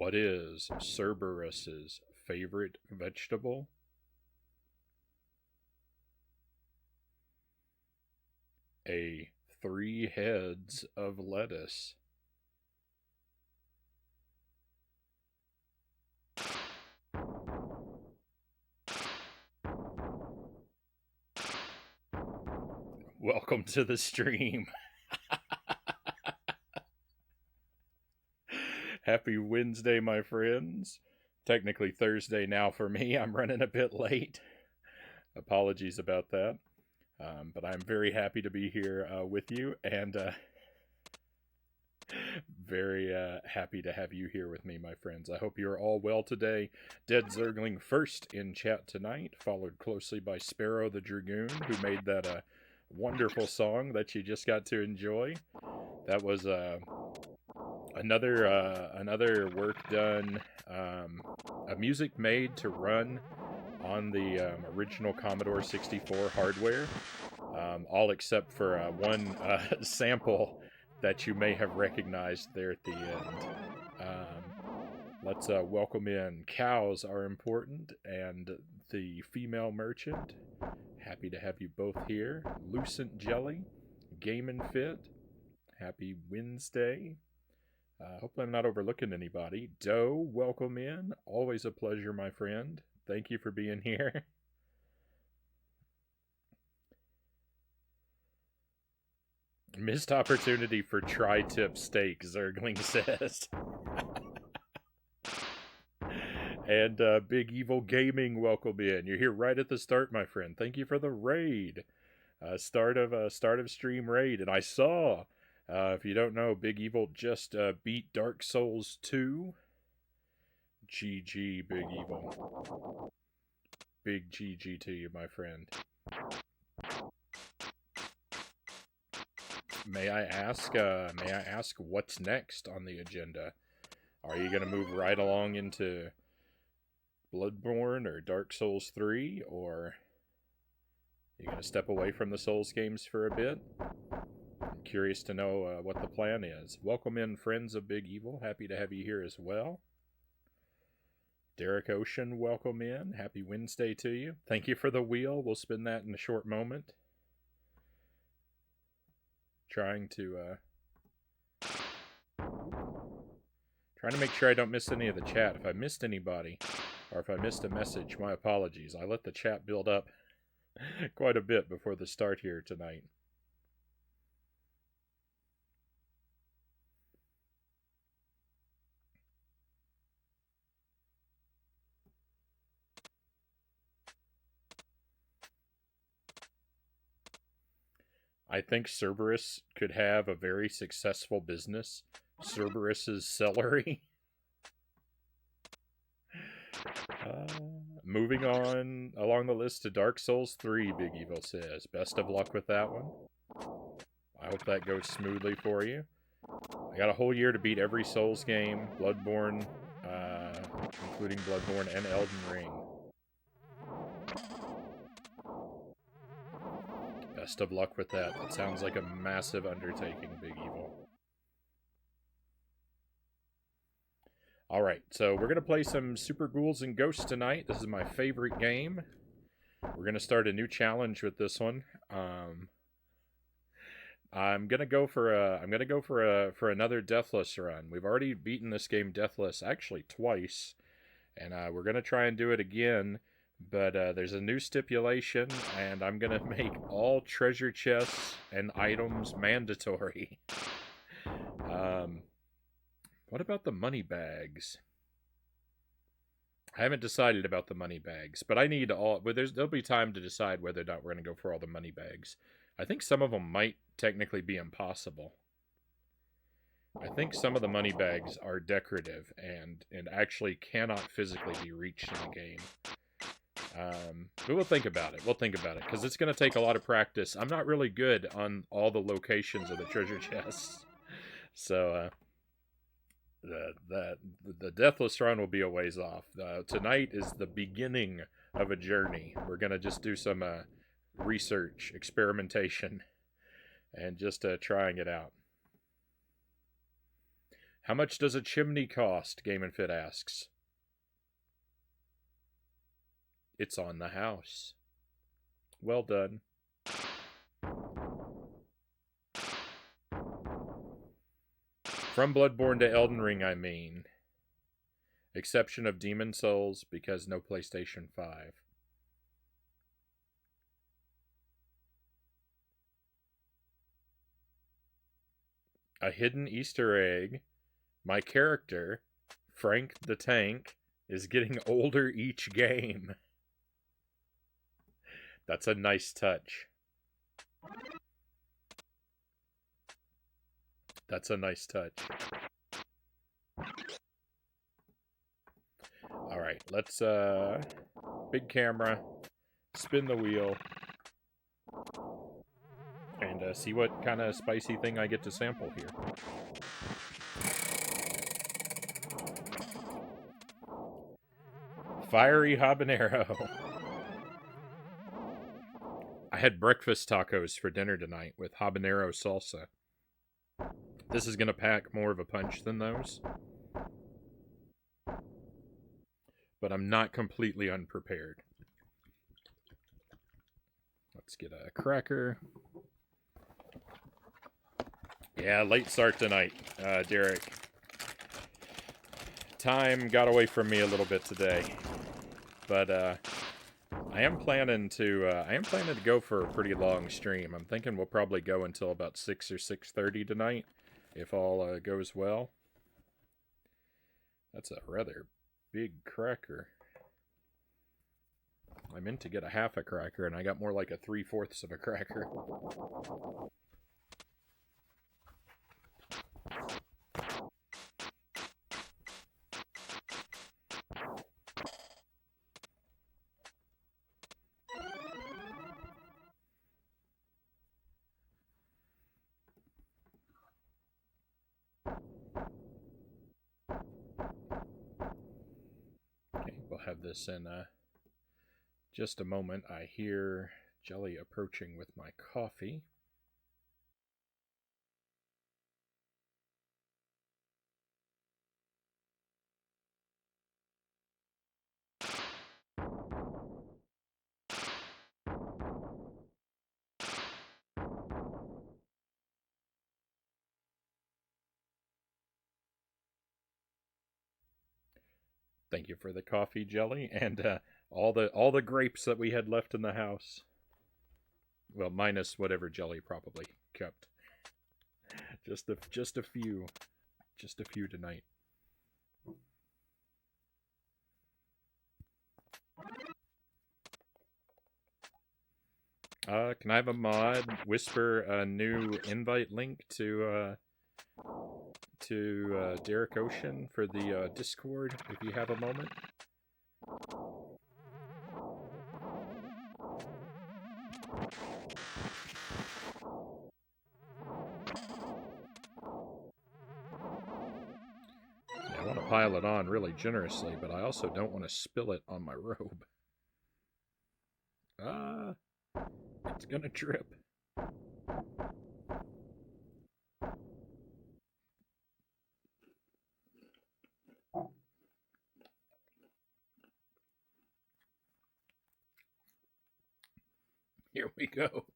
What is Cerberus's favorite vegetable? A 3 heads of lettuce. Welcome to the stream. Happy Wednesday, my friends. Technically Thursday now for me. I'm running a bit late. Apologies about that. But I'm very happy to be here with you, and very happy to have you here with me, my friends. I hope you're all well today. Dead Zergling first in chat tonight, followed closely by Sparrow the Dragoon, who made that wonderful song that you just got to enjoy. That was another work done, a music made to run on the original Commodore 64 hardware, all except for one sample that you may have recognized there at the end. Let's welcome in Cows Are Important and the Female Merchant. Happy to have you both here. Lucent Jelly, Game and Fit. Happy Wednesday. Hopefully I'm not overlooking anybody. Doe, welcome in. Always a pleasure, my friend. Thank you for being here. Missed opportunity for tri-tip steak, Zergling says. And Big Evil Gaming, welcome in. You're here right at the start, my friend. Thank you for the raid. Start of stream raid. And I saw, if you don't know, Big Evil just beat Dark Souls 2. GG, Big Evil. Big GG to you, my friend. May I ask what's next on the agenda? Are you going to move right along into Bloodborne or Dark Souls 3, or are you going to step away from the Souls games for a bit? I'm curious to know what the plan is. Welcome in, friends of Big Evil. Happy to have you here as well. Derek Ocean, welcome in. Happy Wednesday to you. Thank you for the wheel. We'll spin that in a short moment. Trying to make sure I don't miss any of the chat. If I missed anybody, or if I missed a message, my apologies. I let the chat build up quite a bit before the start here tonight. I think Cerberus could have a very successful business. Cerberus's celery. Moving on along the list to Dark Souls 3, Big Evil says. Best of luck with that one. I hope that goes smoothly for you. I got a whole year to beat every Souls game, Bloodborne, including Bloodborne and Elden Ring. Best of luck with that. That sounds like a massive undertaking, Big Evil. Alright, so we're going to play some Super Ghouls and Ghosts tonight. This is my favorite game. We're going to start a new challenge with this one. I'm gonna go for another deathless run. We've already beaten this game deathless, actually twice, and we're gonna try and do it again. But there's a new stipulation, and I'm gonna make all treasure chests and items mandatory. What about the money bags? I haven't decided about the money bags, but I need all. But there'll be time to decide whether or not we're gonna go for all the money bags. I think some of them might technically be impossible. I think some of the money bags are decorative and actually cannot physically be reached in the game. But we'll think about it. Because it's going to take a lot of practice. I'm not really good on all the locations of the treasure chests. So, the deathless run will be a ways off. Tonight is the beginning of a journey. We're going to just do some research, experimentation, and just trying it out. How much does a chimney cost? Game and Fit asks. It's on the house. Well done. From Bloodborne to Elden Ring, I mean. Exception of Demon Souls, because no PlayStation 5. A hidden Easter egg. My character, Frank the Tank, is getting older each game. That's a nice touch. That's a nice touch. Alright, let's, big camera, spin the wheel, and see what kind of spicy thing I get to sample here. Fiery habanero. I had breakfast tacos for dinner tonight with habanero salsa. This is going to pack more of a punch than those. But I'm not completely unprepared. Let's get a cracker. Yeah, late start tonight, Derek. Time got away from me a little bit today. But I am planning to go for a pretty long stream. I'm thinking we'll probably go until about 6 or 6:30 tonight, if all goes well. That's a rather big cracker. I meant to get a half a cracker, and I got more like a 3/4 of a cracker. Okay, we'll have this in just a moment. I hear Jelly approaching with my coffee. Thank you for the coffee, Jelly, and all the grapes that we had left in the house. Well, minus whatever Jelly probably kept. Just a few tonight. Can I have a mod whisper a new invite link to Derek Ocean for the Discord if you have a moment? I want to pile it on really generously, but I also don't want to spill it on my robe. It's gonna drip. Here we go.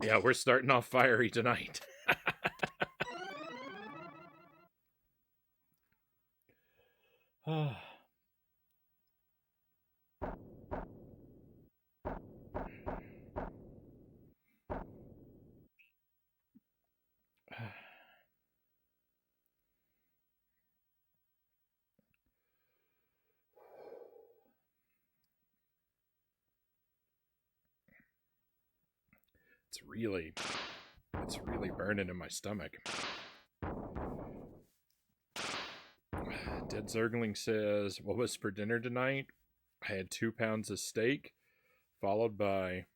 Yeah, we're starting off fiery tonight. It's really It's really burning in my stomach. Dead Zergling says, what was for dinner tonight? I had 2 pounds of steak, followed by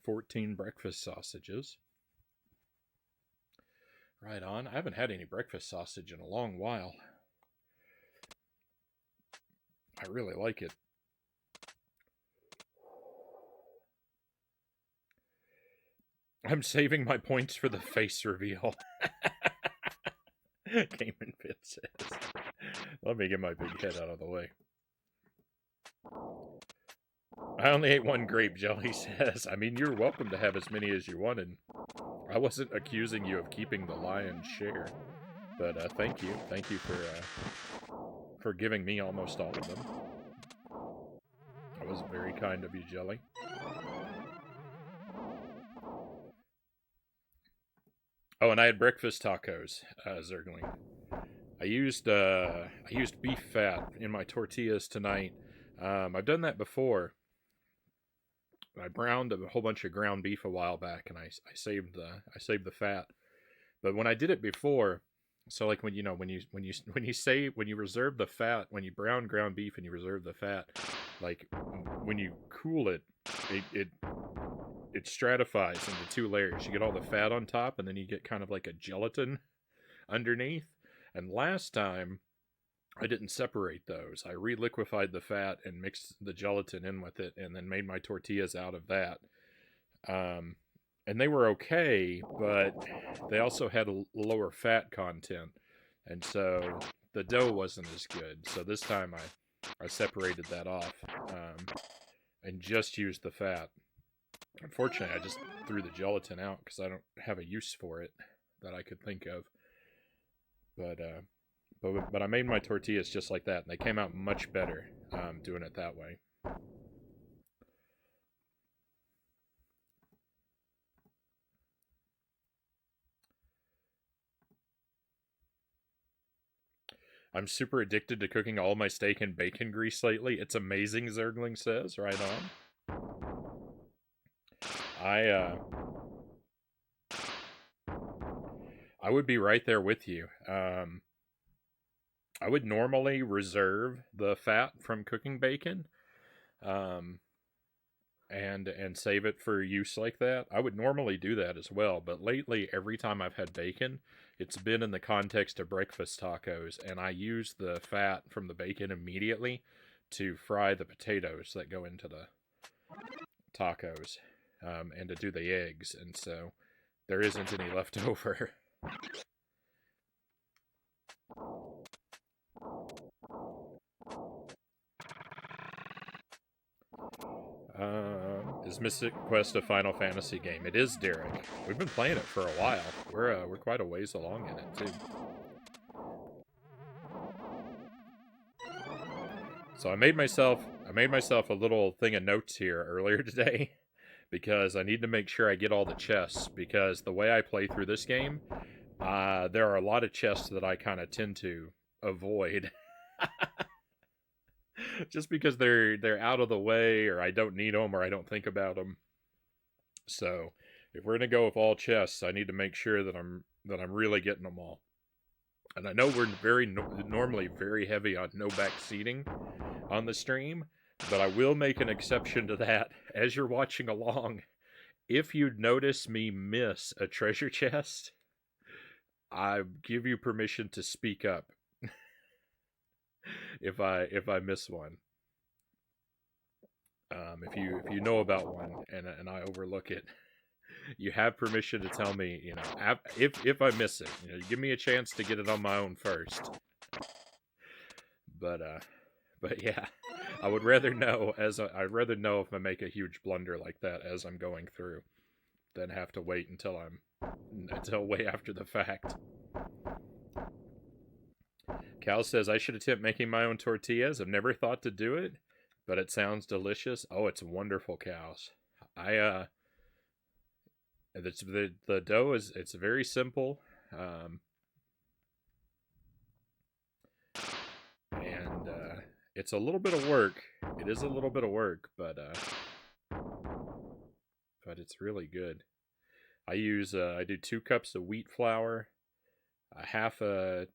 14 breakfast sausages. Right on. I haven't had any breakfast sausage in a long while. I really like it. I'm saving my points for the face reveal. Cayman Fit says. Let me get my big head out of the way. I only ate 1 grape, Jelly says. I mean, you're welcome to have as many as you wanted. I wasn't accusing you of keeping the lion's share. But thank you. Thank you for giving me almost all of them. That was very kind of you, Jelly. Oh, and I had breakfast tacos, Zergling. I used beef fat in my tortillas tonight. I've done that before. I browned a whole bunch of ground beef a while back, and I saved the fat. But when I did it before, so like when you reserve the fat, when you brown ground beef and you reserve the fat, like when you cool it, it stratifies into 2 layers. You get all the fat on top, and then you get kind of like a gelatin underneath. And last time, I didn't separate those. I re-liquefied the fat and mixed the gelatin in with it, and then made my tortillas out of that. And they were okay, but they also had a lower fat content, and so the dough wasn't as good. So this time I separated that off and just used the fat. Unfortunately, I just threw the gelatin out because I don't have a use for it that I could think of. But I made my tortillas just like that, and they came out much better doing it that way. I'm super addicted to cooking all my steak in bacon grease lately. It's amazing, Zergling says. Right on. I would be right there with you. I would normally reserve the fat from cooking bacon, and save it for use like that. I would normally do that as well, but lately, every time I've had bacon, it's been in the context of breakfast tacos, and I use the fat from the bacon immediately to fry the potatoes that go into the tacos, and to do the eggs, and so there isn't any left over. Is Mystic Quest a Final Fantasy game? It is, Derek. We've been playing it for a while. We're quite a ways along in it too. So I made myself a little thing of notes here earlier today because I need to make sure I get all the chests, because the way I play through this game, there are a lot of chests that I kind of tend to avoid. Just because they're out of the way, or I don't need them, or I don't think about them. So if we're gonna go with all chests, I need to make sure that I'm really getting them all. And I know we're normally very heavy on no back seating on the stream, but I will make an exception to that as you're watching along. If you notice me miss a treasure chest, I give you permission to speak up. if I miss one. If you know about one and I overlook it, you have permission to tell me, if I miss it. Give me a chance to get it on my own first. But yeah, I would rather know I'd rather know if I make a huge blunder like that as I'm going through than have to wait until way after the fact. Cal says I should attempt making my own tortillas. I've never thought to do it, but it sounds delicious. Oh, it's wonderful, Cows. The dough it's very simple, and it's a little bit of work. It is a little bit of work, but it's really good. I do 2 cups of wheat flour, a half a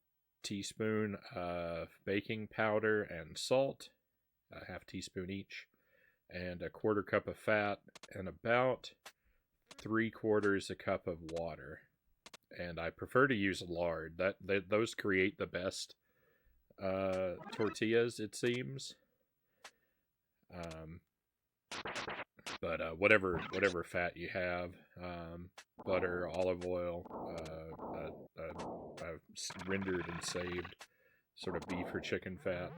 teaspoon of baking powder and salt, a half teaspoon each, and a quarter cup of fat, and about 3/4 a cup of water. And I prefer to use lard. Those create the best tortillas, it seems. Um, but whatever fat you have, butter, olive oil, rendered and saved sort of beef or chicken fat.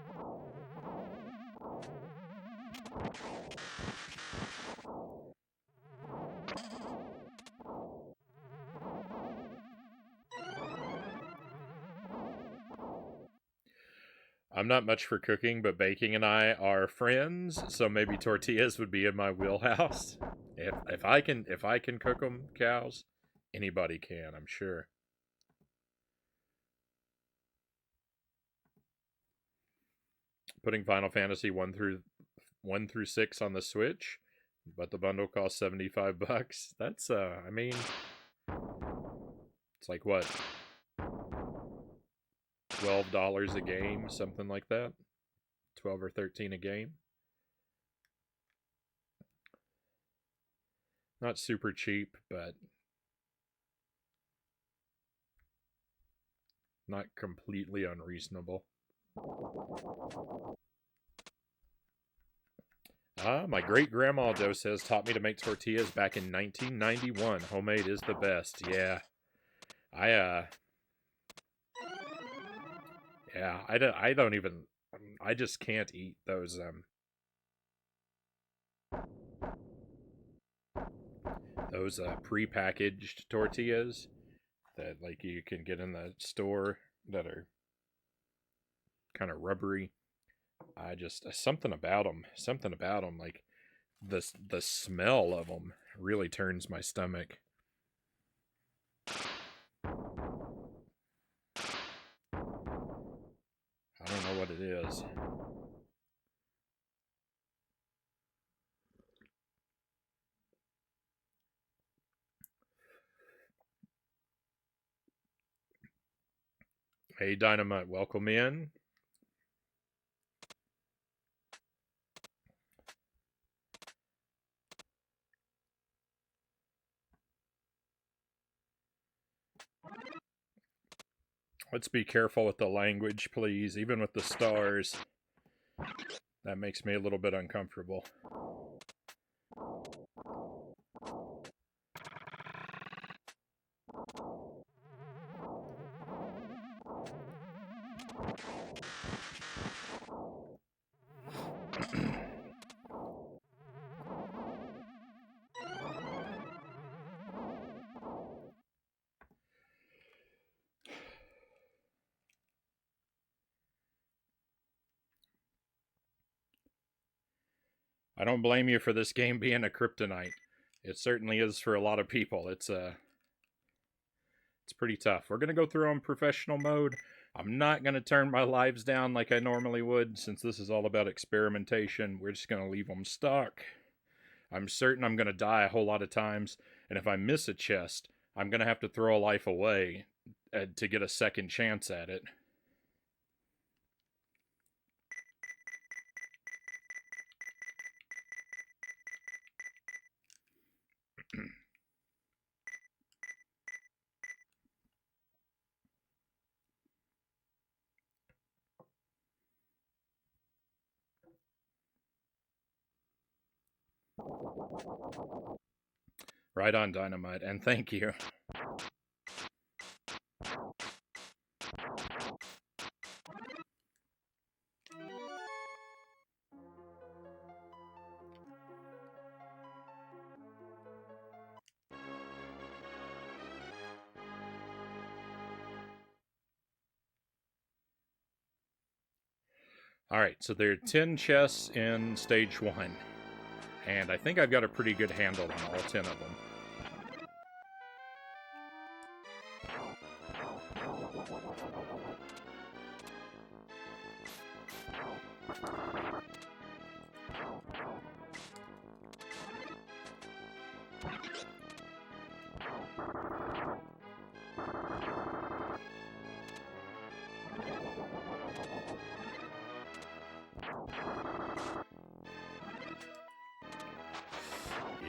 I'm not much for cooking, but baking and I are friends, so maybe tortillas would be in my wheelhouse. If I can cook them, cows, anybody can, I'm sure. Putting Final Fantasy 1 through 6 on the Switch, but the bundle costs $75. That's I mean, it's like what, $12 a game, something like that. 12 or 13 a game. Not super cheap, but not completely unreasonable. My great-grandma Joe says taught me to make tortillas back in 1991. Homemade is the best. Yeah. I don't even, I just can't eat those pre-packaged tortillas that like you can get in the store that are kind of rubbery. I just something about them, like the smell of them really turns my stomach. I don't know what it is. Hey, Dynamite, welcome in. Let's be careful with the language, please, even with the stars. That makes me a little bit uncomfortable. I don't blame you for this game being a kryptonite. It certainly is for a lot of people. It's pretty tough. We're gonna go through on professional mode. I'm not gonna turn my lives down like I normally would, since this is all about experimentation. We're just gonna leave them stuck. I'm certain I'm gonna die a whole lot of times, and if I miss a chest, I'm gonna have to throw a life away to get a second chance at it. Right on, Dynamite, and thank you. Alright, so there are 10 chests in stage 1. And I think I've got a pretty good handle on all 10 of them.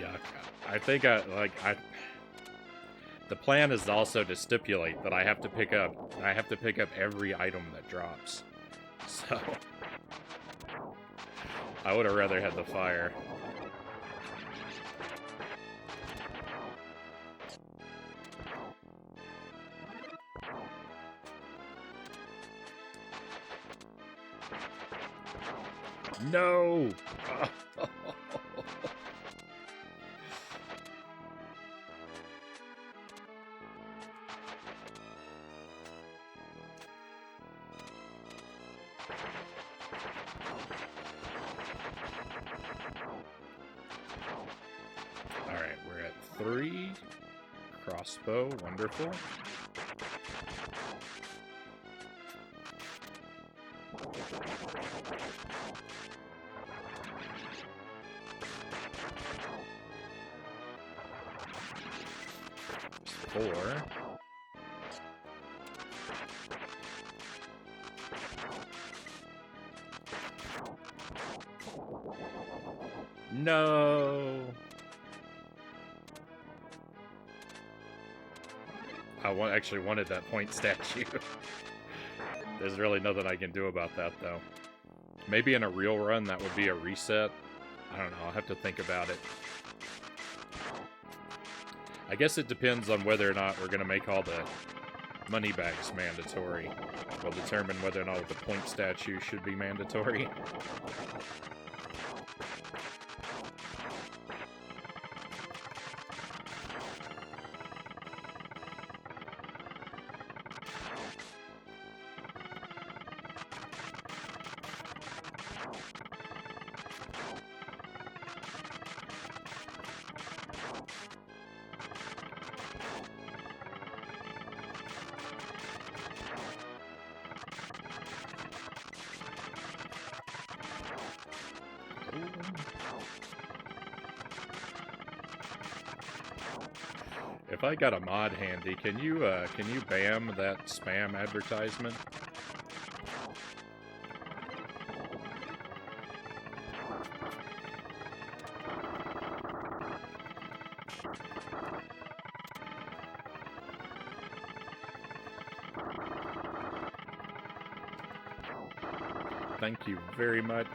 Yuck. I think the plan is also to stipulate that I have to pick up every item that drops. So I would have rather had the fire. No! Alright, we're at 3. Crossbow, wonderful. Four. No. I actually wanted that point statue. There's really nothing I can do about that, though. Maybe in a real run that would be a reset. I don't know. I'll have to think about it. I guess it depends on whether or not we're going to make all the money bags mandatory. We'll determine whether or not the point statue should be mandatory. If I got a mod handy, can you bam that spam advertisement? Thank you very much.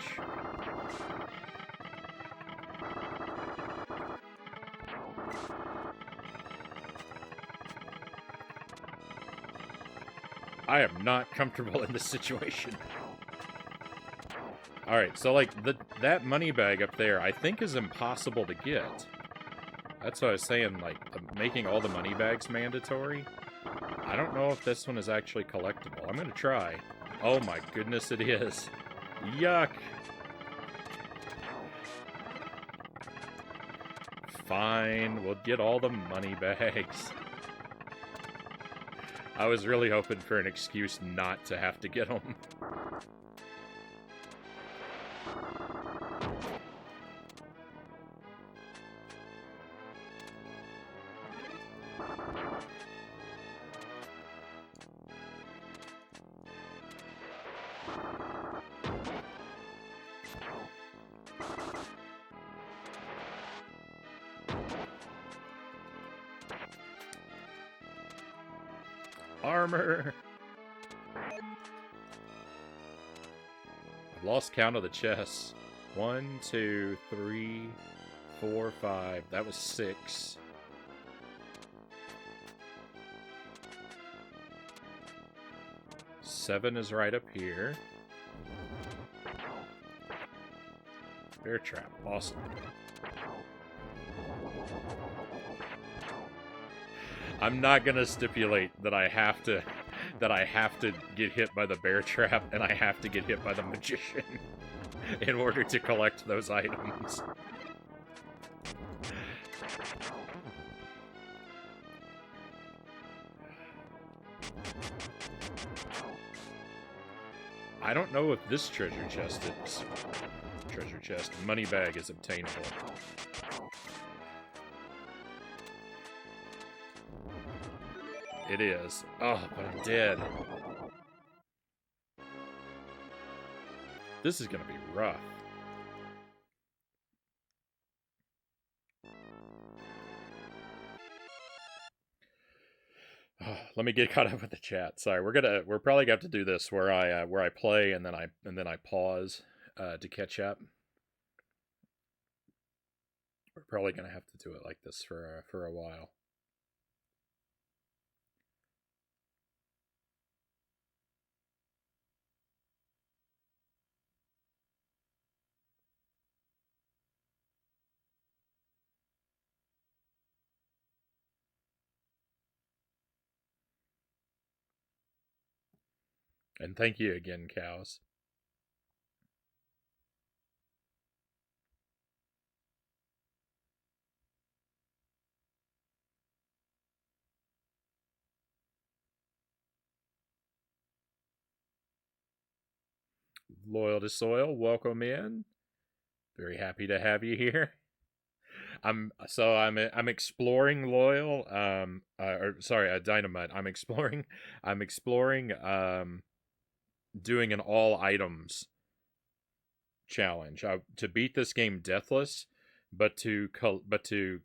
I am not comfortable in this situation. Alright, so like that money bag up there I think is impossible to get. That's what I was saying, like making all the money bags mandatory. I don't know if this one is actually collectible. I'm gonna try. Oh my goodness, it is. Yuck. Fine, we'll get all the money bags. I was really hoping for an excuse not to have to get them. Armor! I've lost count of the chests. 1, 2, 3, 4, 5. That was 6. Seven is right up here. Bear trap. Awesome. I'm not gonna stipulate that I have to get hit by the bear trap and I have to get hit by the magician in order to collect those items. I don't know if this treasure chest money bag is obtainable. It is. Oh, but I'm dead. This is gonna be rough. Let me get caught up with the chat. Sorry, we're probably gonna have to do this where I play and then I pause to catch up. We're probably gonna have to do it like this for a while. And thank you again, cows. Loyal to Soil, welcome in. Very happy to have you here. I'm exploring Loyal. Dynamite. I'm exploring doing an all items challenge to beat this game deathless, but to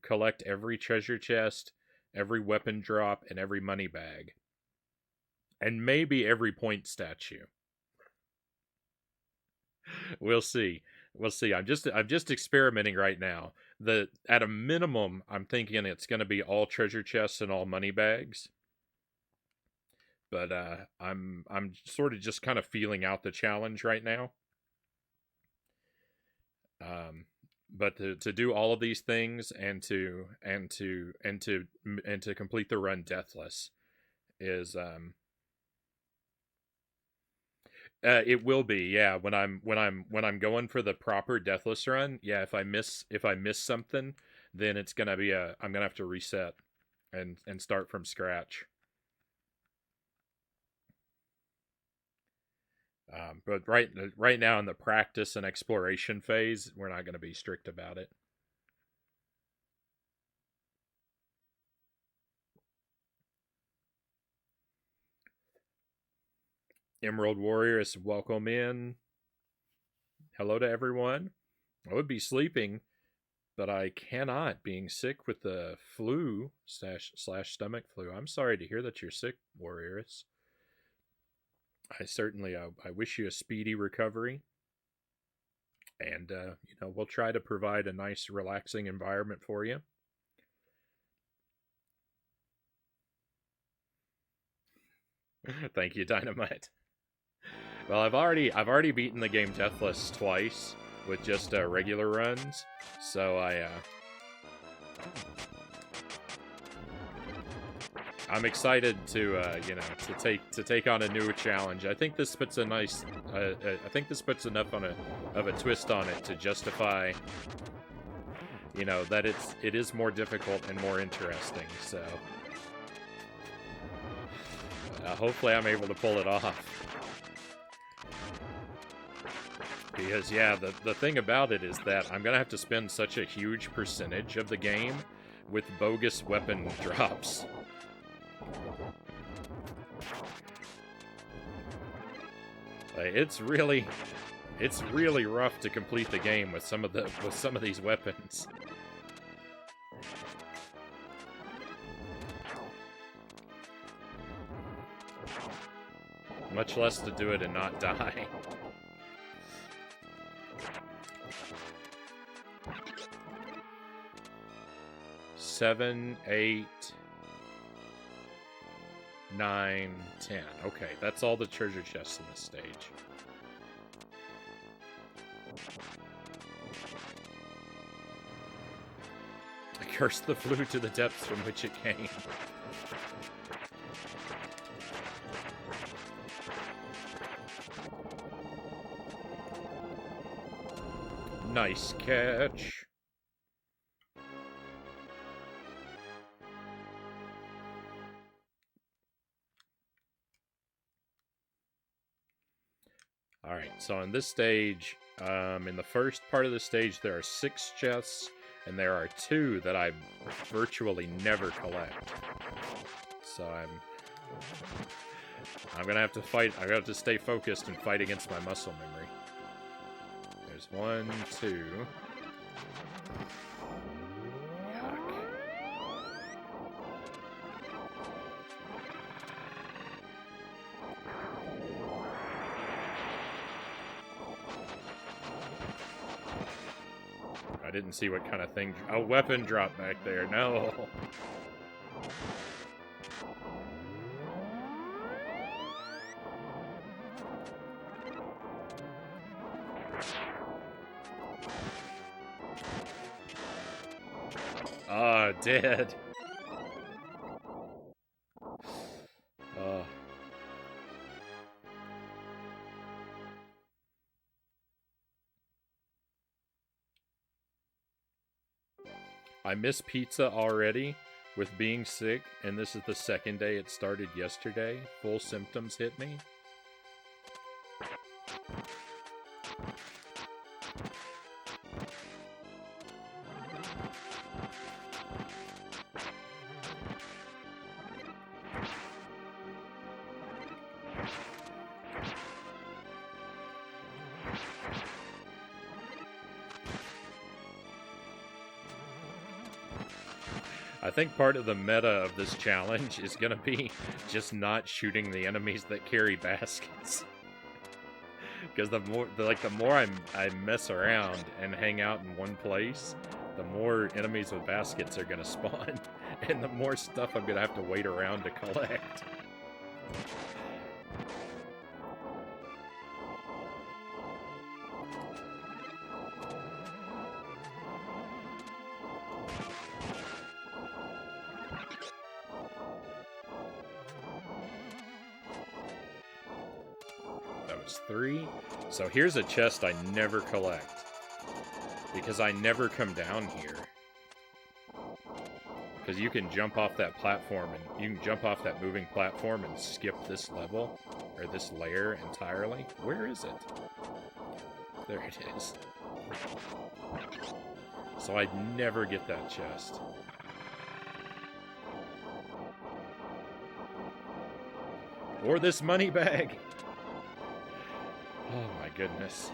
collect every treasure chest, every weapon drop, and every money bag, and maybe every point statue. We'll see. We'll see. I'm just experimenting right now. At a minimum, I'm thinking it's going to be all treasure chests and all money bags. But I'm sort of just kind of feeling out the challenge right now. But to do all of these things and to complete the run deathless is it will be, yeah. When I'm going for the proper deathless run, yeah. If I miss something, then it's gonna be I'm gonna have to reset and start from scratch. But right now in the practice and exploration phase, we're not going to be strict about it. Emerald Warriors, welcome in. Hello to everyone. I would be sleeping, but I cannot, being sick with the flu slash stomach flu. I'm sorry to hear that you're sick, Warriors. I certainly I wish you a speedy recovery. And, we'll try to provide a nice, relaxing environment for you. Thank you, Dynamite. Well, I've already beaten the game deathless twice with just regular runs, so I'm excited to take on a new challenge. I think this puts a nice I think this puts enough of a twist on it to justify that it is more difficult and more interesting. So hopefully I'm able to pull it off. Because, yeah, the thing about it is that I'm going to have to spend such a huge percentage of the game with bogus weapon drops. It's really rough to complete the game with some of these weapons. Much less to do it and not die. Seven, 8, 9, 10. Okay, that's all the treasure chests in this stage. I cursed the flu to the depths from which it came. Nice catch. Alright, so in this stage, in the first part of the stage, there are 6 chests, and there are 2 that I virtually never collect. So I'm gonna have to fight. I'm gonna have to stay focused and fight against my muscle memory. There's 1, 2. Yuck. I didn't see what kind of thing. A weapon drop back there. No. Ah, dead. I miss pizza already with being sick, and this is the second day it started yesterday. Full symptoms hit me. I think part of the meta of this challenge is going to be just not shooting the enemies that carry baskets. Because the more I mess around and hang out in one place, the more enemies with baskets are going to spawn, and the more stuff I'm going to have to wait around to collect. That was 3. So here's a chest I never collect, because I never come down here. Because you can jump off that platform, and you can jump off that moving platform and skip this level, or this layer entirely. Where is it? There it is. So I'd never get that chest. Or this money bag! Oh my goodness.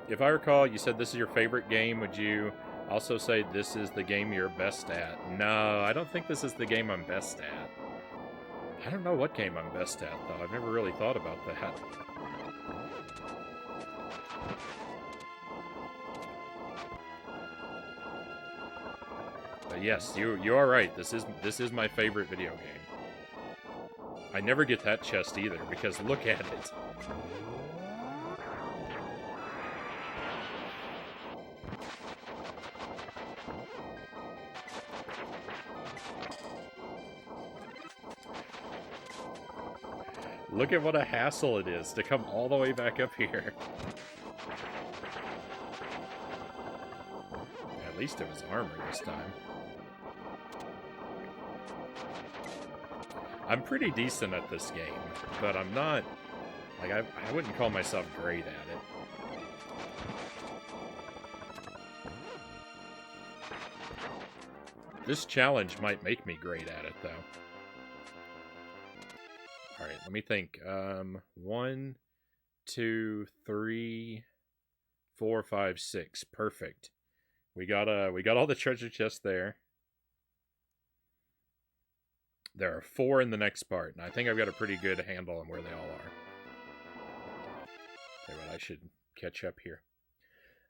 If I recall, you said this is your favorite game. Would you also say this is the game you're best at? No, I don't think this is the game I'm best at. I don't know what game I'm best at, though. I've never really thought about that. But yes, you are right. This is my favorite video game. I never get that chest either, because look at it. Look at what a hassle it is to come all the way back up here. At least it was armor this time. I'm pretty decent at this game, but I'm not... Like, I wouldn't call myself great at it. This challenge might make me great at it, though. Alright, let me think. 1, 2, 3, 4, 5, 6. Perfect. We got all the treasure chests there. There are 4 in the next part, and I think I've got a pretty good handle on where they all are. Okay, well, I should catch up here.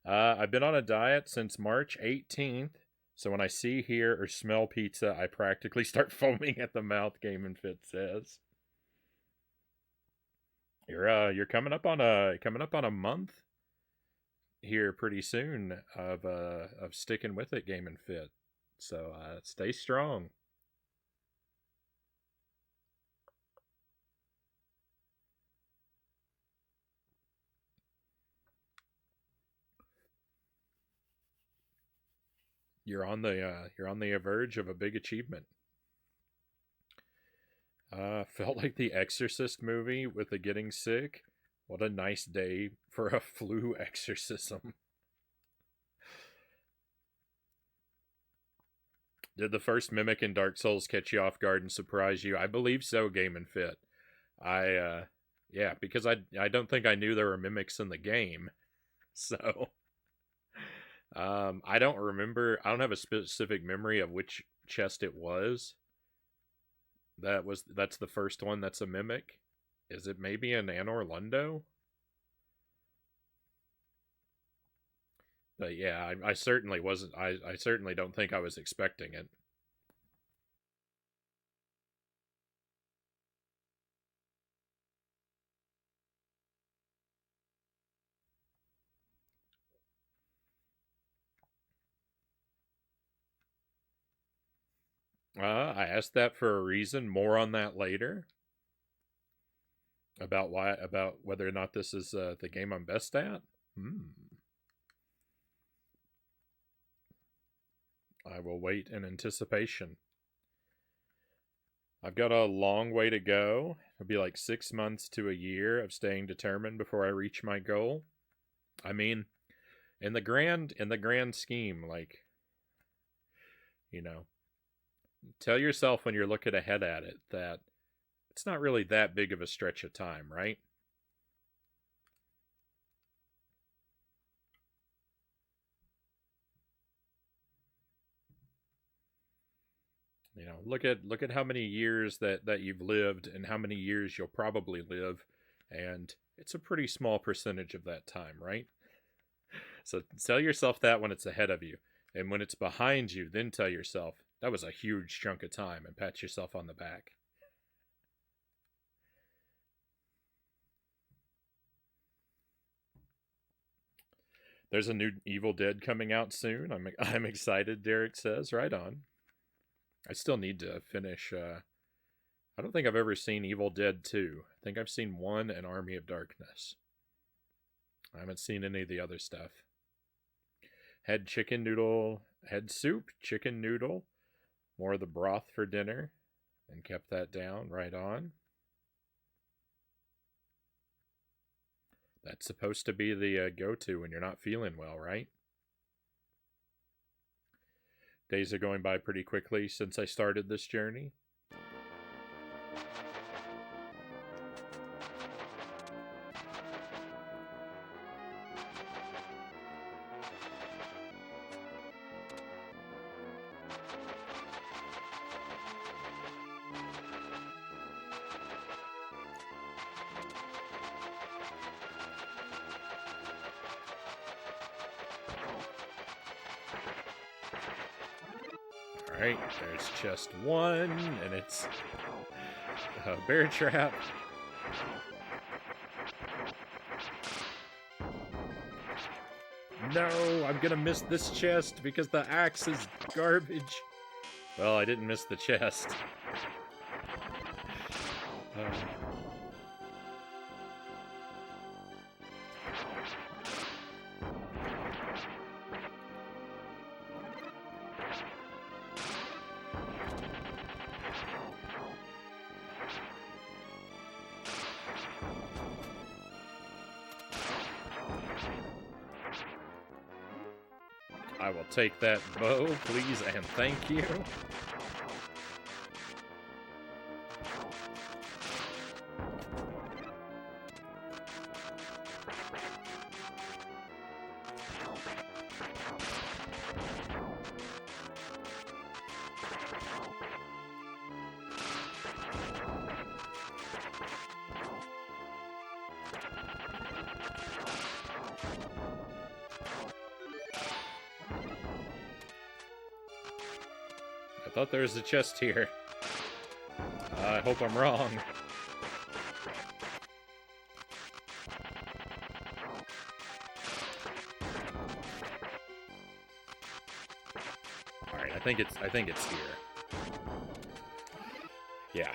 I've been on a diet since March 18th, so when I see, hear, or smell pizza, I practically start foaming at the mouth, Game and Fit says. You're coming up on a month here pretty soon of sticking with it, Game and Fit. So stay strong. You're on the verge of a big achievement. Felt like the Exorcist movie with the getting sick. What a nice day for a flu exorcism. Did the first mimic in Dark Souls catch you off guard and surprise you? I believe so, Game and Fit. Yeah, because I don't think I knew there were mimics in the game. So I don't remember. I don't have a specific memory of which chest it was. That's the first one that's a mimic. Is it maybe an Anor Lundo? But yeah, I certainly wasn't. I certainly don't think I was expecting it. I asked that for a reason. More on that later. About whether or not this is the game I'm best at. I will wait in anticipation. I've got a long way to go. It'll be like 6 months to a year of staying determined before I reach my goal. I mean, in the grand scheme, like, you know, tell yourself when you're looking ahead at it that it's not really that big of a stretch of time, right? You know, look at how many years that you've lived and how many years you'll probably live, and it's a pretty small percentage of that time, right? So tell yourself that when it's ahead of you, and when it's behind you, then tell yourself that was a huge chunk of time and pat yourself on the back. There's a new Evil Dead coming out soon. I'm excited. Derek says, right on. I still need to finish. I don't think I've ever seen Evil Dead 2. I think I've seen 1 and Army of Darkness. I haven't seen any of the other stuff. Had chicken noodle, had soup, chicken noodle, more of the broth for dinner, and kept that down. Right on. That's supposed to be the go-to when you're not feeling well, right? Days are going by pretty quickly since I started this journey. Alright, there's chest 1, and it's a bear trap. No, I'm gonna miss this chest because the axe is garbage. Well, I didn't miss the chest. I will take that bow, please, and thank you. I thought there was a chest here. I hope I'm wrong. Alright, I think it's here. Yeah,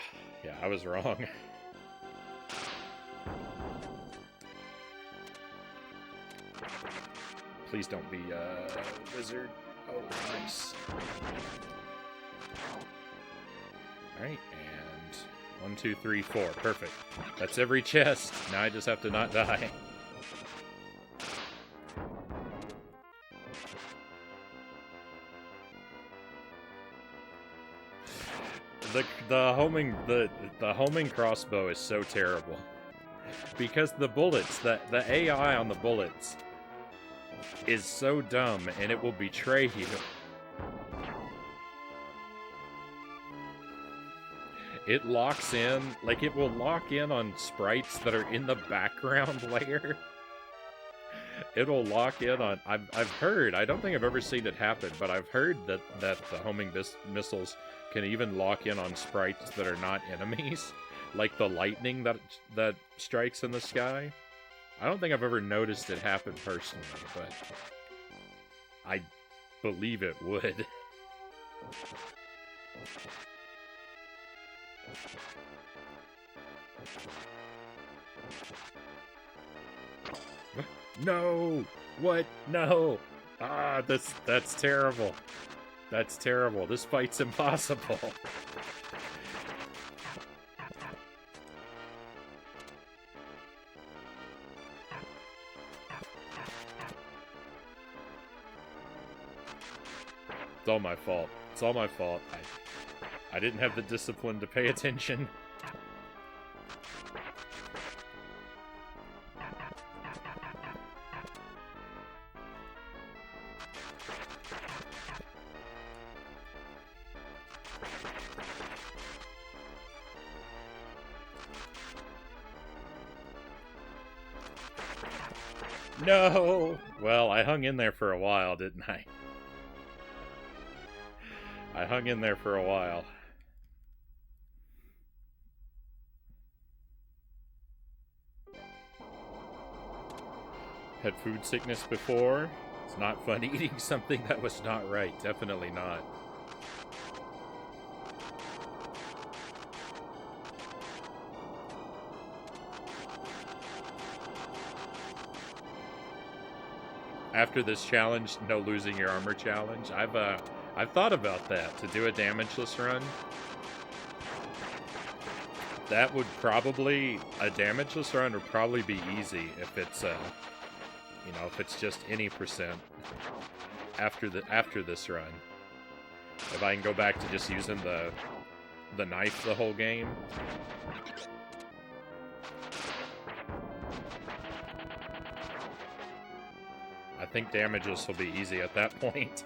I was wrong. Please don't be a wizard. Oh, nice. Alright, and 1, 2, 3, 4. Perfect. That's every chest. Now I just have to not die. The homing crossbow is so terrible. Because the bullets, the AI on the bullets, is so dumb, and it will betray you. It locks in, like, it will lock in on sprites that are in the background layer. It'll lock in on... I've heard, I don't think I've ever seen it happen, but I've heard that the homing missiles can even lock in on sprites that are not enemies. Like the lightning that strikes in the sky. I don't think I've ever noticed it happen personally, but I believe it would. No! What? No! Ah, that's terrible. That's terrible. This fight's impossible. It's all my fault. It's all my fault. I didn't have the discipline to pay attention. No! Well, I hung in there for a while, didn't I? I hung in there for a while. Had food sickness before. It's not fun eating something that was not right. Definitely not. After this challenge, no losing your armor challenge, I've thought about that, to do a damageless run. That would probably, a damageless run would probably be easy if it's, you know, if it's just any percent after this run. If I can go back to just using the knife the whole game. I think damages will be easy at that point.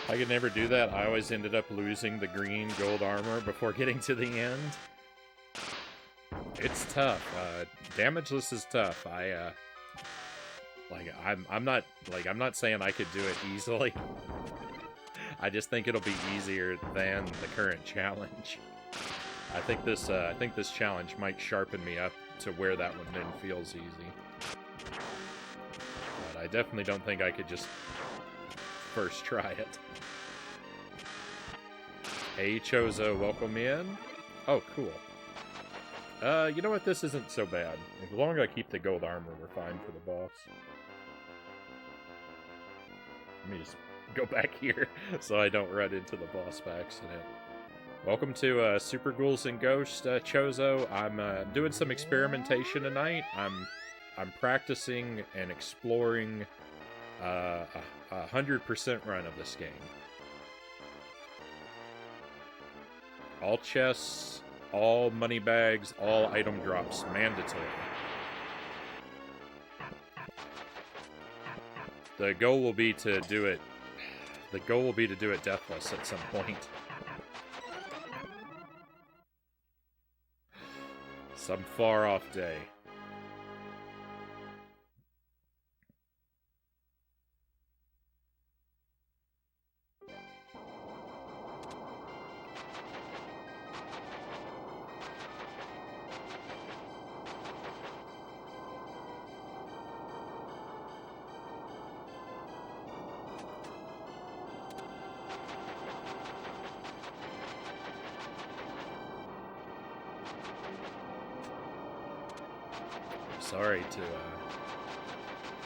I could never do that. I always ended up losing the green gold armor before getting to the end. It's tough. Damageless is tough. I'm not saying I could do it easily. I just think it'll be easier than the current challenge. I think this challenge might sharpen me up to where that one then feels easy. But I definitely don't think I could just first try it. Hey Chozo, welcome in. Oh, cool. You know what? This isn't so bad. As long as I keep the gold armor, we're fine for the boss. Let me just go back here so I don't run into the boss by accident. Welcome to Super Ghouls and Ghosts, Chozo. I'm doing some experimentation tonight. I'm I'm practicing and exploring a 100% run of this game. All chests, all money bags, all item drops, mandatory. The goal will be to do it. The goal will be to do it deathless at some point. Some far off day.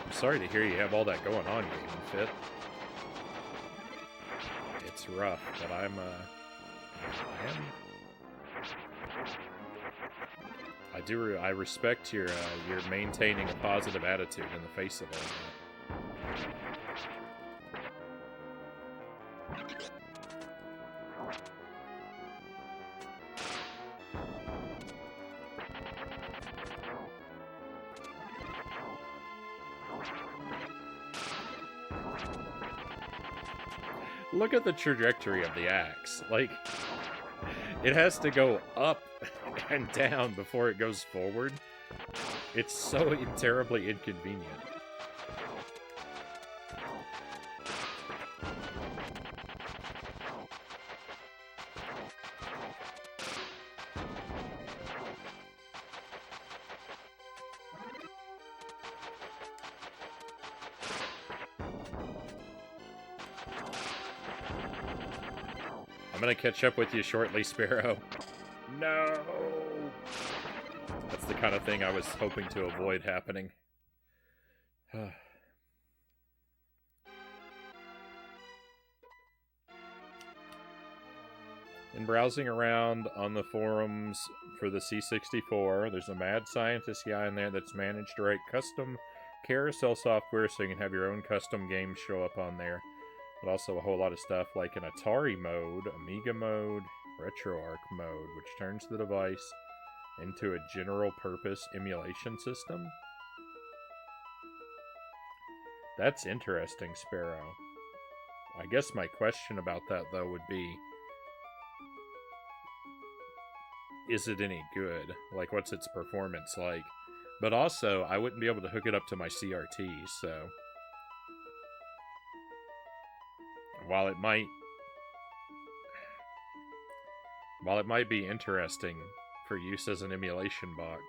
I'm sorry to hear you have all that going on, Game and Fit. It's rough, but I respect your maintaining a positive attitude in the face of all that. Look at the trajectory of the axe. Like, it has to go up and down before it goes forward. It's so terribly inconvenient. I'm gonna catch up with you shortly, Sparrow. No! That's the kind of thing I was hoping to avoid happening. In browsing around on the forums for the C64, there's a mad scientist guy in there that's managed to write custom carousel software so you can have your own custom games show up on there. But also a whole lot of stuff like an Atari mode, Amiga mode, RetroArch mode, which turns the device into a general-purpose emulation system. That's interesting, Sparrow. I guess my question about that, though, would be, is it any good? Like, what's its performance like? But also, I wouldn't be able to hook it up to my CRT, so... While it might be interesting for use as an emulation box,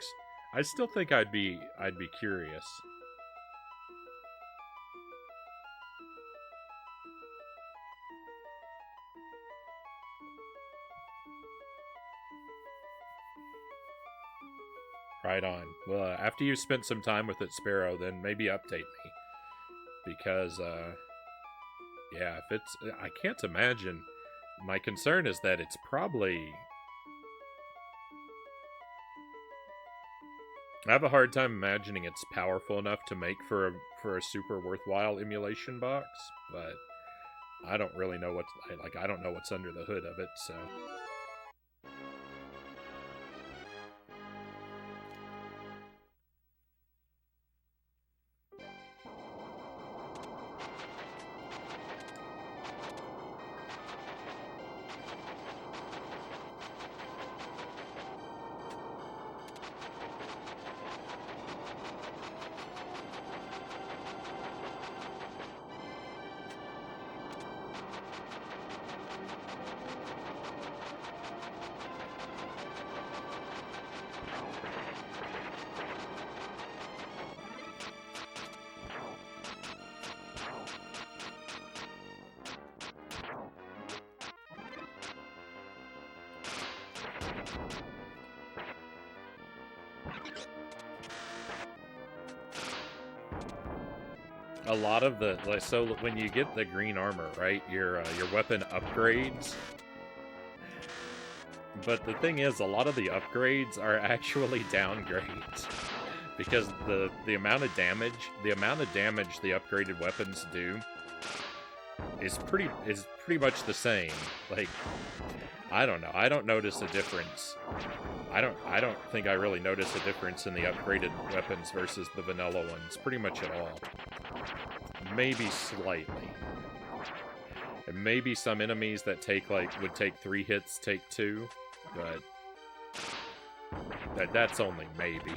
I still think I'd be curious. Right on. Well, after you've spent some time with it, Sparrow, then maybe update me. Because, yeah, if it's... I can't imagine. My concern is that it's probably... I have a hard time imagining it's powerful enough to make for a super worthwhile emulation box, but I don't really know what... I don't know what's under the hood of it, so... A lot of the... So when you get the green armor, right, your weapon upgrades. But the thing is, a lot of the upgrades are actually downgrades. because the amount of damage the upgraded weapons do is pretty much the same. Like, I don't know. I don't notice a difference. I don't think I really notice a difference in the upgraded weapons versus the vanilla ones, pretty much at all. Maybe slightly. And maybe some enemies that would take 3 hits take 2, but that's only maybe.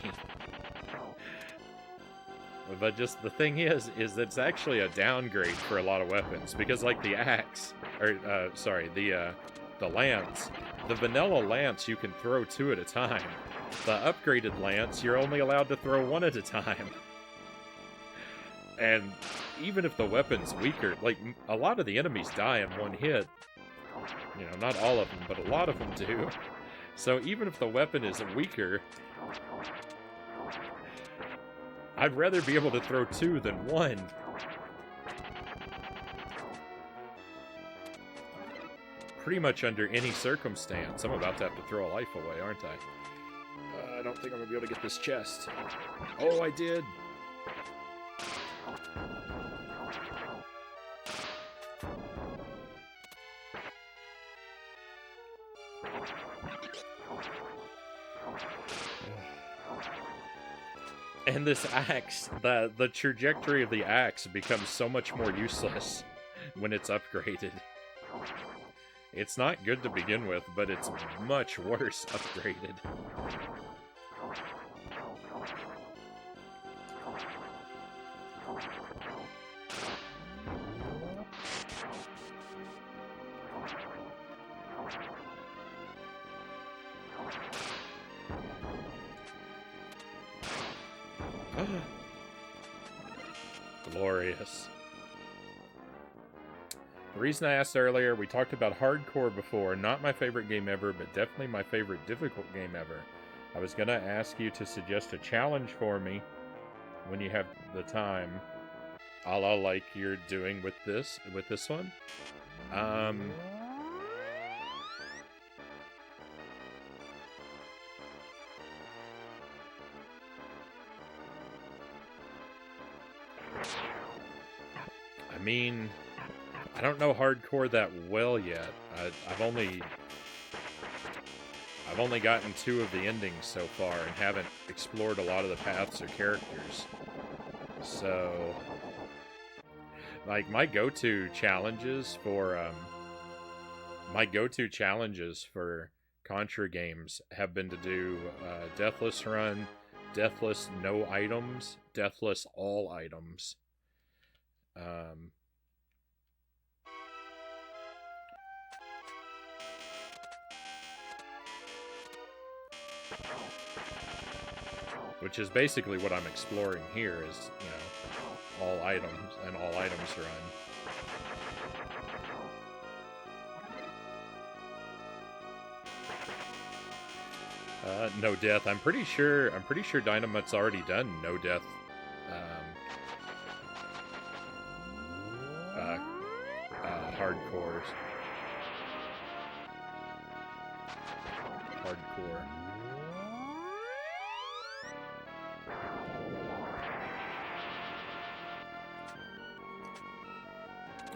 But just the thing is it's actually a downgrade for a lot of weapons, because like the axe, or the lance, the vanilla lance you can throw 2 at a time. The upgraded lance you're only allowed to throw 1 at a time. And even if the weapon's weaker, like a lot of the enemies die in 1 hit. You know, not all of them, but a lot of them do. So even if the weapon is weaker, I'd rather be able to throw 2 than 1. Pretty much under any circumstance. I'm about to have to throw a life away, aren't I? I don't think I'm going to be able to get this chest. Oh, I did! And this axe, the trajectory of the axe becomes so much more useless when it's upgraded. It's not good to begin with, but it's much worse upgraded. Glorious. The reason I asked earlier, we talked about hardcore before. Not my favorite game ever, but definitely my favorite difficult game ever. I was going to ask you to suggest a challenge for me when you have the time, a la like you're doing with this one. I mean, I don't know hardcore that well yet. I've only gotten 2 of the endings so far and haven't explored a lot of the paths or characters. So, like, my go-to challenges for Contra games have been to do Deathless Run, Deathless no items, Deathless all items. Which is basically what I'm exploring here is, you know, all items and all items run. No death. I'm pretty sure Dynamite's already done no death. Hardcore.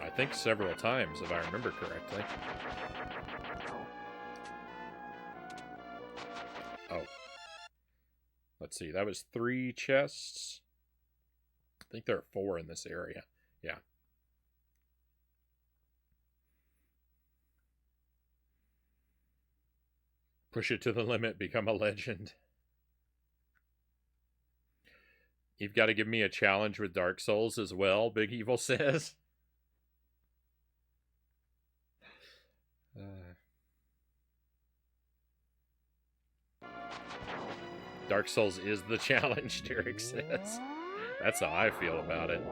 I think several times, if I remember correctly. Oh. Let's see, that was 3 chests. I think there are 4 in this area. Yeah. Push it to the limit, become a legend. You've got to give me a challenge with Dark Souls as well, Big Evil says. Dark Souls is the challenge, Derek says. That's how I feel about it.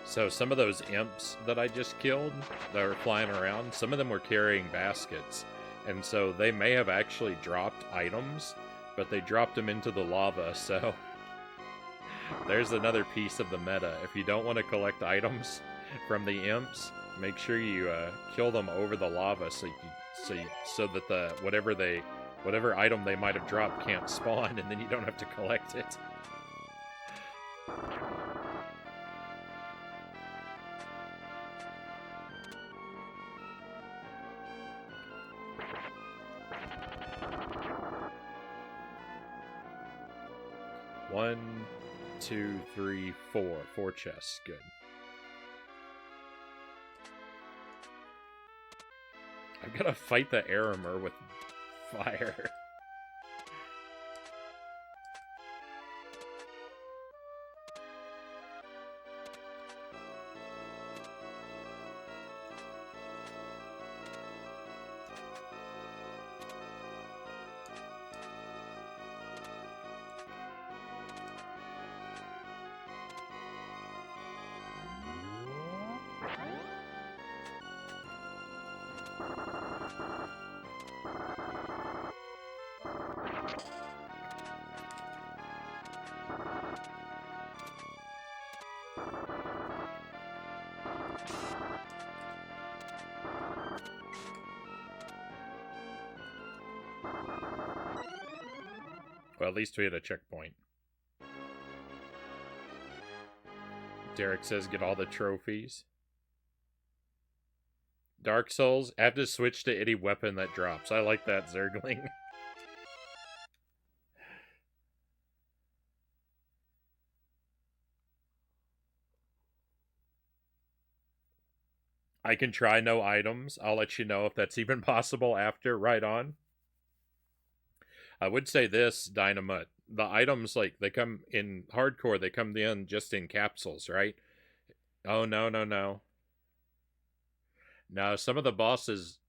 So some of those imps that I just killed that were flying around, some of them were carrying baskets. And so they may have actually dropped items, but they dropped them into the lava, so There's another piece of the meta. If you don't want to collect items from the imps, make sure you kill them over the lava so that the whatever item they might have dropped can't spawn, and then you don't have to collect it. One, 2, 3, 4. 4 chests. Good. I'm gonna fight the Aramer with fire. Well, at least we had a checkpoint. Derek says get all the trophies. Dark Souls, have to switch to any weapon that drops. I like that, Zergling. I can try no items. I'll let you know if that's even possible after. Right on. I would say this, Dynamite. The items, like, they come in hardcore, they come in just in capsules, right? Oh, no, no, no. No, some of the bosses,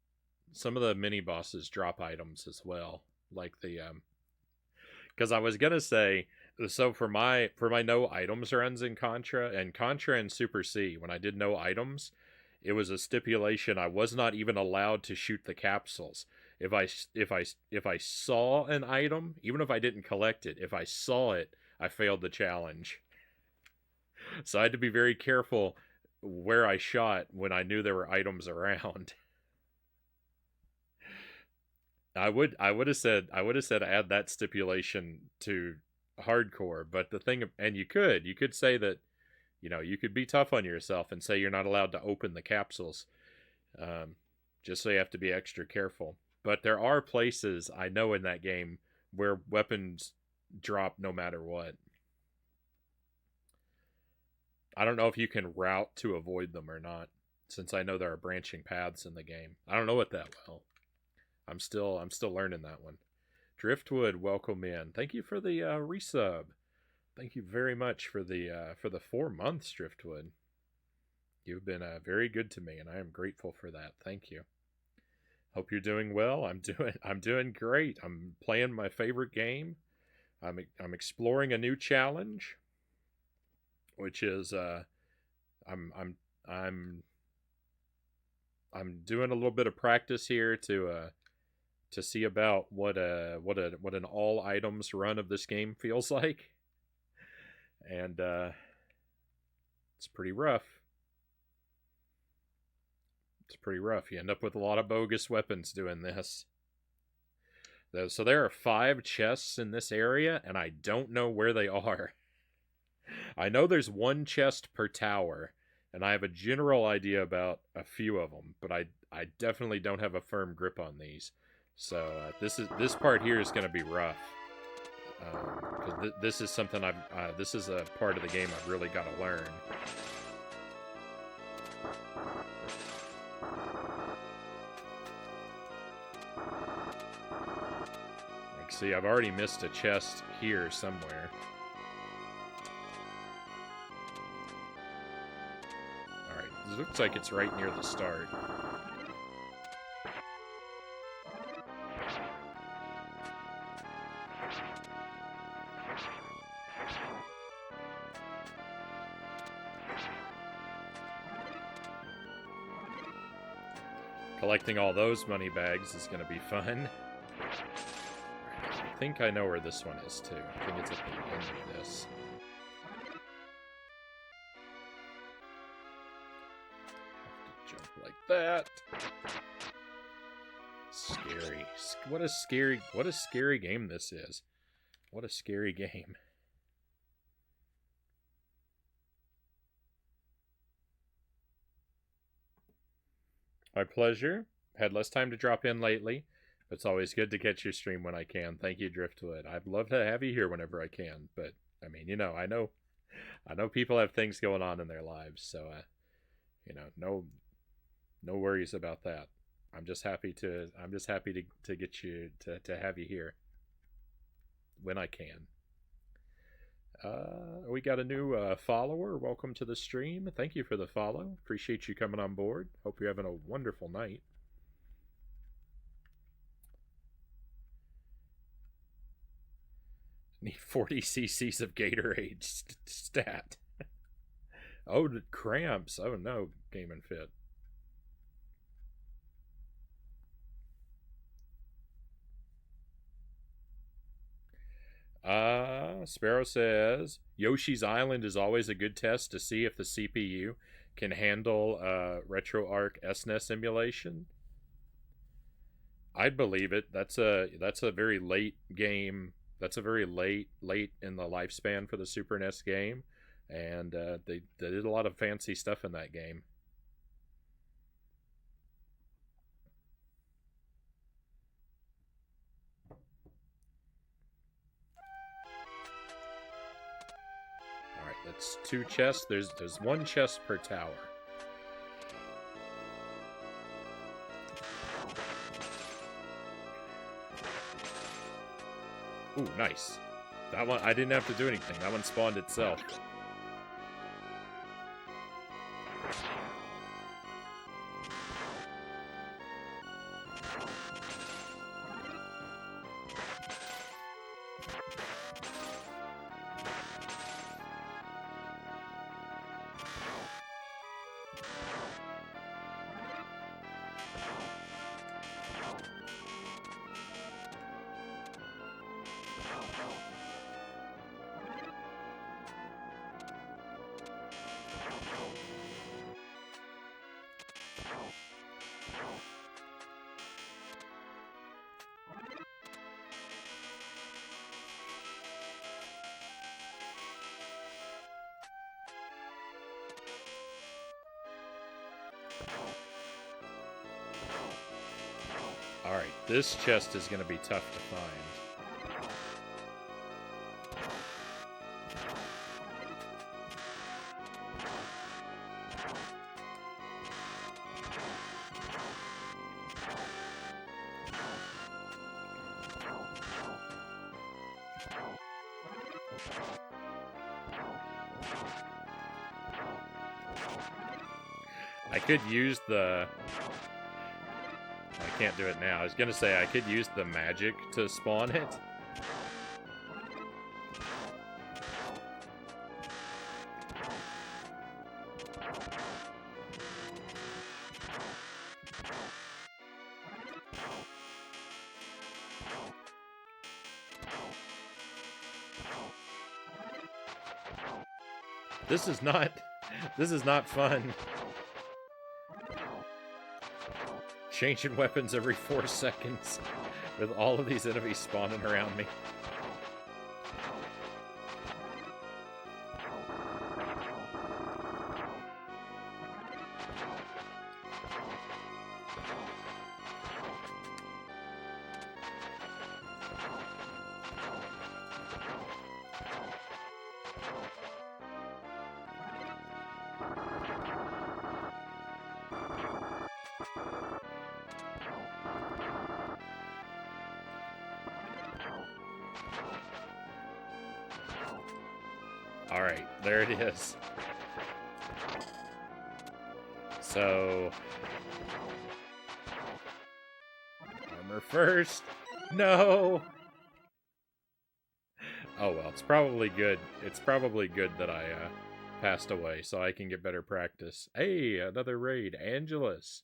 some of the mini bosses drop items as well. Like the, because I was gonna say, so for my no items runs in Contra and Super C, when I did no items, it was a stipulation I was not even allowed to shoot the capsules. If I saw an item, even if I didn't collect it, if I saw it, I failed the challenge. So I had to be very careful where I shot when I knew there were items around. I would have said add that stipulation to hardcore, but the thing, and you could say that, you know, you could be tough on yourself and say you're not allowed to open the capsules, just so you have to be extra careful. But there are places I know in that game where weapons drop no matter what. I don't know if you can route to avoid them or not, since I know there are branching paths in the game. I don't know it that well. I'm still learning that one. Driftwood, welcome in. Thank you for the resub. Thank you very much for the 4 months, Driftwood. You've been very good to me, and I am grateful for that. Thank you. Hope you're doing well. I'm doing great. I'm playing my favorite game. I'm exploring a new challenge, which is I'm doing a little bit of practice here to see about what an all items run of this game feels like, and it's pretty rough. It's pretty rough. You end up with a lot of bogus weapons doing this. So there are 5 chests in this area, and I don't know where they are. I know there's 1 chest per tower, and I have a general idea about a few of them, but I definitely don't have a firm grip on these. So this part here is going to be rough, because this is something this is a part of the game I've really got to learn. Like, see, I've already missed a chest here somewhere. Alright, it looks like it's right near the start. Collecting all those money bags is going to be fun. I think I know where this one is, too. I think it's at the end of this. Jump like that. Scary. What a scary game this is. What a scary game. My pleasure. Had less time to drop in lately. But it's always good to catch your stream when I can. Thank you, Driftwood. I'd love to have you here whenever I can. But, I mean, you know, I know people have things going on in their lives. So, you know, no worries about that. I'm just happy to get you to have you here when I can. We got a new follower. Welcome to the stream. Thank you for the follow. Appreciate you coming on board. Hope you're having a wonderful night. Need 40 cc's of Gatorade stat. Oh, cramps. Oh no, Game and Fit. Sparrow says Yoshi's Island is always a good test to see if the CPU can handle RetroArch SNES emulation. I'd believe it. That's a very late game. That's a very late in the lifespan for the Super NES game, and they did a lot of fancy stuff in that game. Alright, that's 2 chests. There's 1 chest per tower. Ooh, nice. That one, I didn't have to do anything. That one spawned itself. Alright, this chest is going to be tough to find. I could use the... I can't do it now. I was gonna say I could use the magic to spawn it. This is not fun. Changing weapons every 4 seconds with all of these enemies spawning around me. Alright, there it is. So... armor first. No! Oh well, it's probably good. It's probably good that I passed away so I can get better practice. Hey, another raid. Angelus.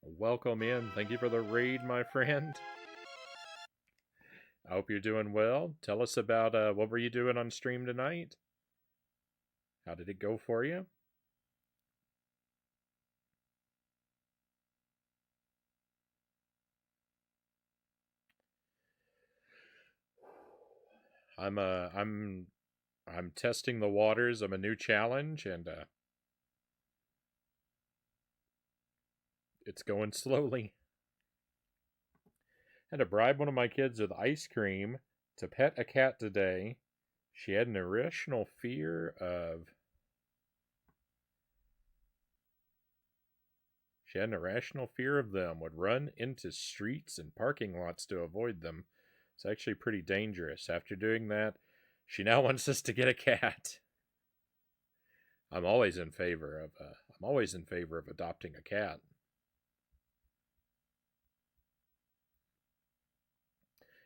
Welcome in. Thank you for the raid, my friend. I hope you're doing well. Tell us about what were you doing on stream tonight? How did it go for you? I'm testing the waters of a new challenge, and it's going slowly. Had to bribe one of my kids with ice cream to pet a cat today. She had an irrational fear of them, would run into streets and parking lots to avoid them. It's actually pretty dangerous. After doing that, she now wants us to get a cat. I'm always in favor of adopting a cat.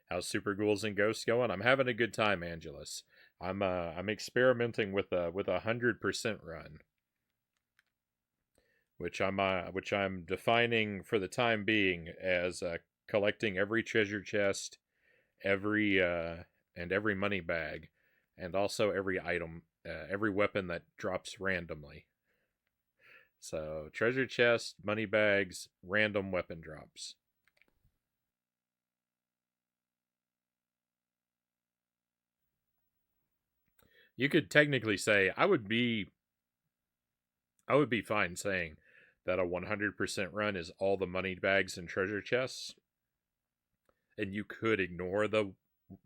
How's Super Ghouls and Ghosts going? I'm having a good time, Angelus. I'm experimenting with a 100% run, which I'm defining for the time being as collecting every treasure chest, every money bag, and also every item, every weapon that drops randomly. So treasure chest, money bags, random weapon drops. You could technically say I would be fine saying that a 100% run is all the money bags and treasure chests, and you could ignore the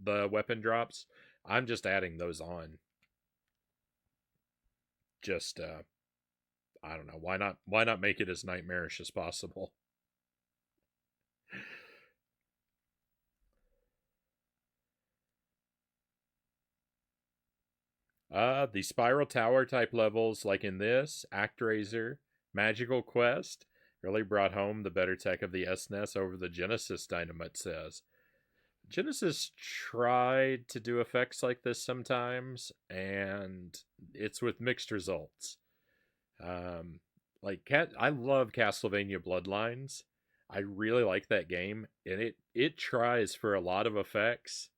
weapon drops. I'm just adding those on. Just I don't know, why not make it as nightmarish as possible? The Spiral Tower type levels, like in this, ActRaiser, Magical Quest, really brought home the better tech of the SNES over the Genesis, Dynamite says. Genesis tried to do effects like this sometimes, and it's with mixed results. I love Castlevania Bloodlines. I really like that game, and it tries for a lot of effects,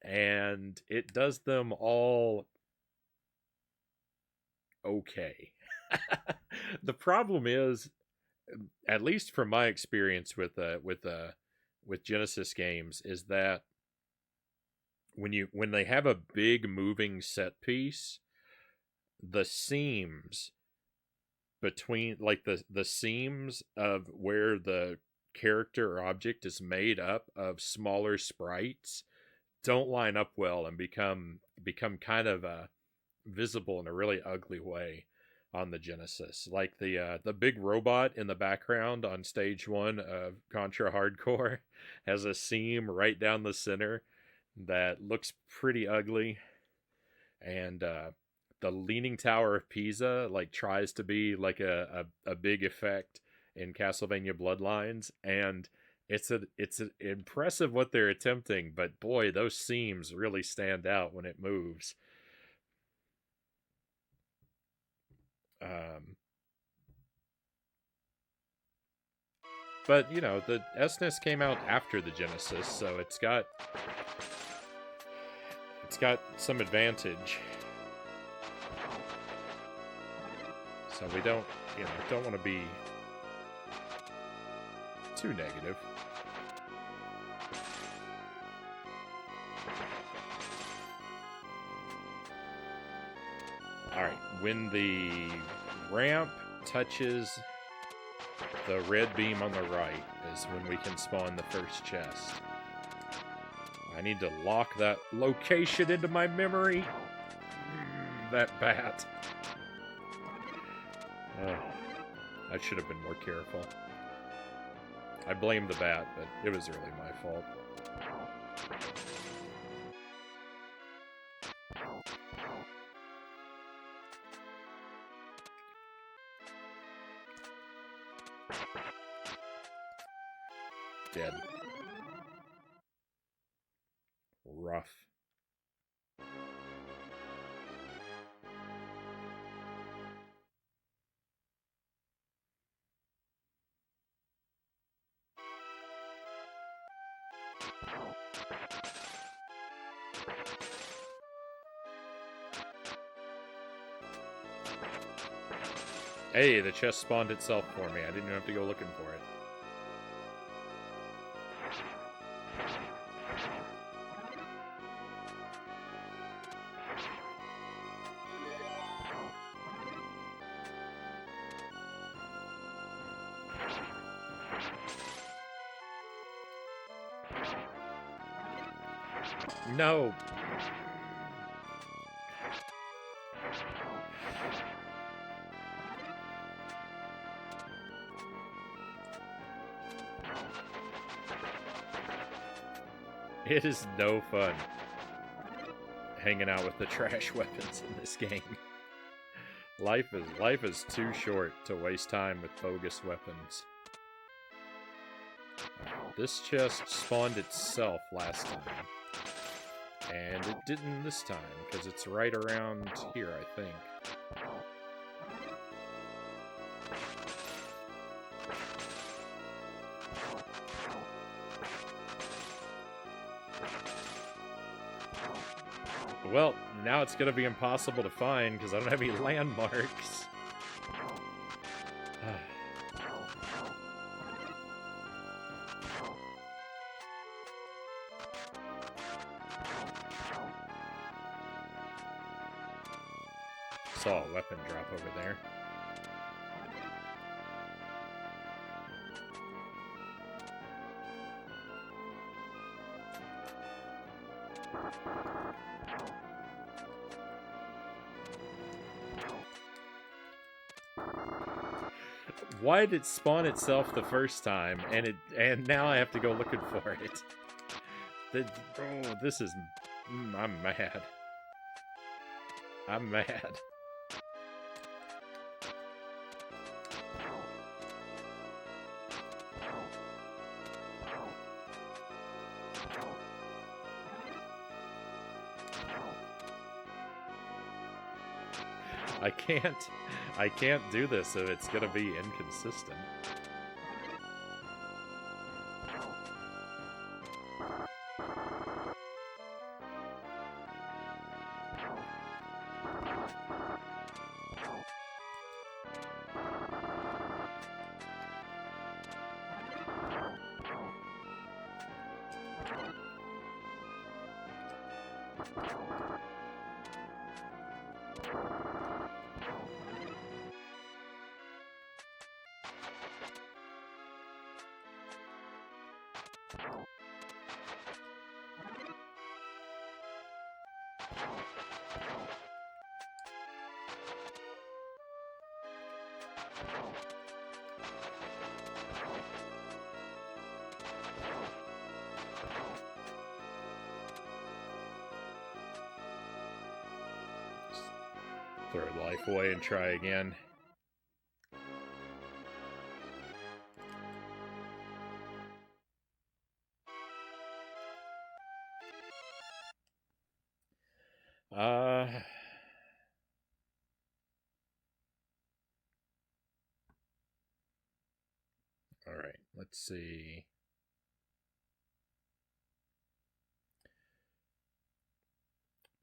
and it does them all okay. The problem is, at least from my experience with Genesis games, is that when they have a big moving set piece, the seams between, like, the seams of where the character or object is made up of smaller sprites don't line up well and become kind of visible in a really ugly way on the Genesis. Like the big robot in the background on stage 1 of Contra Hardcore has a seam right down the center that looks pretty ugly. And the Leaning Tower of Pisa like tries to be like a big effect in Castlevania Bloodlines, and it's impressive what they're attempting, but boy, those seams really stand out when it moves. But you know, the SNES came out after the Genesis, so it's got some advantage. So we don't want to be too negative. Alright, when the ramp touches the red beam on the right is when we can spawn the first chest. I need to lock that location into my memory. That bat. I should have been more careful. I blame the bat, but it was really my fault. Dead. Rough. Hey, the chest spawned itself for me. I didn't even have to go looking for it. No! It is no fun hanging out with the trash weapons in this game. Life is too short to waste time with bogus weapons. This chest spawned itself last time. And it didn't this time, because it's right around here, I think. Well, now it's going to be impossible to find because I don't have any landmarks. Saw a weapon drop over there. Why did it spawn itself the first time, and now I have to go looking for it? Oh, this is... I'm mad. I'm mad. I can't do this if it's gonna be inconsistent. Throw life away and try again. All right, let's see.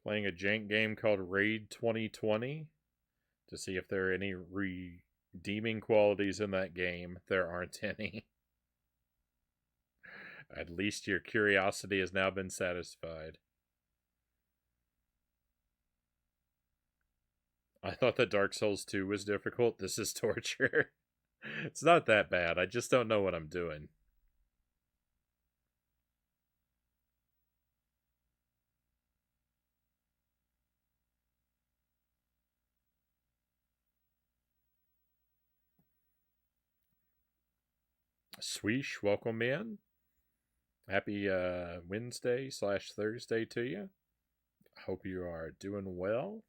Playing a jank game called Raid 2020 to see if there are any redeeming qualities in that game. There aren't any. At least your curiosity has now been satisfied. I thought that Dark Souls 2 was difficult. This is torture. It's not that bad. I just don't know what I'm doing. Sweesh, welcome in. Happy Wednesday/Thursday to you. Hope you are doing well.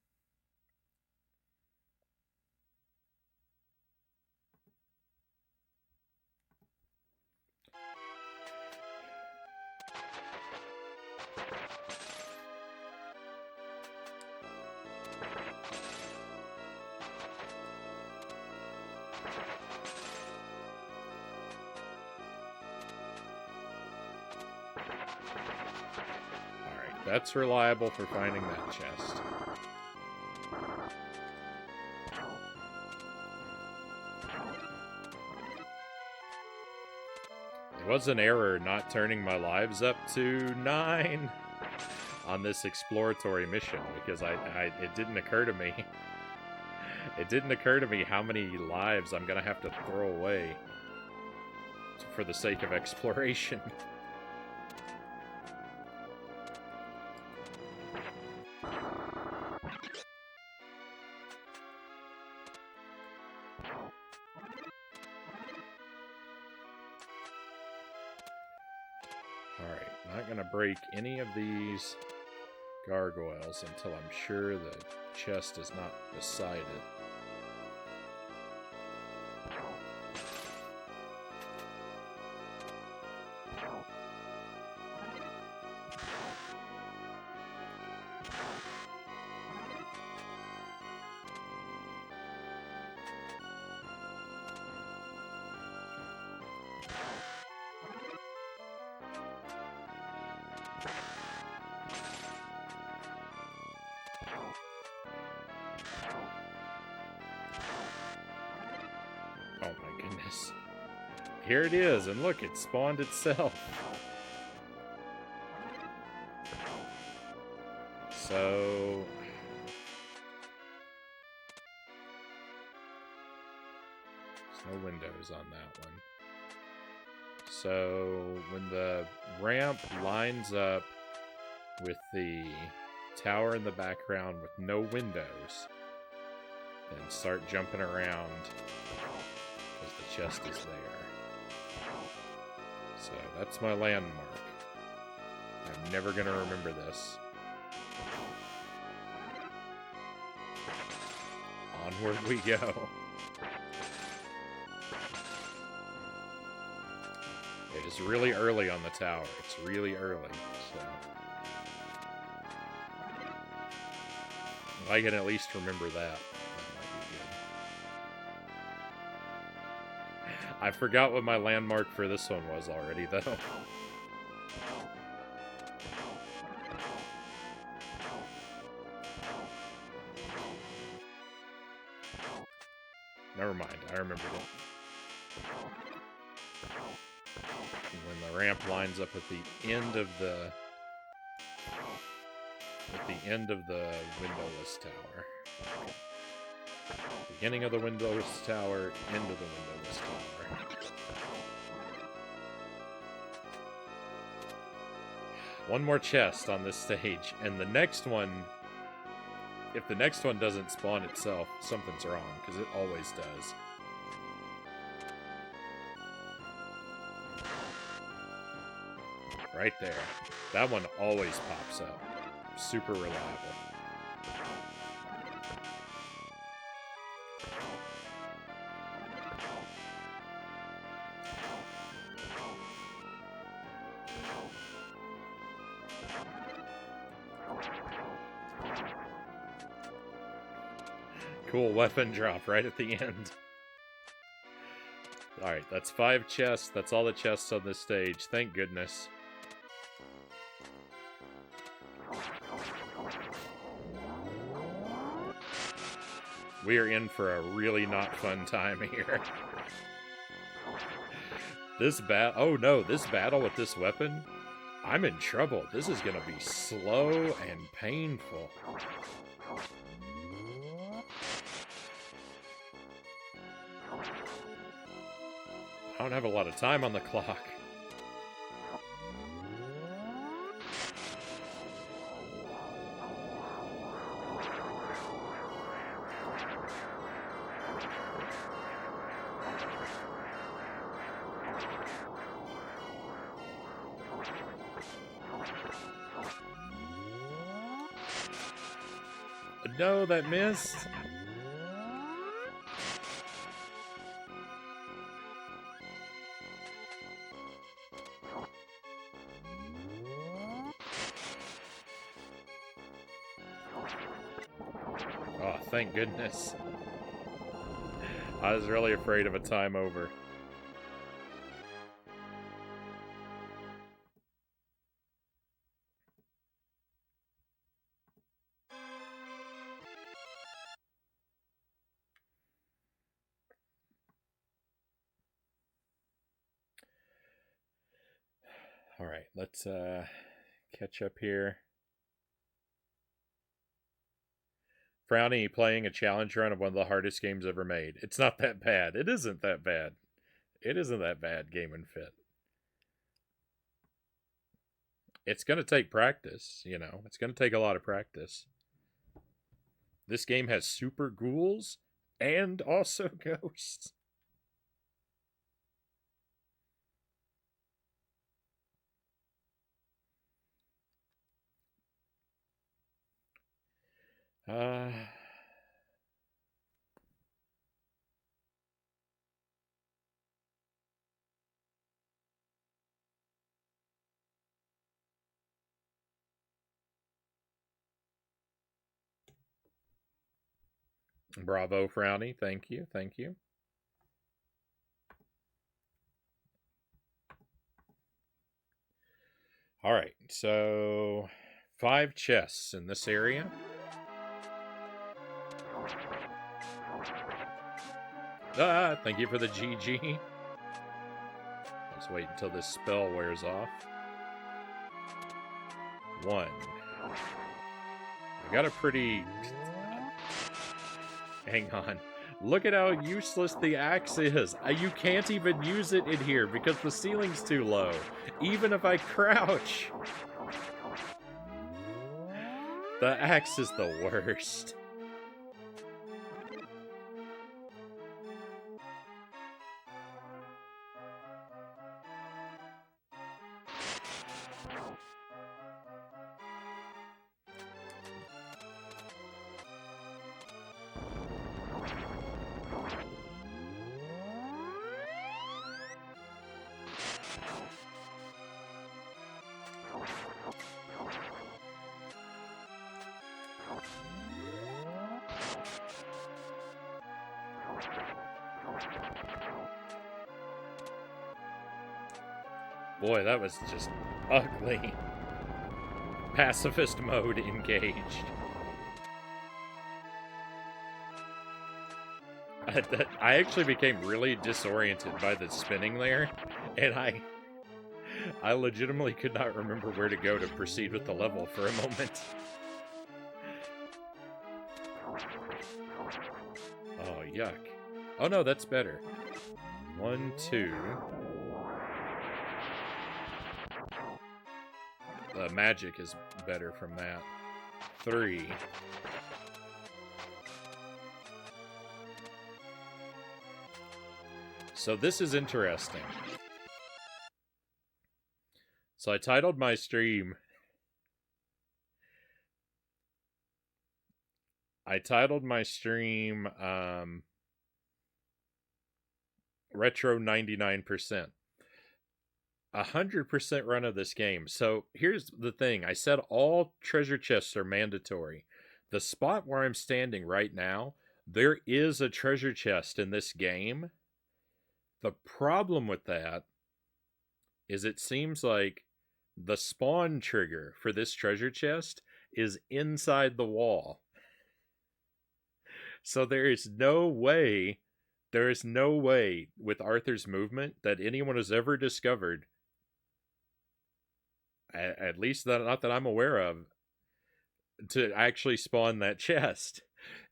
That's reliable for finding that chest. It was an error not turning my lives up to 9 on this exploratory mission because it didn't occur to me. It didn't occur to me how many lives I'm gonna have to throw away for the sake of exploration. Alright, not gonna break any of these gargoyles until I'm sure the chest is not beside it. Oh my goodness. Here it is, and look, it spawned itself. So... there's no windows on that one. So, when the ramp lines up with the tower in the background with no windows, then start jumping around because the chest is there. So that's my landmark. I'm never going to remember this. Onward we go. It is really early on the tower. It's really early, so... if I can at least remember that might be good. I forgot what my landmark for this one was already, though. Never mind, I remembered it. When the ramp lines up at the end of the... windowless tower. Beginning of the windowless tower, end of the windowless tower. One more chest on this stage, and the next one... if the next one doesn't spawn itself, something's wrong, because it always does. Right there. That one always pops up. Super reliable. Cool weapon drop right at the end. Alright, that's 5 chests. That's all the chests on this stage. Thank goodness. We are in for a really not fun time here. This battle with this weapon, I'm in trouble. This is gonna be slow and painful. I don't have a lot of time on the clock. No, that missed. Oh, thank goodness. I was really afraid of a time over. Alright, let's catch up here. Frownie playing a challenge run of one of the hardest games ever made. It's not that bad. It isn't that bad. It isn't that bad, Game and Fit. It's going to take practice, you know. It's going to take a lot of practice. This game has super ghouls and also ghosts. Uh, Bravo, Frownie. Thank you. Thank you. All right. So, 5 chests in this area. Ah, thank you for the GG. Let's wait until this spell wears off. 1. I got a pretty... Hang on. Look at how useless the axe is. You can't even use it in here because the ceiling's too low. Even if I crouch. The axe is the worst. Boy, that was just ugly. Pacifist mode engaged. I actually became really disoriented by the spinning there, and I legitimately could not remember where to go to proceed with the level for a moment. Oh, yuck. Oh no, that's better. 1, 2. The magic is better from that. 3. So this is interesting. So I titled my stream... Retro 99%. 100% run of this game. So here's the thing. I said all treasure chests are mandatory. The spot where I'm standing right now, there is a treasure chest in this game. The problem with that is it seems like the spawn trigger for this treasure chest is inside the wall. So there is no way with Arthur's movement that anyone has ever discovered, at least not that I'm aware of, to actually spawn that chest.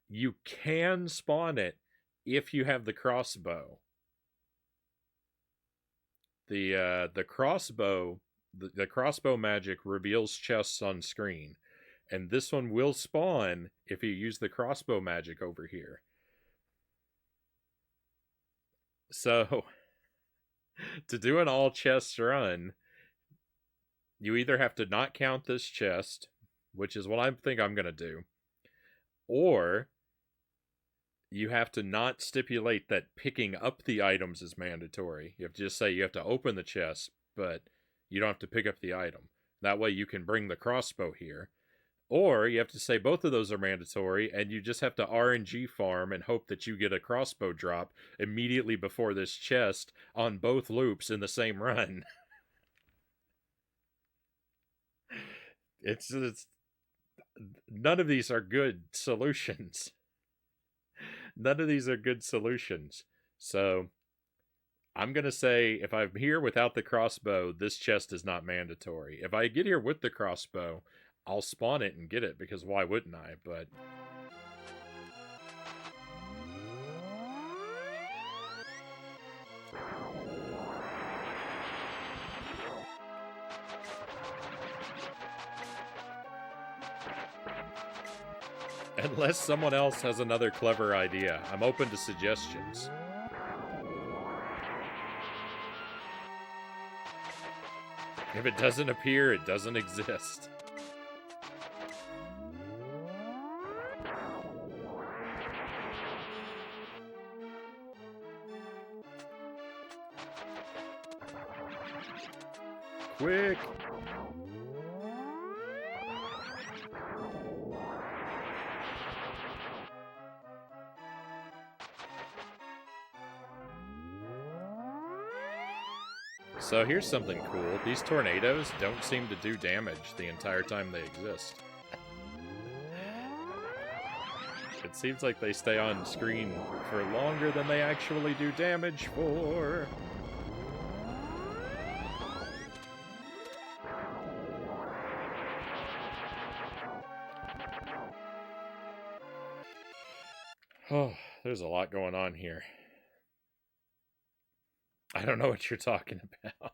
You can spawn it if you have the crossbow. The crossbow magic reveals chests on screen, and this one will spawn if you use the crossbow magic over here. So, to do an all chests run, you either have to not count this chest, which is what I think I'm going to do, or you have to not stipulate that picking up the items is mandatory. You have to just say you have to open the chest, but you don't have to pick up the item. That way you can bring the crossbow here. Or you have to say both of those are mandatory, and you just have to RNG farm and hope that you get a crossbow drop immediately before this chest on both loops in the same run. It's none of these are good solutions. None of these are good solutions. So I'm going to say if I'm here without the crossbow, this chest is not mandatory. If I get here with the crossbow, I'll spawn it and get it, because why wouldn't I? But unless someone else has another clever idea, I'm open to suggestions. If it doesn't appear, it doesn't exist. quick. So here's something cool. These tornadoes don't seem to do damage the entire time they exist. It seems like they stay on screen for longer than they actually do damage for. Oh, there's a lot going on here. I don't know what you're talking about.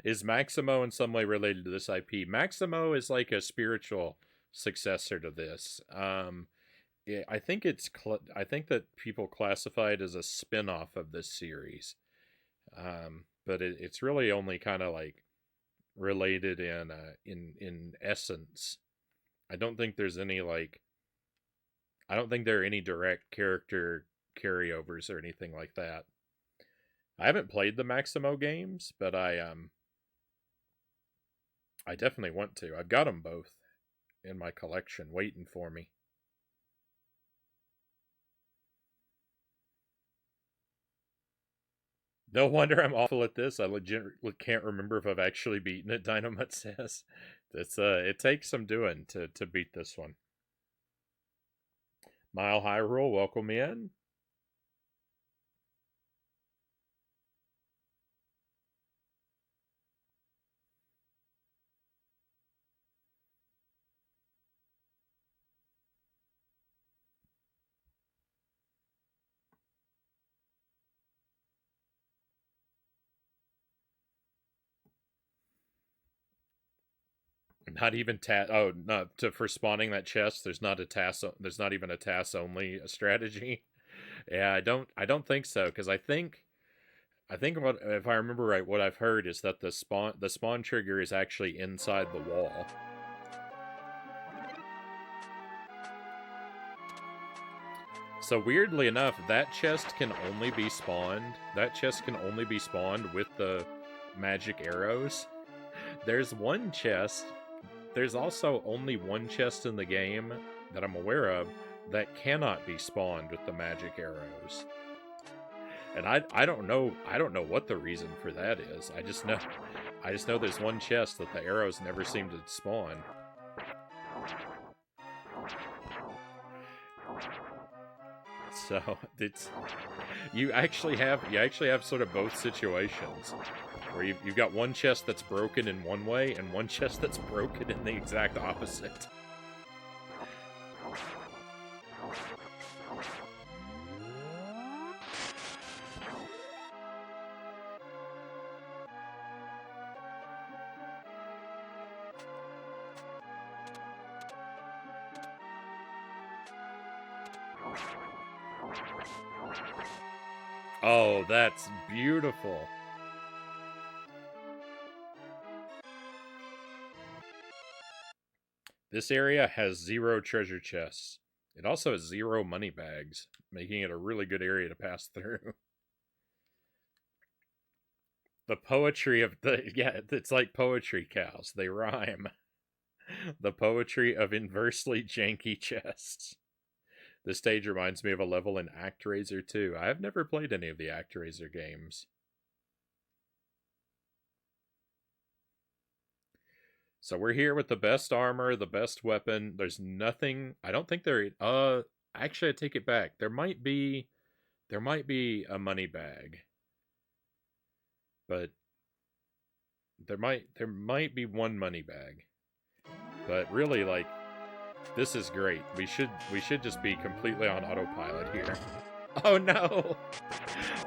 Is Maximo in some way related to this IP? Maximo is like a spiritual successor to this. Yeah, I think I think that people classify it as a spin-off of this series. But it's really only kind of like related in essence. I don't think there's any like I don't think there are any direct character carryovers or anything like that. I haven't played the Maximo games, but I definitely want to. I've got them both in my collection waiting for me. No wonder I'm awful at this. I legit can't remember if I've actually beaten it, Dynamite says. It takes some doing to beat this one. Mile High Rule, welcome in. Not even oh no, for spawning that chest there's not a task, there's not even a task only strategy. Yeah, I don't think so, because I think what, if I remember right, what I've heard is that the spawn trigger is actually inside the wall. So weirdly enough, that chest can only be spawned. That chest can only be spawned with the magic arrows. There's one chest. There's also only one chest in the game that I'm aware of that cannot be spawned with the magic arrows. And I don't know what the reason for that is. I just know there's one chest that the arrows never seem to spawn. So it's you actually have sort of both situations where you've got one chest that's broken in one way and one chest that's broken in the exact opposite. Oh, that's beautiful. This area has 0 treasure chests. It also has 0 money bags, making it a really good area to pass through. The poetry of yeah, it's like poetry cows. They rhyme. The poetry of inversely janky chests. This stage reminds me of a level in ActRaiser 2. I have never played any of the ActRaiser games. So we're here with the best armor, the best weapon. There's nothing. I don't think there. Actually, I take it back. There might be a money bag, but there might be one money bag. But really, like, this is great. We should just be completely on autopilot here. Oh no!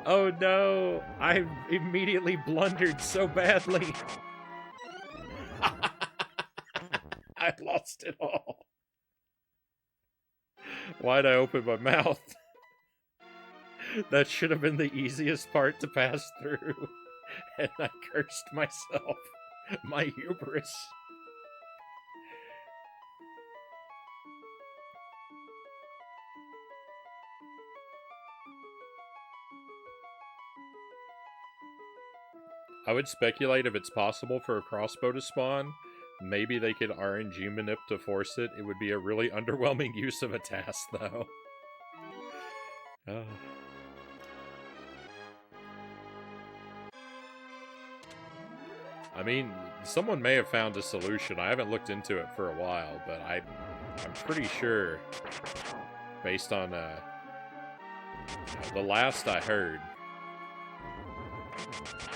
Oh no! I immediately blundered so badly. I lost it all. Why'd I open my mouth? That should have been the easiest part to pass through. And I cursed myself. My hubris. I would speculate if it's possible for a crossbow to spawn, maybe they could RNG manip to force it. It would be a really underwhelming use of a task, though. I mean, someone may have found a solution. I haven't looked into it for a while, but I'm pretty sure, based on the last I heard,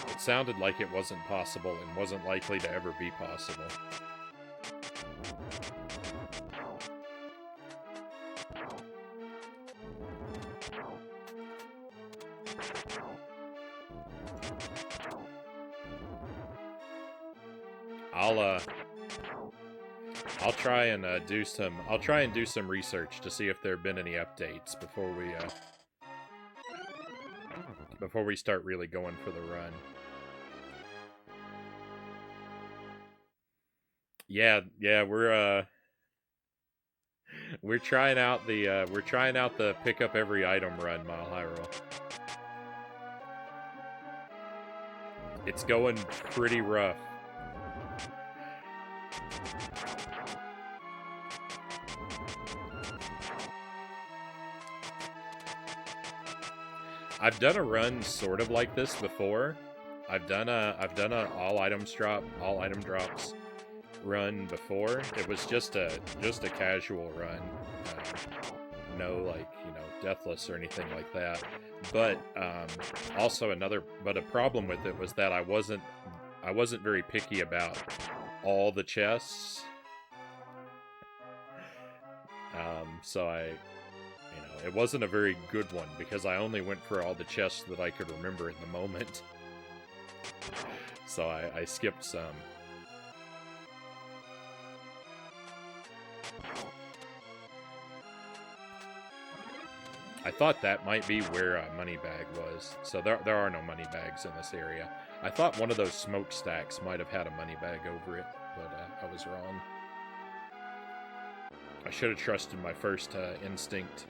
it sounded like it wasn't possible and wasn't likely to ever be possible. I'll try and do some research to see if there have been any updates before we start really going for the run. Yeah, we're trying out the pick up every item run, Mile High Roll. It's going pretty rough. I've done a run sort of like this before. I've done a all item drops run before. It was just a casual run, no like deathless or anything like that. But also a problem with it was that I wasn't very picky about all the chests. So it wasn't a very good one because I only went for all the chests that I could remember in the moment. So I skipped some. I thought that might be where a money bag was. So there are no money bags in this area. I thought one of those smokestacks might have had a money bag over it, but I was wrong. I should have trusted my first instinct.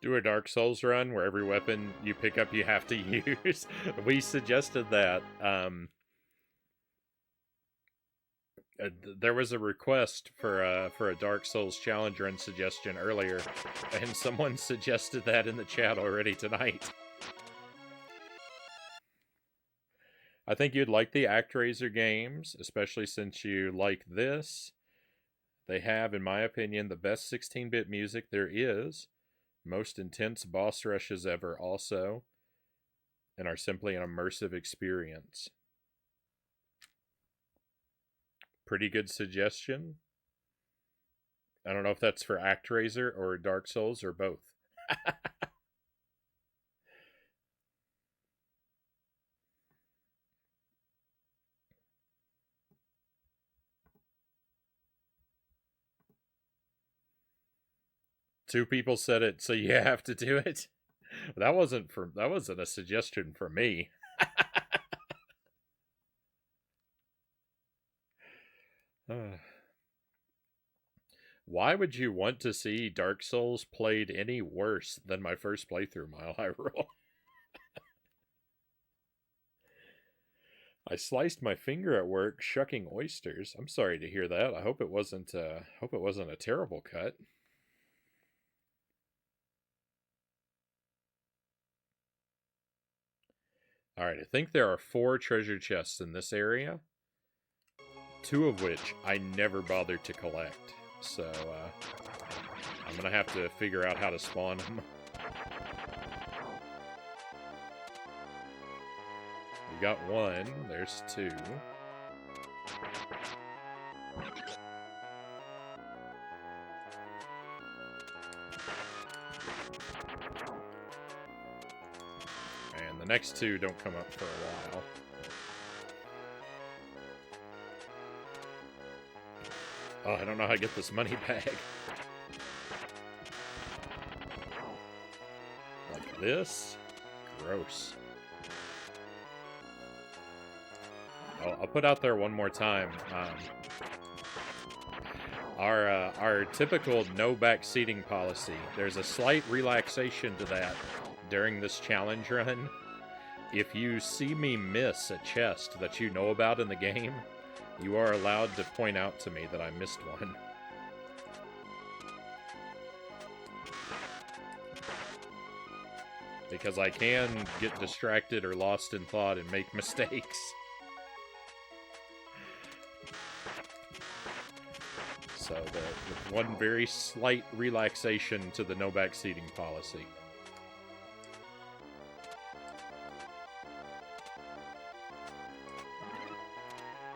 Do a Dark Souls run where every weapon you pick up you have to use. We suggested that. There was a request for a Dark Souls challenge run suggestion earlier, and someone suggested that in the chat already tonight. I think you'd like the ActRaiser games, especially since you like this. They have, in my opinion, the best 16-bit music there is. Most intense boss rushes ever also, and are simply an immersive experience. Pretty good suggestion. I don't know if that's for ActRaiser or Dark Souls or both. Two people said it, so you have to do it. That wasn't a suggestion for me. Why would you want to see Dark Souls played any worse than my first playthrough, Mile High Roll? I sliced my finger at work shucking oysters. I'm sorry to hear that. I hope it wasn't a terrible cut. Alright, I think there are 4 treasure chests in this area. 2 of which I never bothered to collect. So, I'm gonna have to figure out how to spawn them. We got 1. There's 2. And the next 2 don't come up for a while. Oh, I don't know how to get this money bag. Like this? Gross. I'll put out there one more time. Our typical no back seating policy, there's a slight relaxation to that during this challenge run. If you see me miss a chest that you know about in the game, you are allowed to point out to me that I missed one. Because I can get distracted or lost in thought and make mistakes. So the one very slight relaxation to the no back seating policy.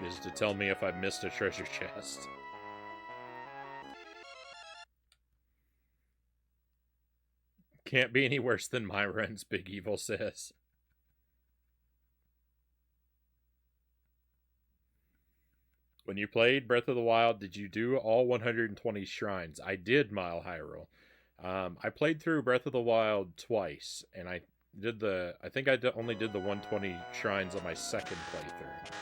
Is to tell me if I missed a treasure chest. Can't be any worse than my runs, Big Evil says. When you played Breath of the Wild, did you do all 120 shrines? I did, Mile Hyrule. I played through Breath of the Wild twice, and I think I only did the 120 shrines on my second playthrough.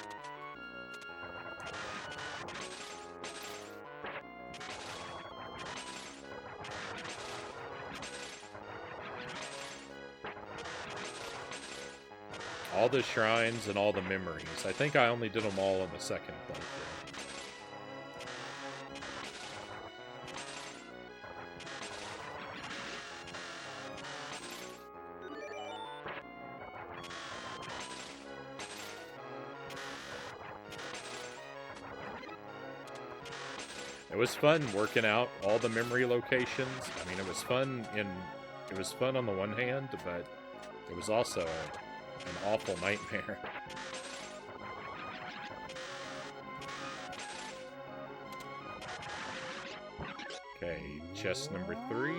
All the shrines and all the memories. I think I only did them all on the second playthrough. It was fun working out all the memory locations. I mean, it was fun on the one hand, but it was also an awful nightmare. Okay, chest number 3.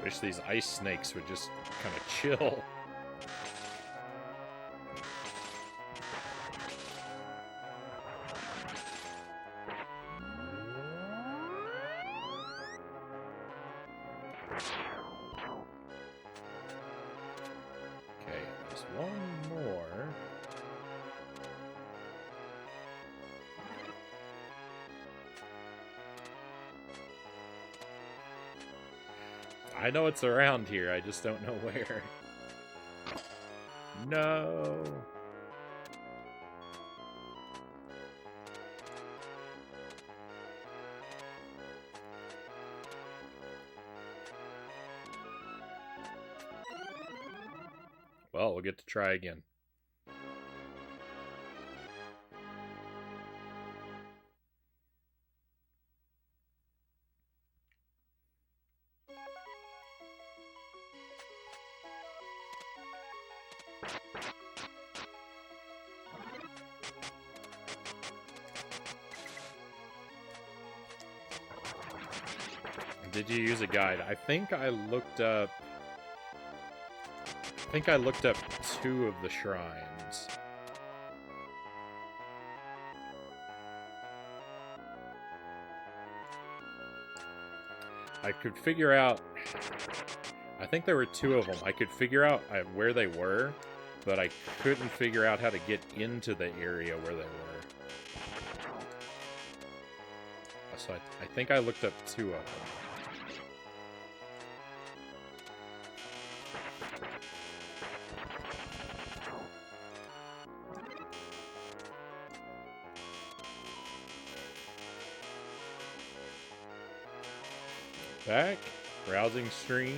Wish these ice snakes would just kind of chill. Okay, there's one more. I know it's around here, I just don't know where. No! Well, we'll get to try again. Did you use a guide? I think I looked up 2 of the shrines. I could figure out... I think there were 2 of them. I could figure out where they were, but I couldn't figure out how to get into the area where they were. So I think I looked up 2 of them. Back, browsing streams.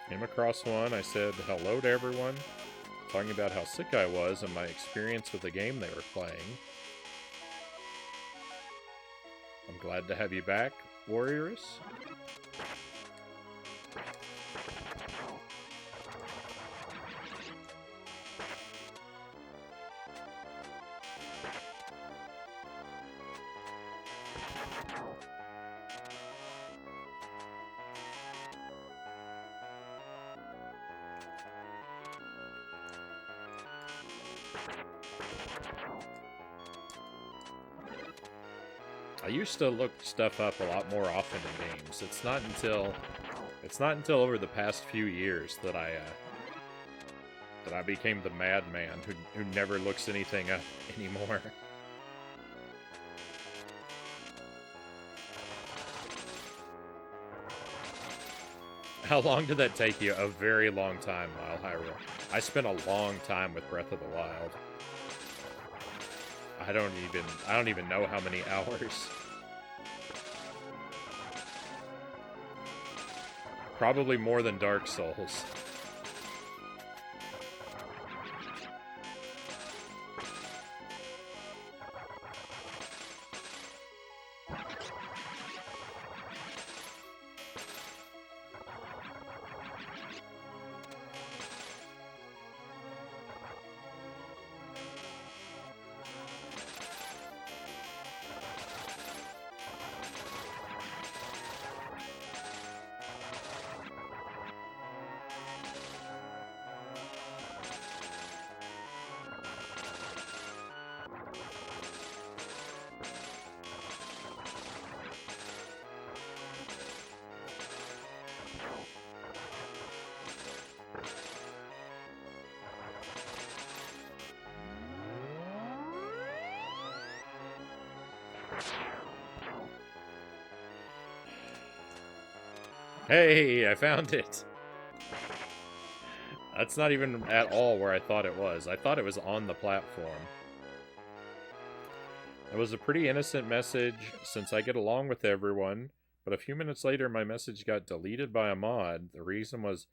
Came across one. I said hello to everyone, talking about how sick I was and my experience with the game they were playing. I'm glad to have you back, Warriors. I used to look stuff up a lot more often in games. It's not until over the past few years that I became the madman who never looks anything up anymore. How long did that take you? A very long time, Mile Hyrule. I spent a long time with Breath of the Wild. I don't even know how many hours. Probably more than Dark Souls. Hey, I found it! That's not even at all where I thought it was. I thought it was on the platform. It was a pretty innocent message, since I get along with everyone, but a few minutes later my message got deleted by a mod. The reason was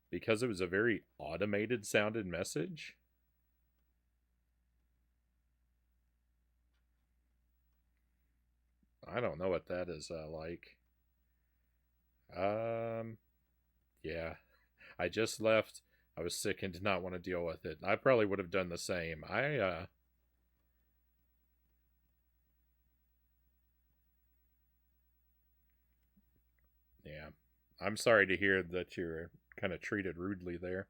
because it was a very automated sounded message. I don't know what that is like. Yeah. I just left. I was sick and did not want to deal with it. I probably would have done the same. Yeah. I'm sorry to hear that you're kind of treated rudely there.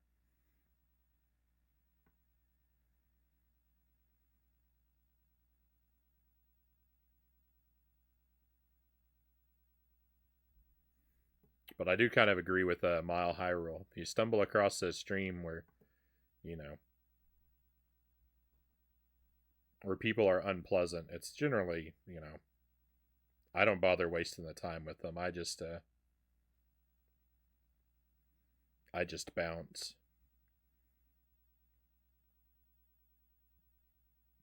But I do kind of agree with Mile Hyrule. If you stumble across a stream where, you know, where people are unpleasant, it's generally, I don't bother wasting the time with them. I just bounce.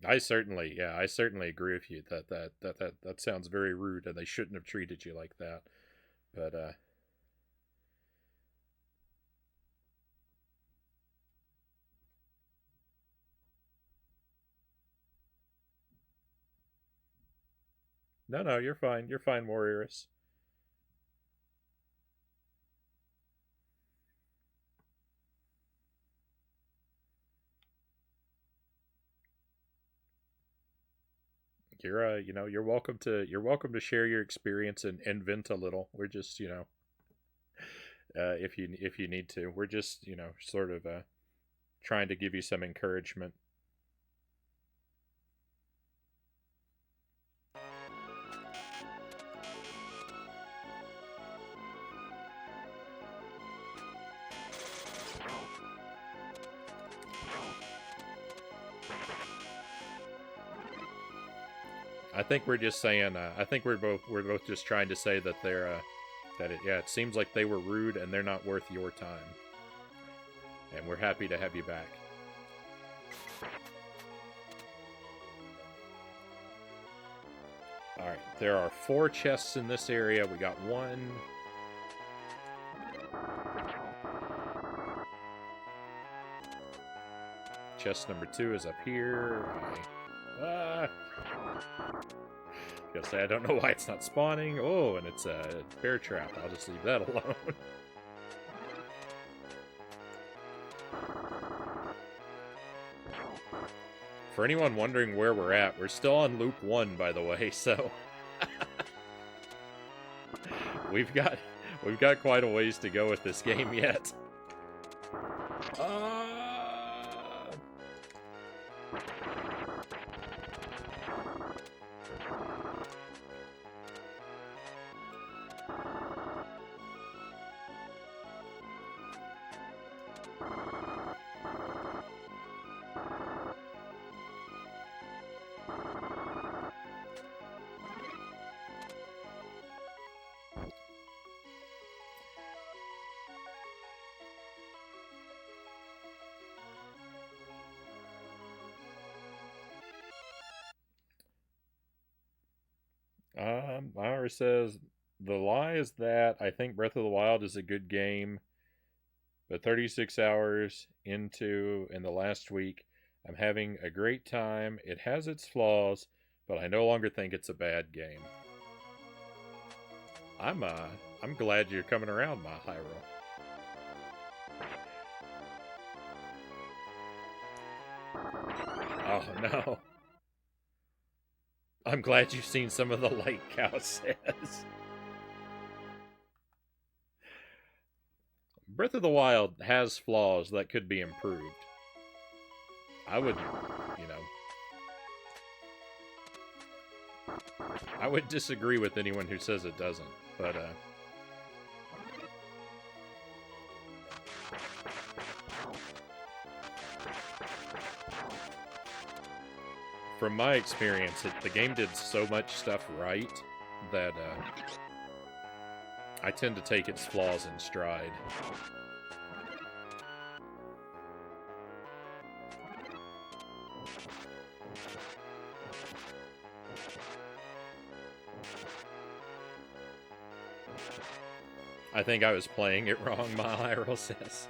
I certainly agree with you that sounds very rude, and they shouldn't have treated you like that. But no, you're fine. You're fine, Warriors. You're welcome to share your experience and vent a little. We're just, if you need to, we're just, sort of trying to give you some encouragement. I think we're just saying. I think we're both just trying to say that it seems like they were rude and they're not worth your time. And we're happy to have you back. All right, there are 4 chests in this area. We got 1. Chest number 2 is up here. Gonna say I don't know why it's not spawning. Oh, and it's a bear trap. I'll just leave that alone. For anyone wondering where we're at, we're still on loop 1, by the way, so... we've got quite a ways to go with this game yet. Myra says, the lie is that I think Breath of the Wild is a good game, but 36 hours into in the last week, I'm having a great time. It has its flaws, but I no longer think it's a bad game. I'm glad you're coming around, my Hyrule. Oh no. I'm glad you've seen some of the light, Cow says. Breath of the Wild has flaws that could be improved. I would, I would disagree with anyone who says it doesn't, but, from my experience, the game did so much stuff right that I tend to take its flaws in stride. I think I was playing it wrong, my Hyrule says.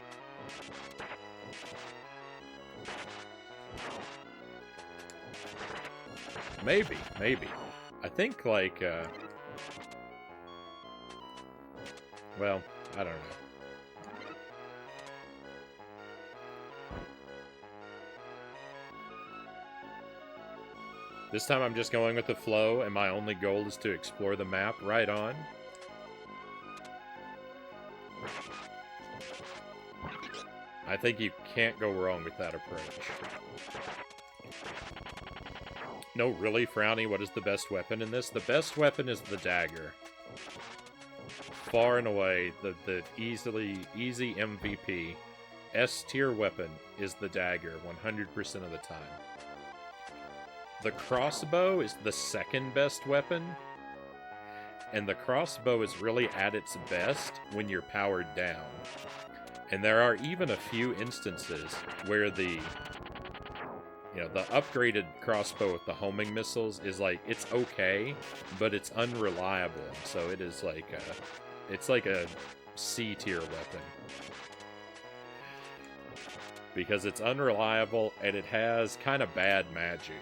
Maybe. I think, like, well, I don't know. This time I'm just going with the flow, and my only goal is to explore the map. Right on. I think you can't go wrong with that approach. No, really, Frownie, what is the best weapon in this? The best weapon is the dagger. Far and away, the easy MVP. S-tier weapon is the dagger 100% of the time. The crossbow is the second best weapon. And the crossbow is really at its best when you're powered down. And there are even a few instances where the upgraded crossbow with the homing missiles is like, it's okay, but it's unreliable. So it is like it's like a C-tier weapon. Because it's unreliable and it has kind of bad magic.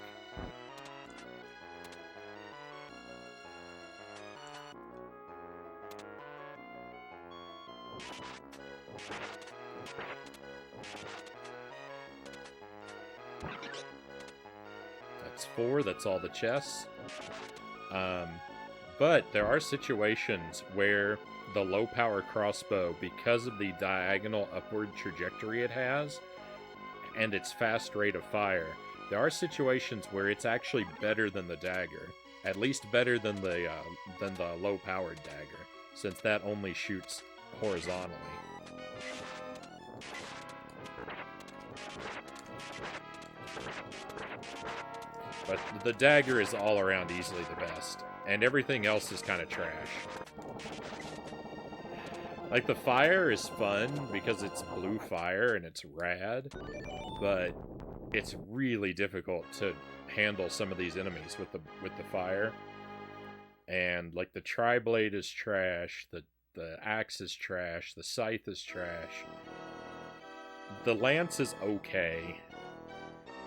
That's 4, that's all the chests. But there are situations where the low-power crossbow, because of the diagonal upward trajectory it has, and its fast rate of fire, there are situations where it's actually better than the dagger. At least better than the low-powered dagger, since that only shoots horizontally. But the dagger is all around easily the best, and everything else is kind of trash. Like, the fire is fun because it's blue fire and it's rad, but it's really difficult to handle some of these enemies with the fire. And like, the tri-blade is trash, the axe is trash, the scythe is trash. The lance is okay.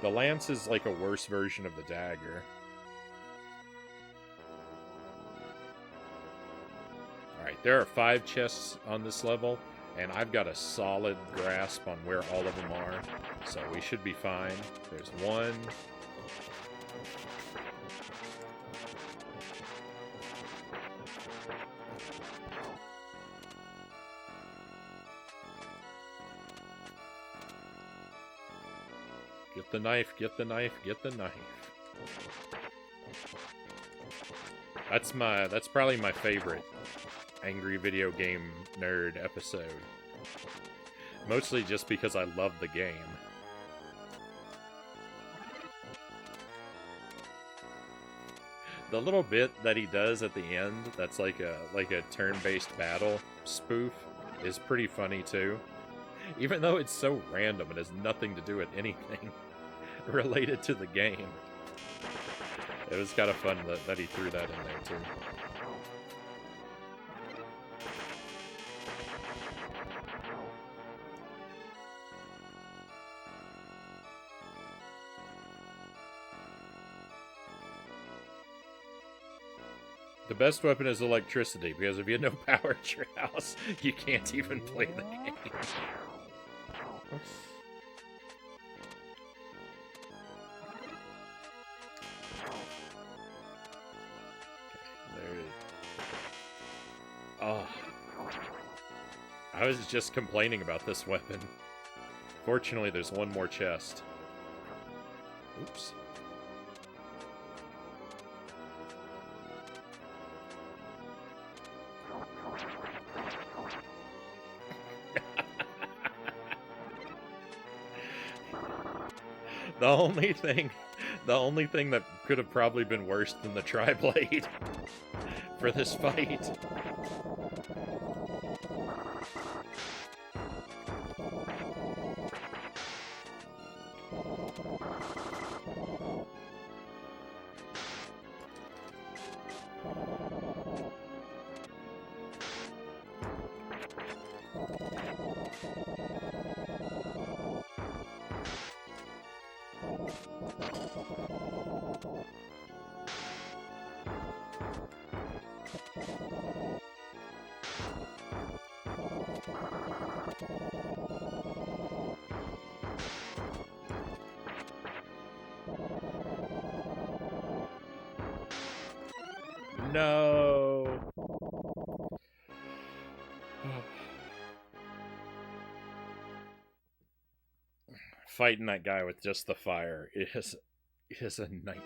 The lance is like a worse version of the dagger. Alright, there are 5 chests on this level, and I've got a solid grasp on where all of them are, so we should be fine. There's 1. Get the knife, get the knife, get the knife. That's probably my favorite Angry Video Game Nerd episode. Mostly just because I love the game. The little bit that he does at the end, that's like a turn-based battle spoof, is pretty funny too. Even though it's so random and has nothing to do with anything related to the game. It was kind of fun that he threw that in there too. The best weapon is electricity, because if you have no power at your house, you can't even play the game. There it is. Oh. I was just complaining about this weapon. Fortunately, there's one more chest. Oops. The only thing that could have probably been worse than the tri-blade for this fight. No. Fighting that guy with just the fire is a nightmare.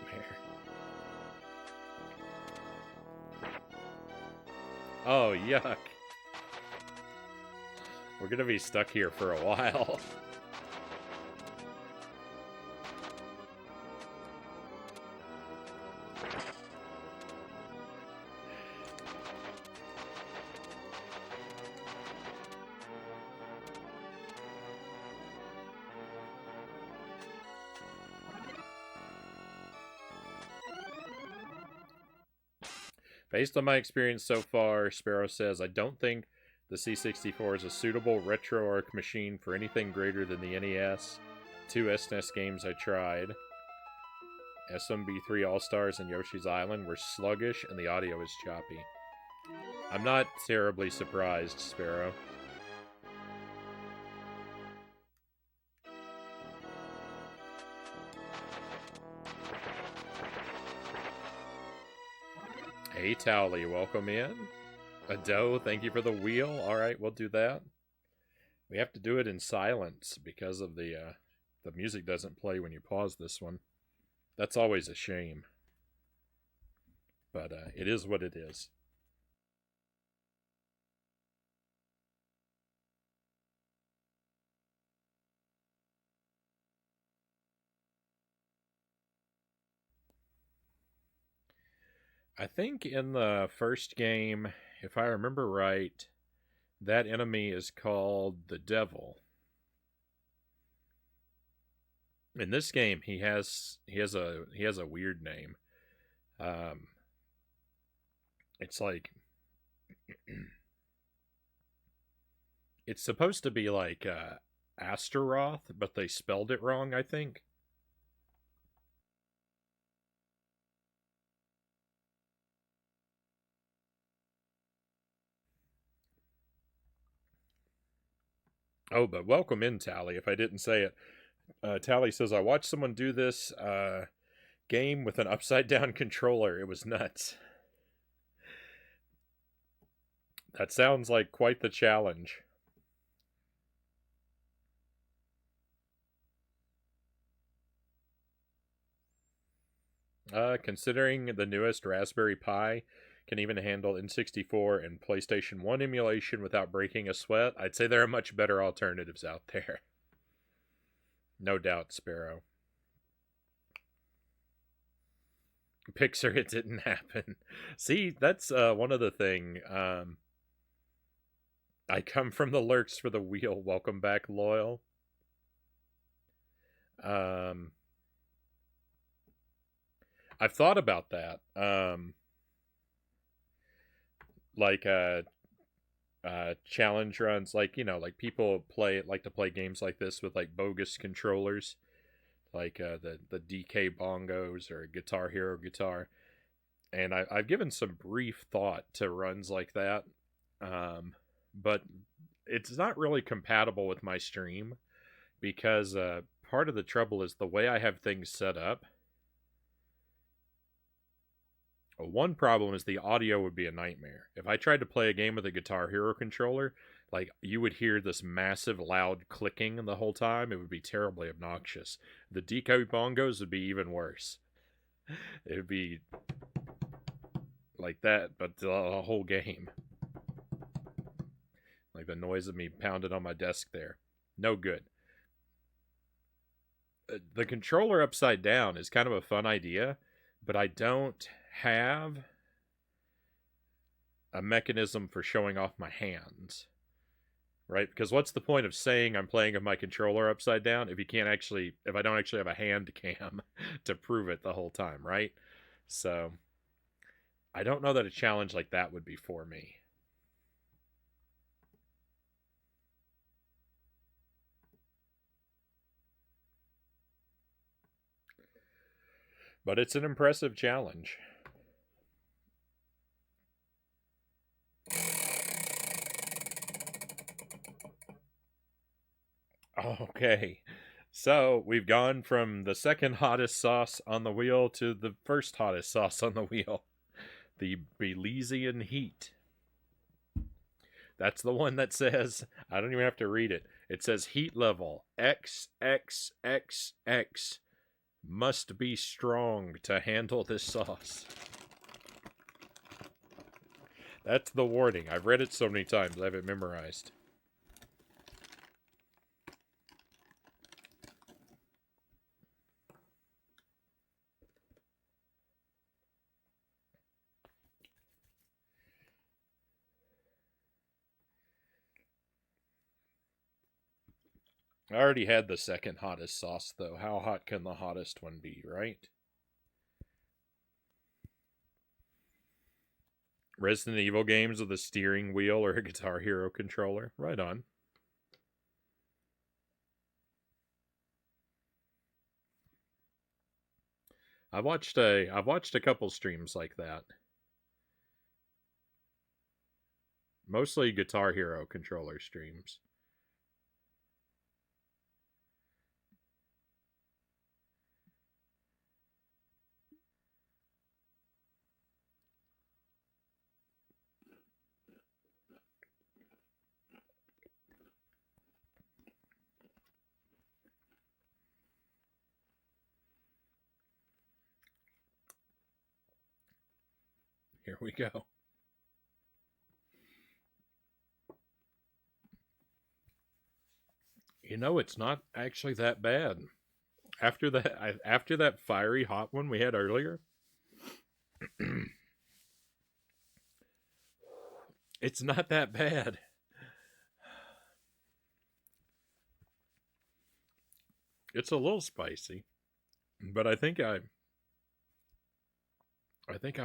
Oh, yuck. We're gonna be stuck here for a while. Based on my experience so far, Sparrow says, I don't think the C64 is a suitable RetroArch machine for anything greater than the NES. 2 SNES games I tried, SMB3 All-Stars and Yoshi's Island, were sluggish and the audio is choppy. I'm not terribly surprised, Sparrow. Hey, Towley, welcome in. Ado, thank you for the wheel. Alright, we'll do that. We have to do it in silence because of the music doesn't play when you pause this one. That's always a shame. But it is what it is. I think in the first game, if I remember right, that enemy is called the Devil. In this game, he has a weird name. It's like it's supposed to be like Astaroth, but they spelled it wrong, I think. Oh, but welcome in, Tally, if I didn't say it. Tally says, I watched someone do this game with an upside-down controller. It was nuts. That sounds like quite the challenge. – Considering the newest Raspberry Pi can even handle N64 and PlayStation 1 emulation without breaking a sweat, I'd say there are much better alternatives out there. No doubt, Sparrow. Pixar, it didn't happen. See, that's one other thing. I come from the lurks for the wheel. Welcome back, Loyal. Um, I've thought about that. Like challenge runs, like like people like to play games like this with like bogus controllers, like the DK bongos or Guitar Hero guitar. And I've given some brief thought to runs like that, but it's not really compatible with my stream because part of the trouble is the way I have things set up. One problem is the audio would be a nightmare. If I tried to play a game with a Guitar Hero controller, like you would hear this massive loud clicking the whole time. It would be terribly obnoxious. The DK bongos would be even worse. It would be like that, but the whole game. Like the noise of me pounding on my desk there. No good. The controller upside down is kind of a fun idea, but I don't have a mechanism for showing off my hands. Right? Because what's the point of saying I'm playing with my controller upside down if I don't actually have a hand cam to prove it the whole time, right? So I don't know that a challenge like that would be for me. But it's an impressive challenge. Okay. So we've gone from the second hottest sauce on the wheel to the first hottest sauce on the wheel. The Belizean heat. That's the one that says, I don't even have to read it. It says heat level XXXX must be strong to handle this sauce. That's the warning. I've read it so many times, I have it memorized. I already had the second hottest sauce, though. How hot can the hottest one be, right? Resident Evil games with a steering wheel or a Guitar Hero controller. Right on. I've watched a couple streams like that. Mostly Guitar Hero controller streams. Here we go. It's not actually that bad. After that fiery hot one we had earlier, it's not that bad. It's a little spicy, but I think I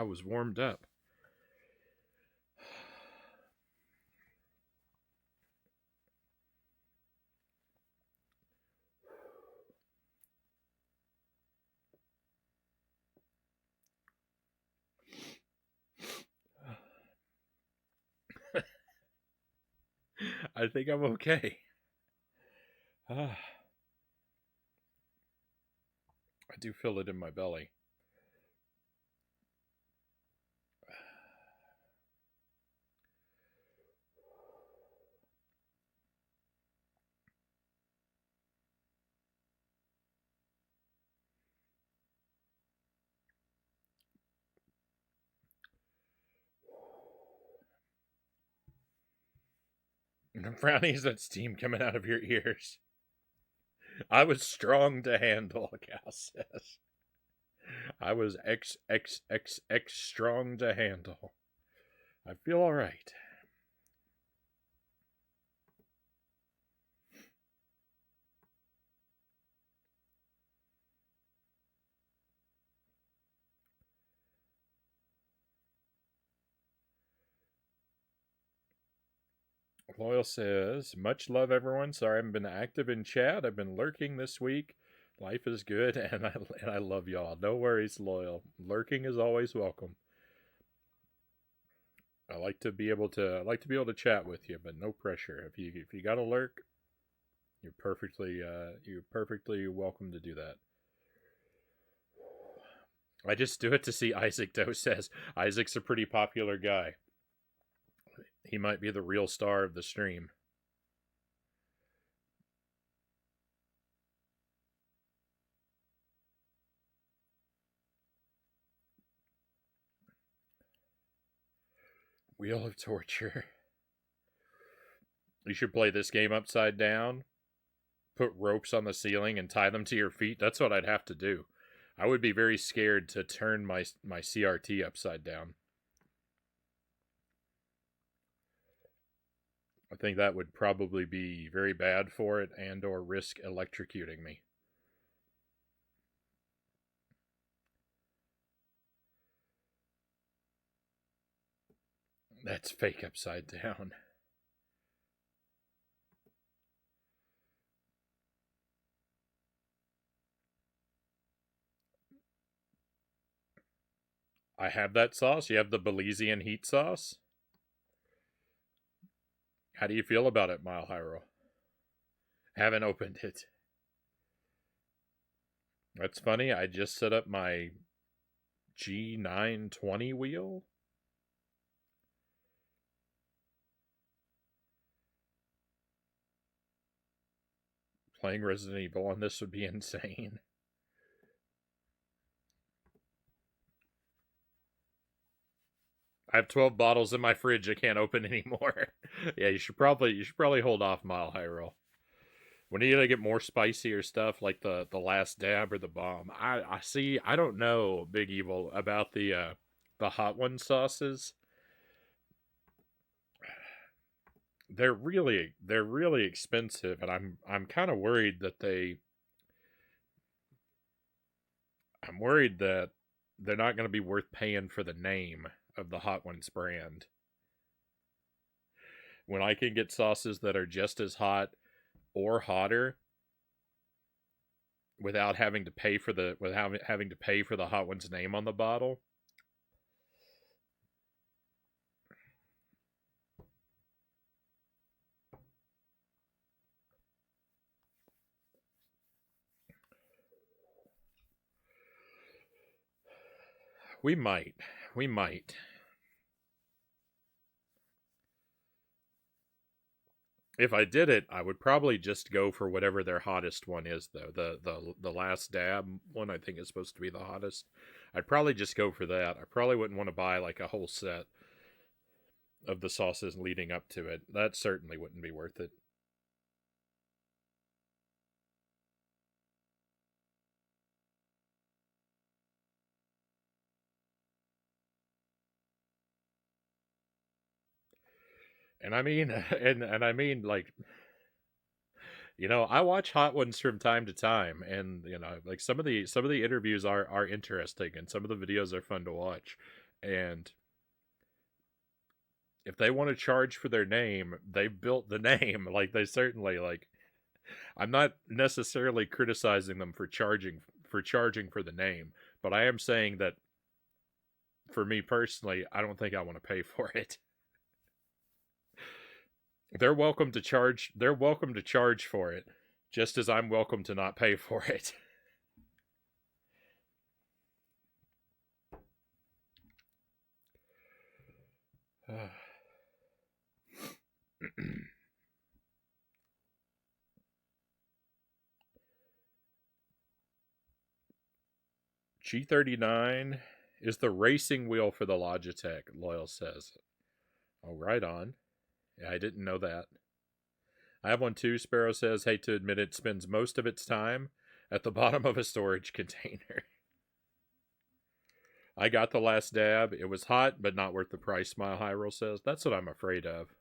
was warmed up. I think I'm okay. I do feel it in my belly. Frownies and steam coming out of your ears. I was strong to handle, Cal says. I was X strong to handle. I feel alright. Loyal says, much love, everyone. Sorry I haven't been active in chat. I've been lurking this week. Life is good, and I love y'all. No worries, Loyal. Lurking is always welcome. I like to be able to chat with you, but no pressure. If you got to lurk, you're perfectly welcome to do that. I just do it to see Isaac, though. Says Isaac's a pretty popular guy. He might be the real star of the stream. Wheel of Torture. You should play this game upside down. Put ropes on the ceiling and tie them to your feet. That's what I'd have to do. I would be very scared to turn my CRT upside down. I think that would probably be very bad for it and or risk electrocuting me. That's fake upside down. I have that sauce. You have the Belizean heat sauce. How do you feel about it, Mile Hyrule? Haven't opened it. That's funny. I just set up my G920 wheel. Playing Resident Evil on this would be insane. I have 12 bottles in my fridge I can't open anymore. Yeah, you should probably hold off, Mile Hyrule. When you get more spicier stuff like the last dab or the bomb, I see. I don't know, Big Evil, about the hot one sauces. They're really expensive, and I'm kind of worried that I'm worried that they're not going to be worth paying for the name of the Hot Ones brand. When I can get sauces that are just as hot or hotter without having to pay for the Hot Ones name on the bottle. We might. If I did it, I would probably just go for whatever their hottest one is, though. The last dab one, I think, is supposed to be the hottest. I'd probably just go for that. I probably wouldn't want to buy like a whole set of the sauces leading up to it. That certainly wouldn't be worth it. And I mean, and I mean, like, I watch Hot Ones from time to time, and like some of the interviews are interesting, and some of the videos are fun to watch. And if they want to charge for their name, they've built the name. Like they certainly like. I'm not necessarily criticizing them for charging for the name, but I am saying that for me personally, I don't think I want to pay for it. They're welcome to charge for it, just as I'm welcome to not pay for it. G39 is the racing wheel for the Logitech, Loyal says. Oh, right on. Yeah, I didn't know that. I have one too. Sparrow says, hate to admit it, spends most of its time at the bottom of a storage container. I got the last dab. It was hot, but not worth the price, Smile Hyrule says. That's what I'm afraid of.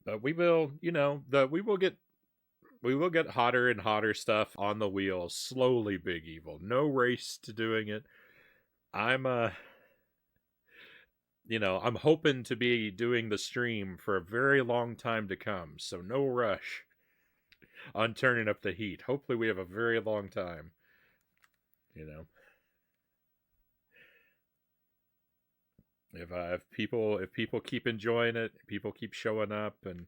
But we will, we will get hotter and hotter stuff on the wheel slowly, Big Evil. No race to doing it. I'm I'm hoping to be doing the stream for a very long time to come, so no rush on turning up the heat. Hopefully we have a very long time. If people keep enjoying it, people keep showing up, and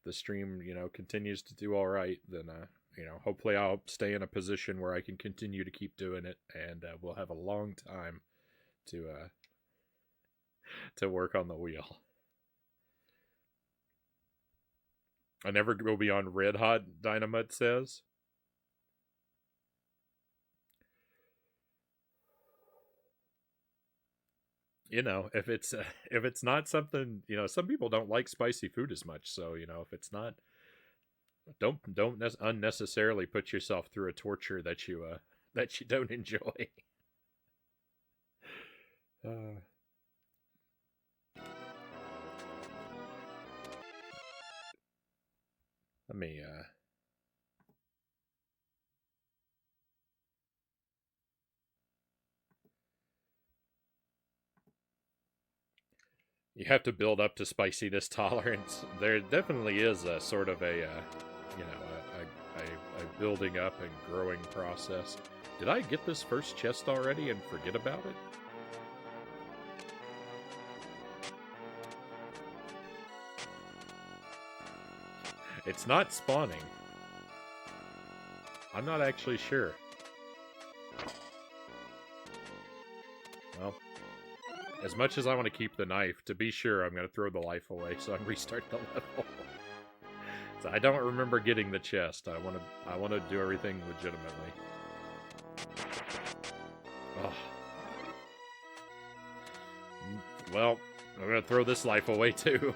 the stream continues to do all right, then hopefully I'll stay in a position where I can continue to keep doing it, and we'll have a long time to work on the wheel. I never will be on Red Hot, Dynamite says. If it's not something, some people don't like spicy food as much, so if it's not, don't unnecessarily put yourself through a torture that you don't enjoy. Let me you have to build up to spiciness tolerance. There definitely is a sort of a building up and growing process. Did I get this first chest already and forget about it? It's not spawning. I'm not actually sure. Well, as much as I want to keep the knife, to be sure, I'm going to throw the life away so I can restart the level. So I don't remember getting the chest. I want to do everything legitimately. Oh. Well, I'm going to throw this life away too.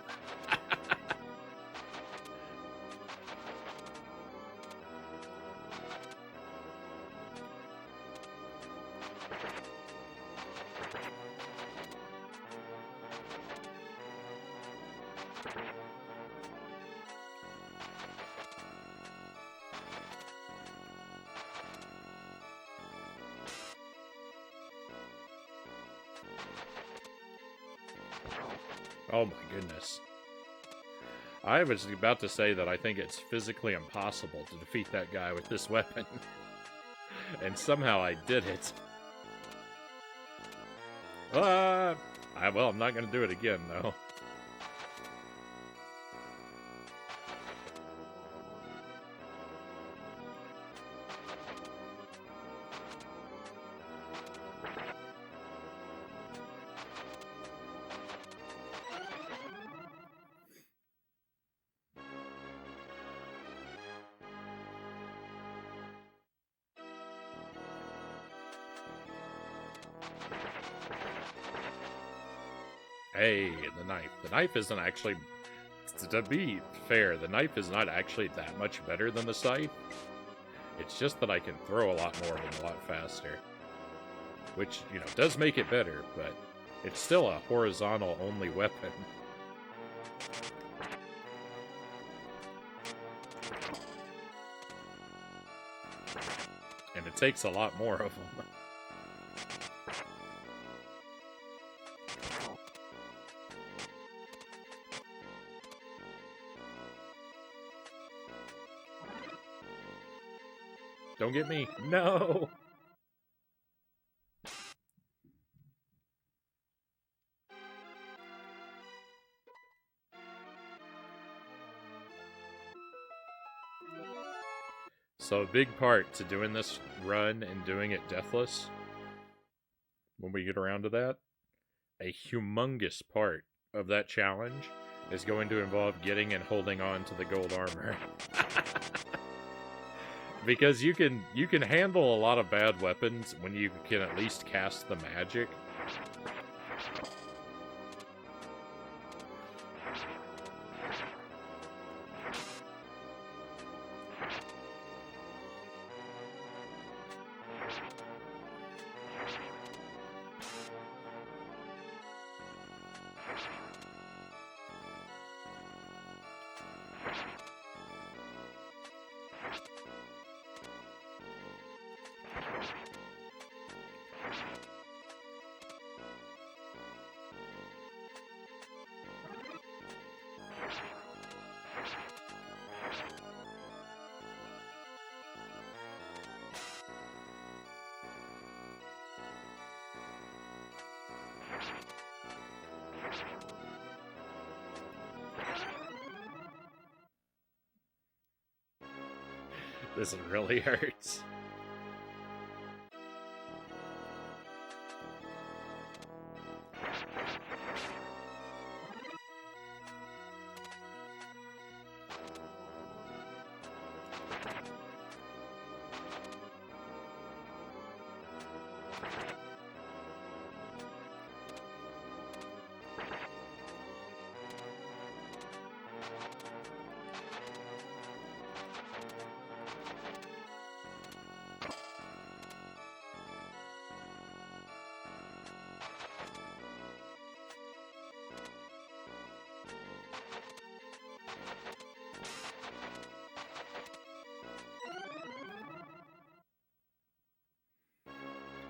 Oh my goodness. I was about to say that I think it's physically impossible to defeat that guy with this weapon. And somehow I did it. Well, I'm not going to do it again, though. Hey, the knife. The knife isn't actually... To be fair, the knife is not actually that much better than the scythe. It's just that I can throw a lot more of them a lot faster. Which, does make it better, but it's still a horizontal-only weapon. And it takes a lot more of them. Don't get me. No! So a big part to doing this run and doing it deathless, when we get around to that, a humongous part of that challenge is going to involve getting and holding on to the gold armor. Because you can handle a lot of bad weapons when you can at least cast the magic. This really hurts.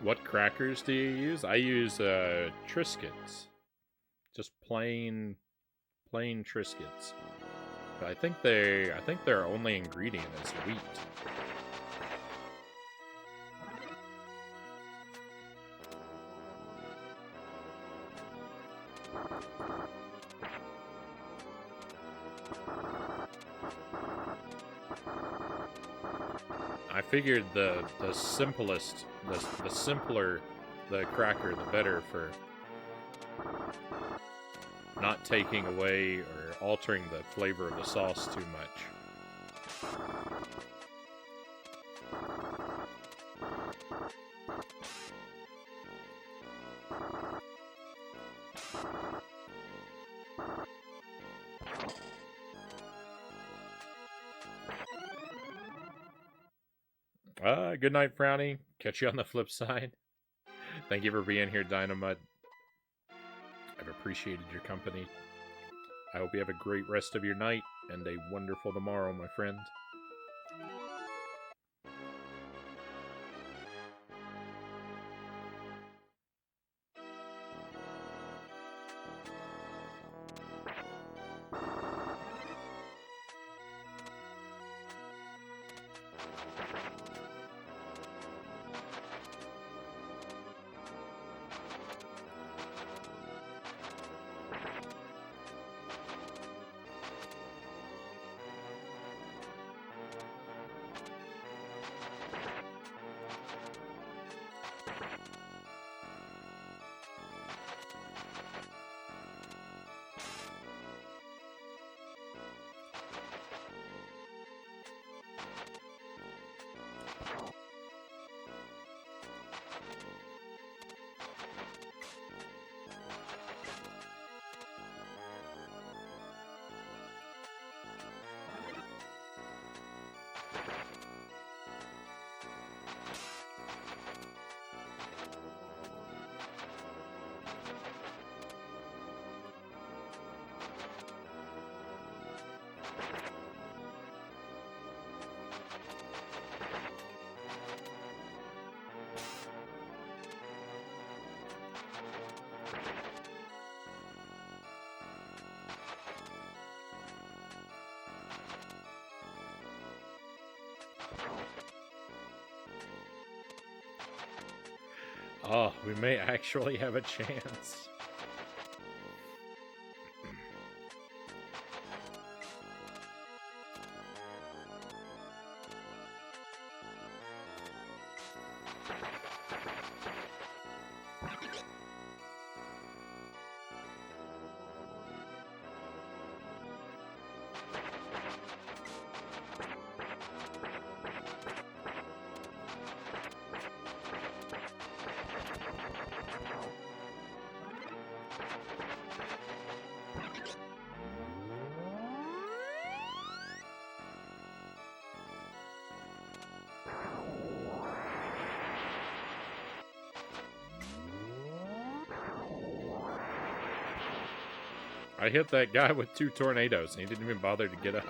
What crackers do you use? I use Triscuits. Just plain Triscuits. But I think their only ingredient is wheat. I figured the simplest, the simpler the cracker, the better for not taking away or altering the flavor of the sauce too much. Good night, Frownie. Catch you on the flip side. Thank you for being here, Dynamite. I've appreciated your company. I hope you have a great rest of your night and a wonderful tomorrow, my friend. Oh, we may actually have a chance. I hit that guy with 2 tornadoes, and he didn't even bother to get up.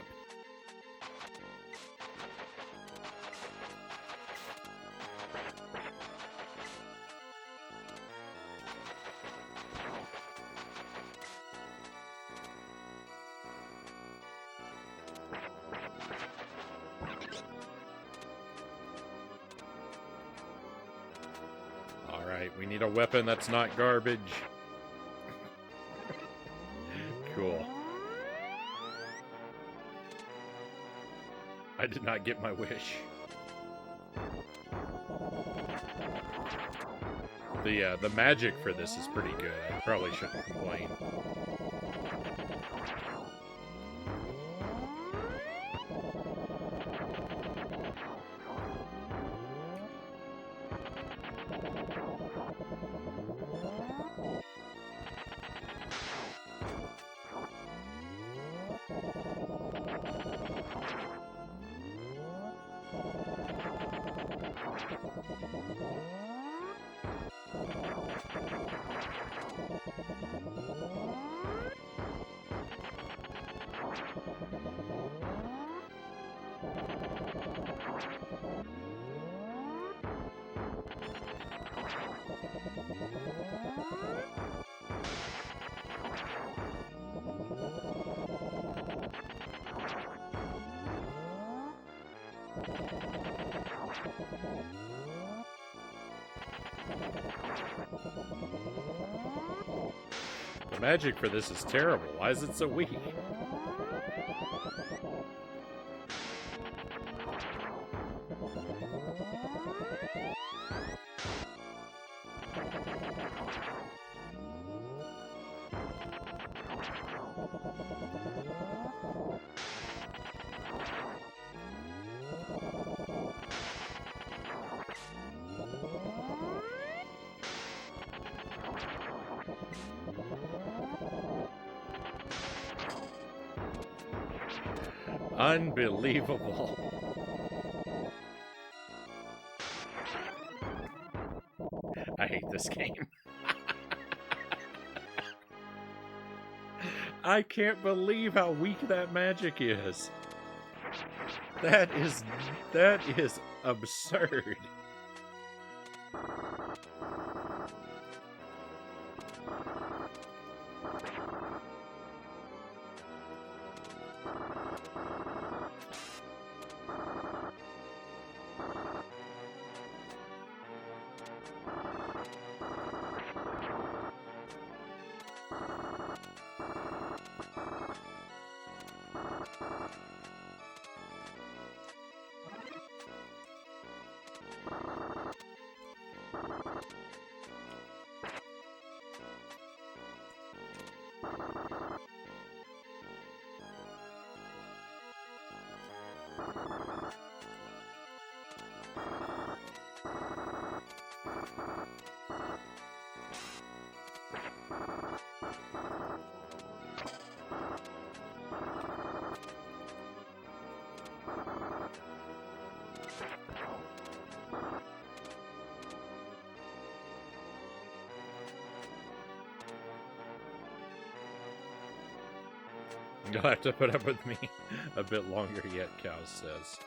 Alright, we need a weapon that's not garbage. Cool. I did not get my wish. The magic for this is pretty good. I probably shouldn't complain. The magic for this is terrible. Why is it so weak? Unbelievable. I hate this game. I can't believe how weak that magic is. That is absurd. You'll have to put up with me a bit longer yet, Cows says.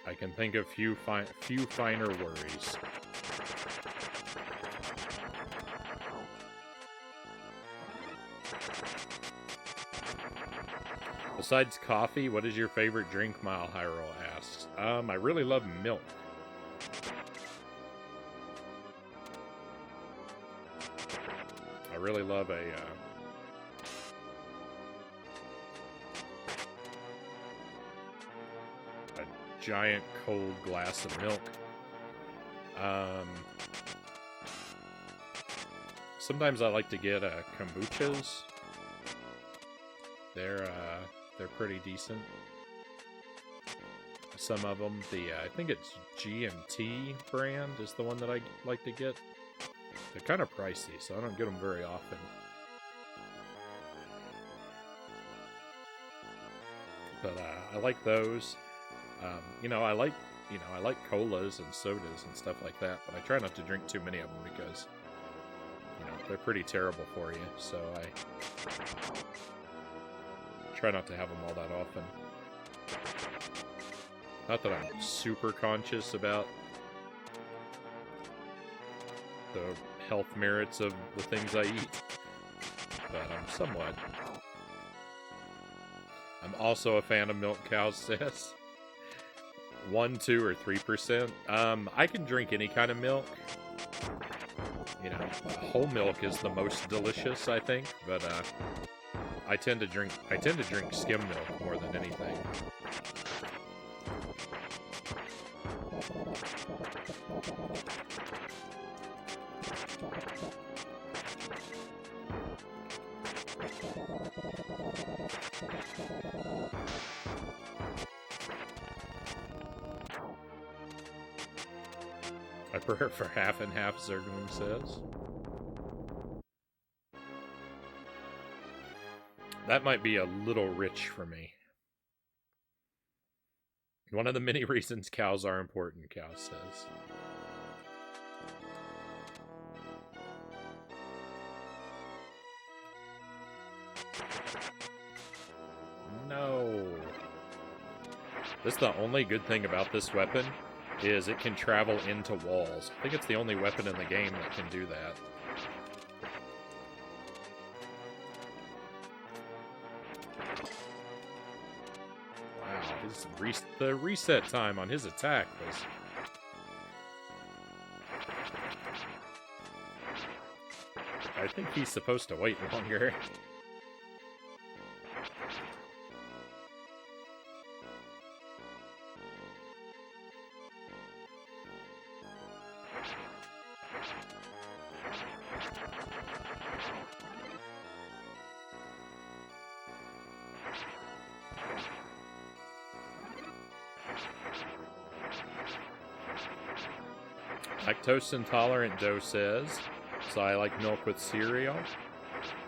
I can think of few finer worries. Besides coffee, what is your favorite drink? Mile Hyrule asks. I really love milk. I really love a giant cold glass of milk. Sometimes I like to get kombuchas. They're pretty decent. Some of them, I think it's G&T brand is the one that I like to get. They're kind of pricey, so I don't get them very often. But I like those. I like colas and sodas and stuff like that, but I try not to drink too many of them because, they're pretty terrible for you, so I try not to have them all that often. Not that I'm super conscious about the health merits of the things I eat, but I'm somewhat. I'm also a fan of milk, Cows says. 1, 2, or 3%. I can drink any kind of milk. You know, whole milk is the most delicious, I think, but I tend to drink skim milk more than anything. I prefer half and half, Zergwing says. That might be a little rich for me. One of the many reasons cows are important, Cow says. No. This is the only good thing about this weapon, is it can travel into walls. I think it's the only weapon in the game that can do that. Wow, the reset time on his attack was... I think he's supposed to wait longer. Lactose intolerant Doe says, so I like milk with cereal.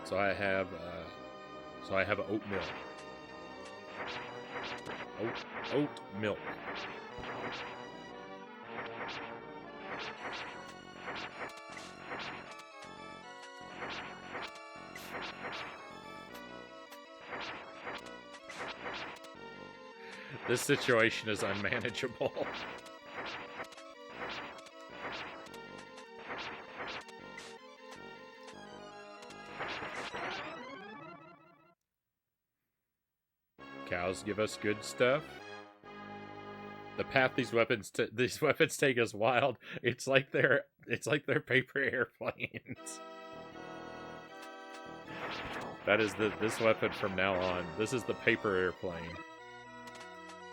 So I have oat milk. Oat milk. This situation is unmanageable. Cows give us good stuff. The path these weapons take us wild. It's like they're paper airplanes. That is this weapon from now on. This is the paper airplane.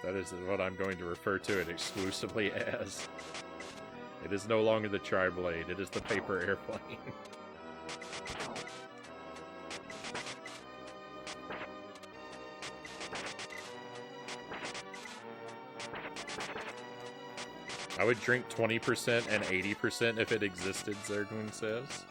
That is what I'm going to refer to it exclusively as. It is no longer the tri-blade. It is the paper airplane. I would drink 20% and 80% if it existed, Zergwing says.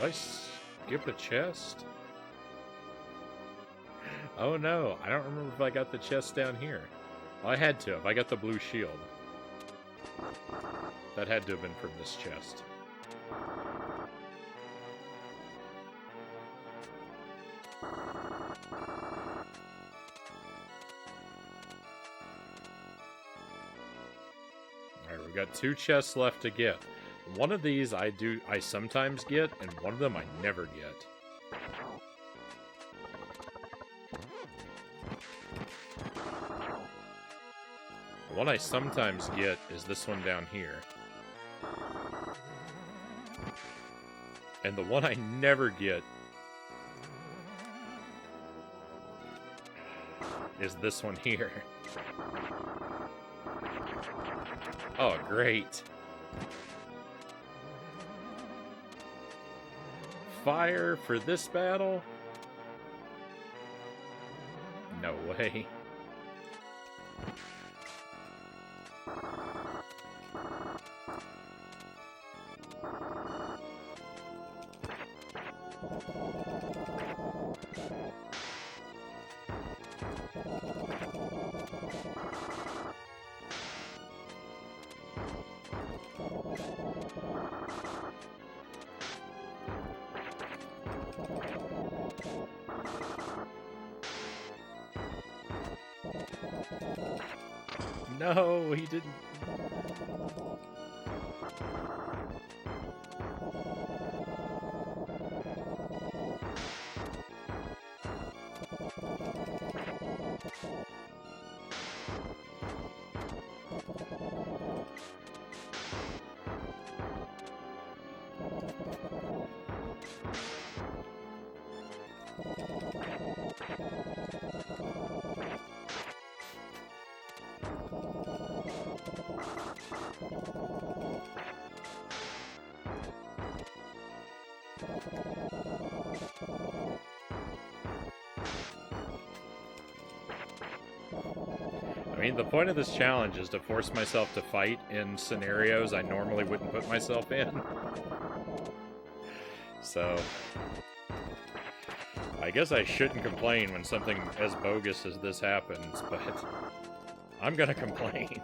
Did I skip a chest? Oh no, I don't remember if I got the chest down here. Well, I had to have. I got the blue shield. That had to have been from this chest. Alright, we've got 2 chests left to get. One of these I sometimes get, and one of them I never get. The one I sometimes get is this one down here. And the one I never get is this one here. Oh, great. Fire for this battle? No way. No, he didn't. I mean, the point of this challenge is to force myself to fight in scenarios I normally wouldn't put myself in. So, I guess I shouldn't complain when something as bogus as this happens, but I'm gonna complain.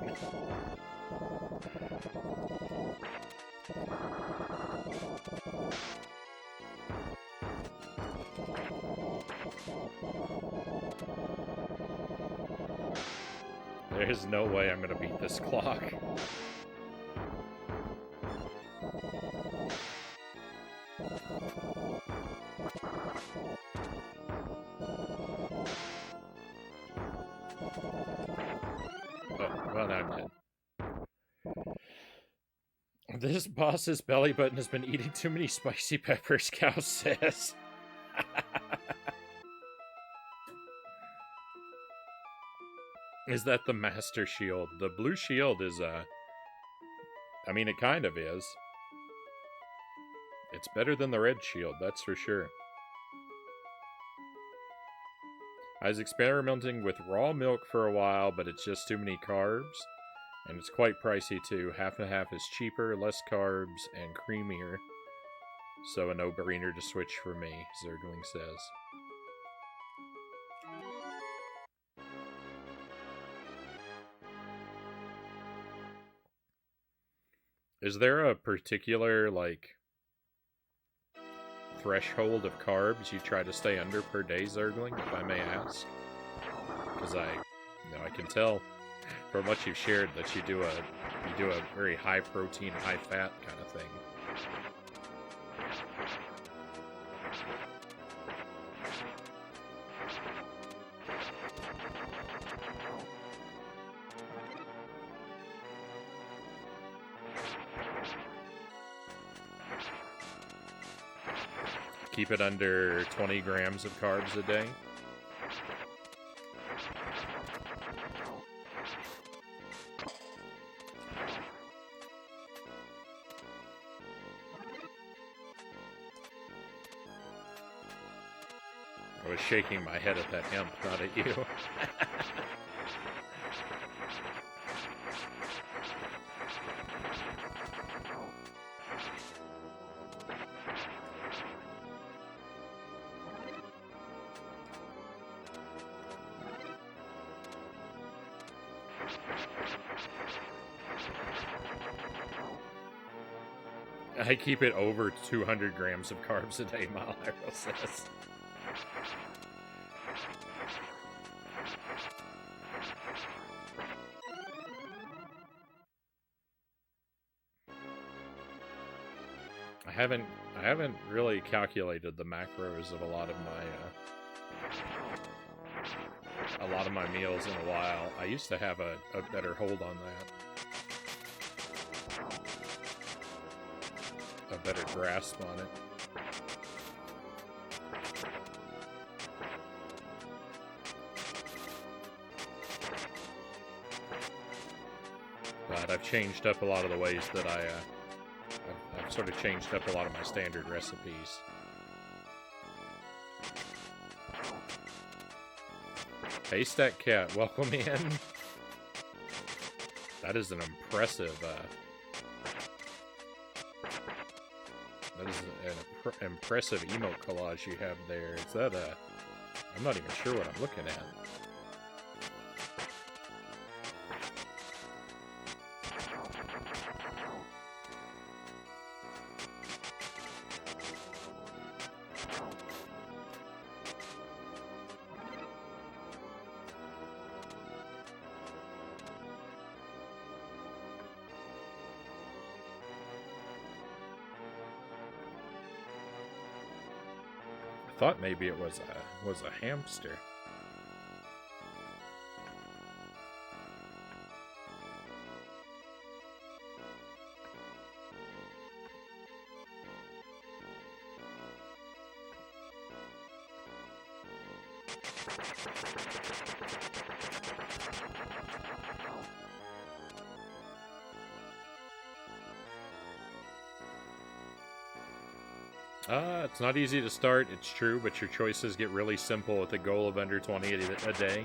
There's no way I'm gonna beat this clock. Oh, well, now I'm dead. This boss's belly button has been eating too many spicy peppers, Cow says. Is that the Master Shield? The blue shield is, I mean, it kind of is. It's better than the red shield, that's for sure. I was experimenting with raw milk for a while, but it's just too many carbs. And it's quite pricey, too. Half and half is cheaper, less carbs, and creamier. So a no-brainer to switch for me, Zergling says. Is there a particular, like, threshold of carbs you try to stay under per day, Zergling, if I may ask? Because I can tell from what you've shared that you do a very high protein, high fat kind of thing. Keep it under 20 grams of carbs a day. I was shaking my head at that hemp, not at you. I keep it over 200 grams of carbs a day, Malaro says. I haven't really calculated the macros of a lot of my a lot of my meals in a while. I used to have a better hold on that. A better grasp on it. But I've changed up a lot of the ways that I've sort of changed up a lot of my standard recipes. Hey, Stack Cat, welcome in. That is an impressive, that is an impressive emote collage you have there. Is that I'm not even sure what I'm looking at. I thought maybe it was a hamster. It's not easy to start, it's true, but your choices get really simple with a goal of under 20 a day.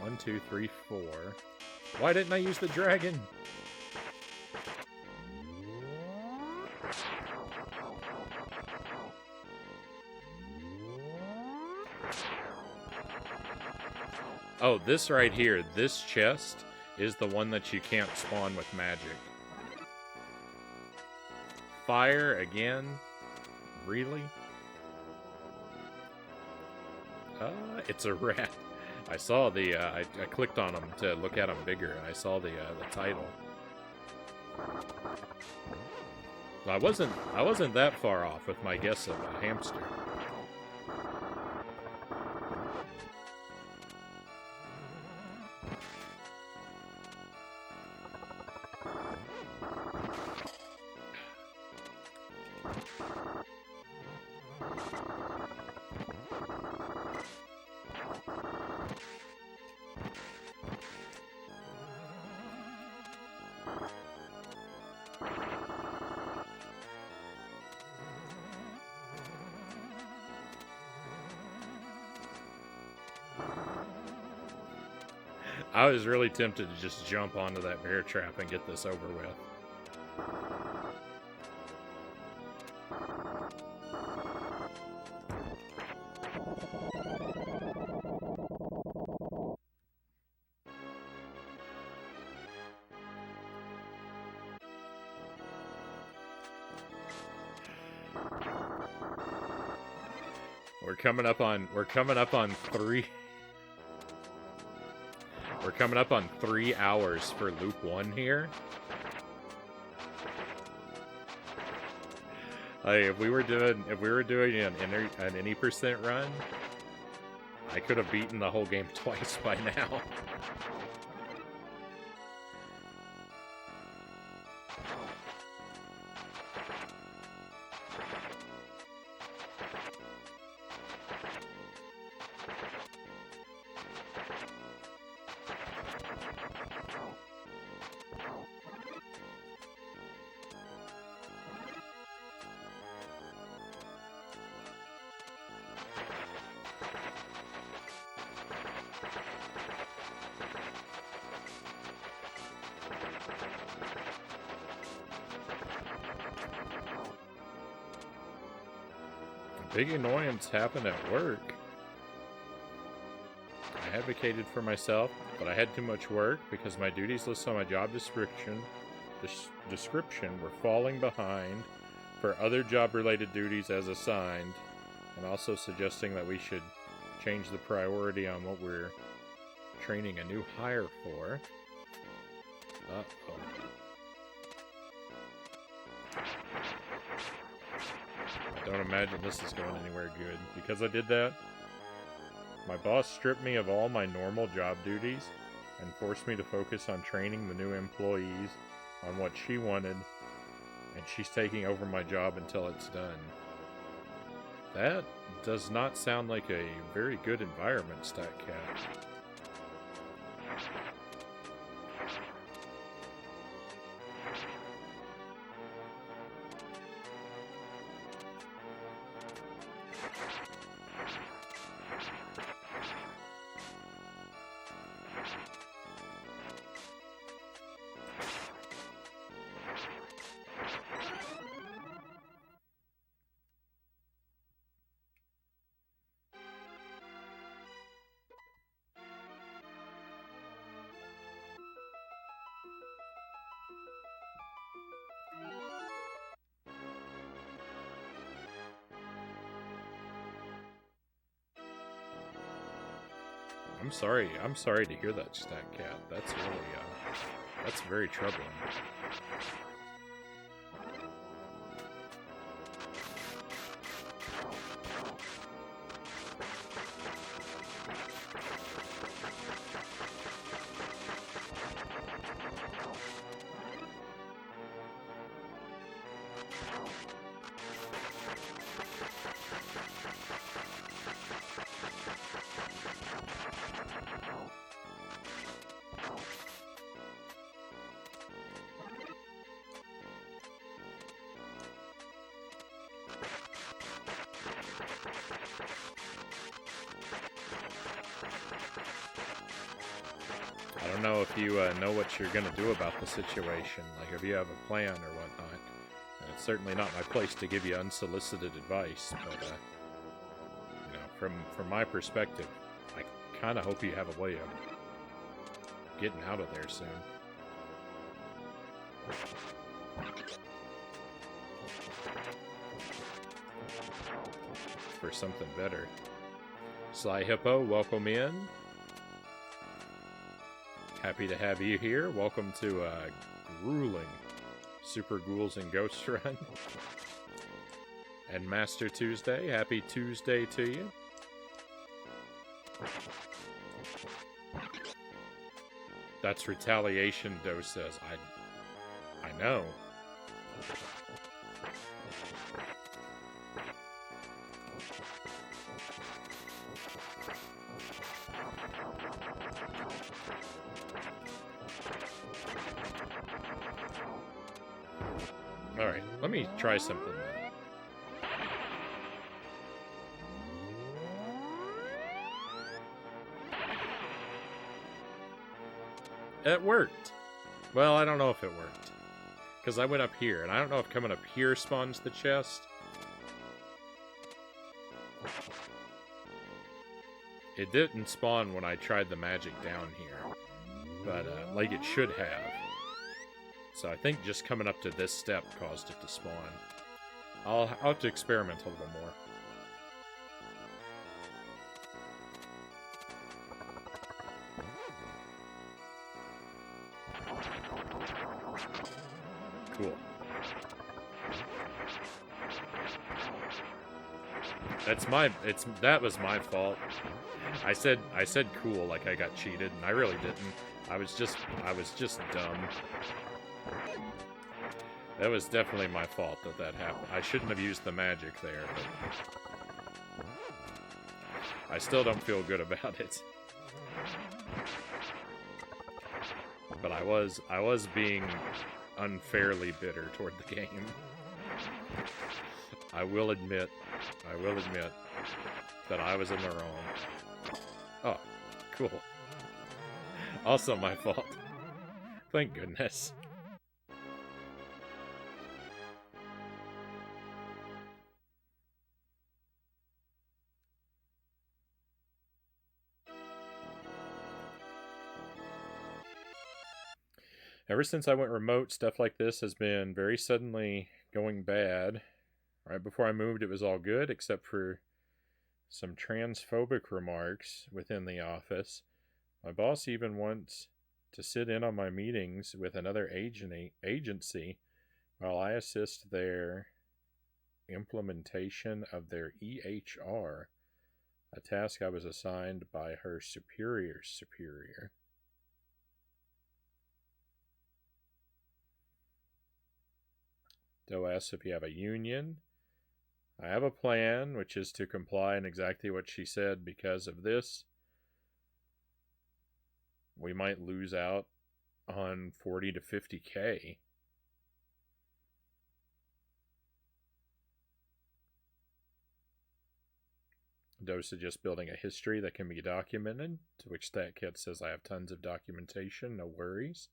One, two, three, four. Why didn't I use the dragon? Oh, this right here, this chest is the one that you can't spawn with magic. Fire again? Really? It's a rat. I saw the, I clicked on them to look at them bigger, and I saw the title. I wasn't that far off with my guess of a hamster. I was really tempted to just jump onto that bear trap and get this over with. We're coming up on 3 hours for loop 1 here. Like, if we were doing an any percent run, I could have beaten the whole game twice by now. Big annoyance happened at work. I advocated for myself, but I had too much work because my duties listed on my job description were falling behind for other job-related duties as assigned, and also suggesting that we should change the priority on what we're training a new hire for. Uh-oh. I don't imagine this is going anywhere good. Because I did that, my boss stripped me of all my normal job duties and forced me to focus on training the new employees on what she wanted, and she's taking over my job until it's done. That does not sound like a very good environment, StatCat. I'm sorry to hear that, StatCat. That's really, that's very troubling. I don't know if you know what you're going to do about the situation, like if you have a plan or whatnot. And it's certainly not my place to give you unsolicited advice, but, you know, from my perspective, I kind of hope you have a way of getting out of there soon. For something better. Sly Hippo, welcome in. Happy to have you here. Welcome to a grueling Super Ghouls and Ghosts run. And Master Tuesday, happy Tuesday to you. That's retaliation, Doe says. I know. Alright, let me try something then. It worked. Well, I don't know if it worked. Because I went up here, and I don't know if coming up here spawns the chest. It didn't spawn when I tried the magic down here. But, like it should have. So I think just coming up to this step caused it to spawn. I'll have to experiment a little more. Cool. That was my fault. I said cool like I got cheated, and I really didn't. I was just dumb. That was definitely my fault that happened. I shouldn't have used the magic there, but I still don't feel good about it. But I was being unfairly bitter toward the game. I will admit that I was in the wrong. Oh, cool. Also my fault. Thank goodness. Ever since I went remote, stuff like this has been very suddenly going bad. Right before I moved, it was all good, except for some transphobic remarks within the office. My boss even wants to sit in on my meetings with another agency while I assist their implementation of their EHR, a task I was assigned by her superior's superior. Doe asks if you have a union. I have a plan, which is to comply in exactly what she said. Because of this, we might lose out on 40 to 50K. Doe suggests building a history that can be documented, to which StatCat says I have tons of documentation, no worries.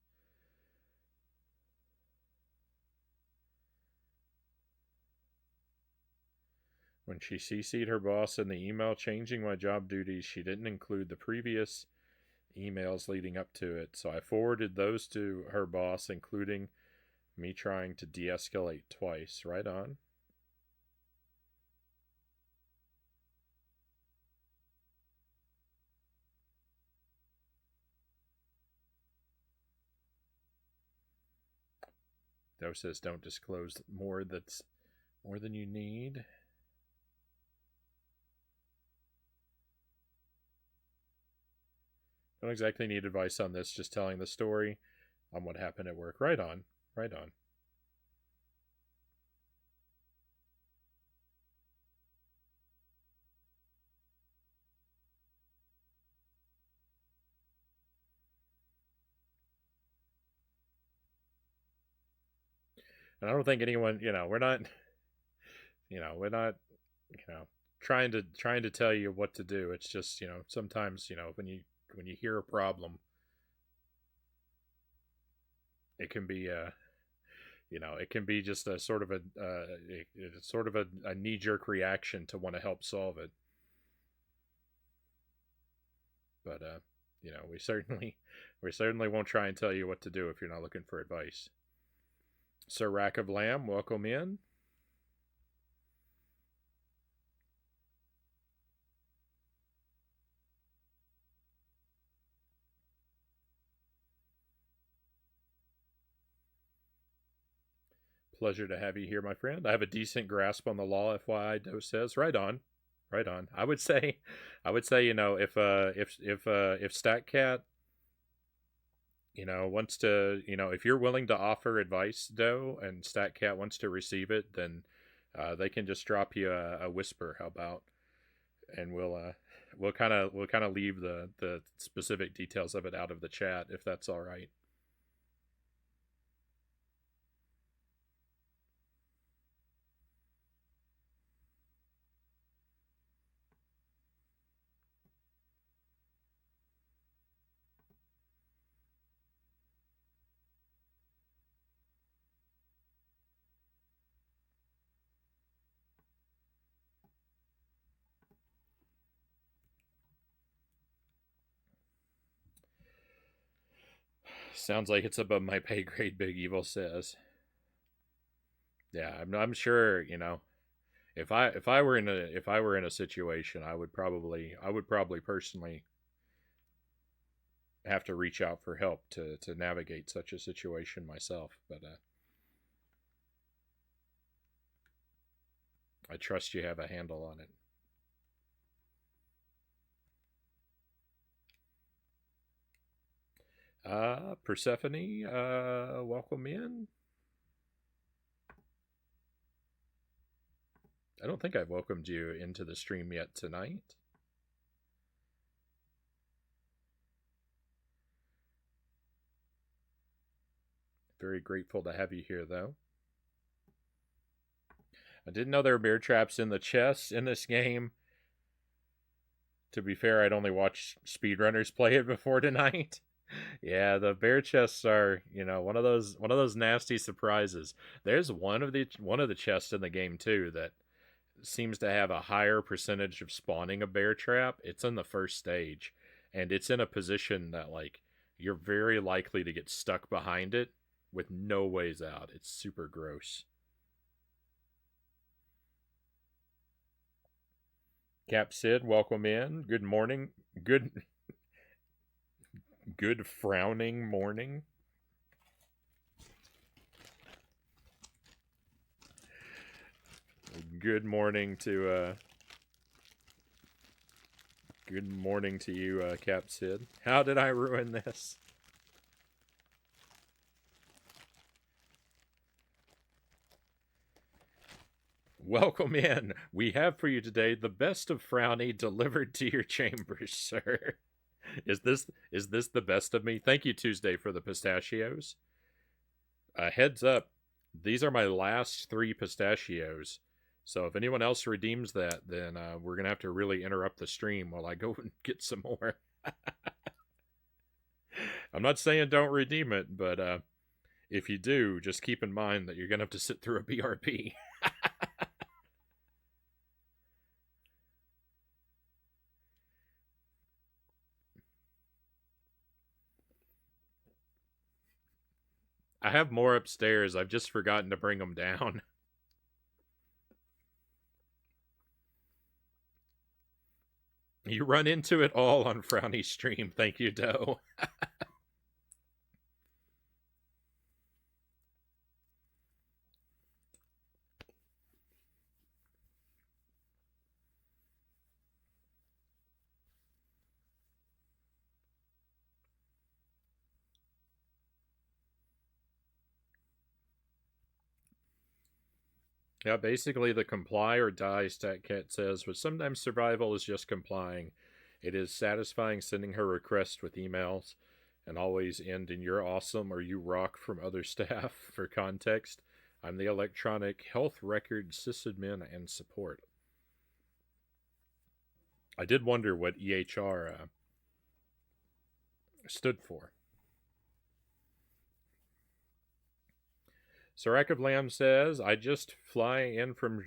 When she CC'd her boss in the email changing my job duties, she didn't include the previous emails leading up to it, so I forwarded those to her boss, including me trying to de-escalate twice. Right on. Doe says don't disclose that's more than you need. Don't exactly need advice on this, just telling the story on what happened at work. Right on. Right on. And I don't think anyone, we're not, we're not, trying to tell you what to do. It's just, sometimes, when you hear a problem, it can be it can be just a sort of it's sort of a knee jerk reaction to want to help solve it. But we certainly won't try and tell you what to do if you're not looking for advice. Sir Rack of Lamb, welcome in. Pleasure to have you here, my friend. I have a decent grasp on the law, FYI. Doe says, right on, right on. I would say, if StatCat, wants to, if you're willing to offer advice, Doe, and StatCat wants to receive it, then they can just drop you a whisper. How about? And we'll kind of leave the specific details of it out of the chat if that's all right. Sounds like it's above my pay grade, Big Evil says. Yeah, I'm sure, if I were in a situation, I would probably personally have to reach out for help to navigate such a situation myself, but I trust you have a handle on it. Persephone, welcome in. I don't think I've welcomed you into the stream yet tonight. Very grateful to have you here, though. I didn't know there were bear traps in the chests in this game. To be fair, I'd only watched speedrunners play it before tonight. Yeah, the bear chests are, one of those nasty surprises. There's one of the chests in the game too that seems to have a higher percentage of spawning a bear trap. It's in the first stage, and it's in a position that like you're very likely to get stuck behind it with no ways out. It's super gross. Cap Sid, welcome in. Good morning. Good frowning morning. Good morning to you, Cap Sid. How did I ruin this? Welcome in. We have for you today the best of Frownie delivered to your chambers, sir. Is this the best of me? Thank you, Tuesday, for the pistachios. Heads up, these are my last 3 pistachios. So if anyone else redeems that, then we're gonna have to really interrupt the stream while I go and get some more. I'm not saying don't redeem it, but if you do, just keep in mind that you're gonna have to sit through a BRP. I have more upstairs. I've just forgotten to bring them down. You run into it all on Frownie stream. Thank you, Doe. Yeah, basically the comply or die StatCat says, but sometimes survival is just complying. It is satisfying sending her request with emails and always end in "you're awesome" or "you rock" from other staff. For context, I'm the electronic health record sysadmin and support. I did wonder what EHR stood for. Sarak of Lamb says, I just flew in from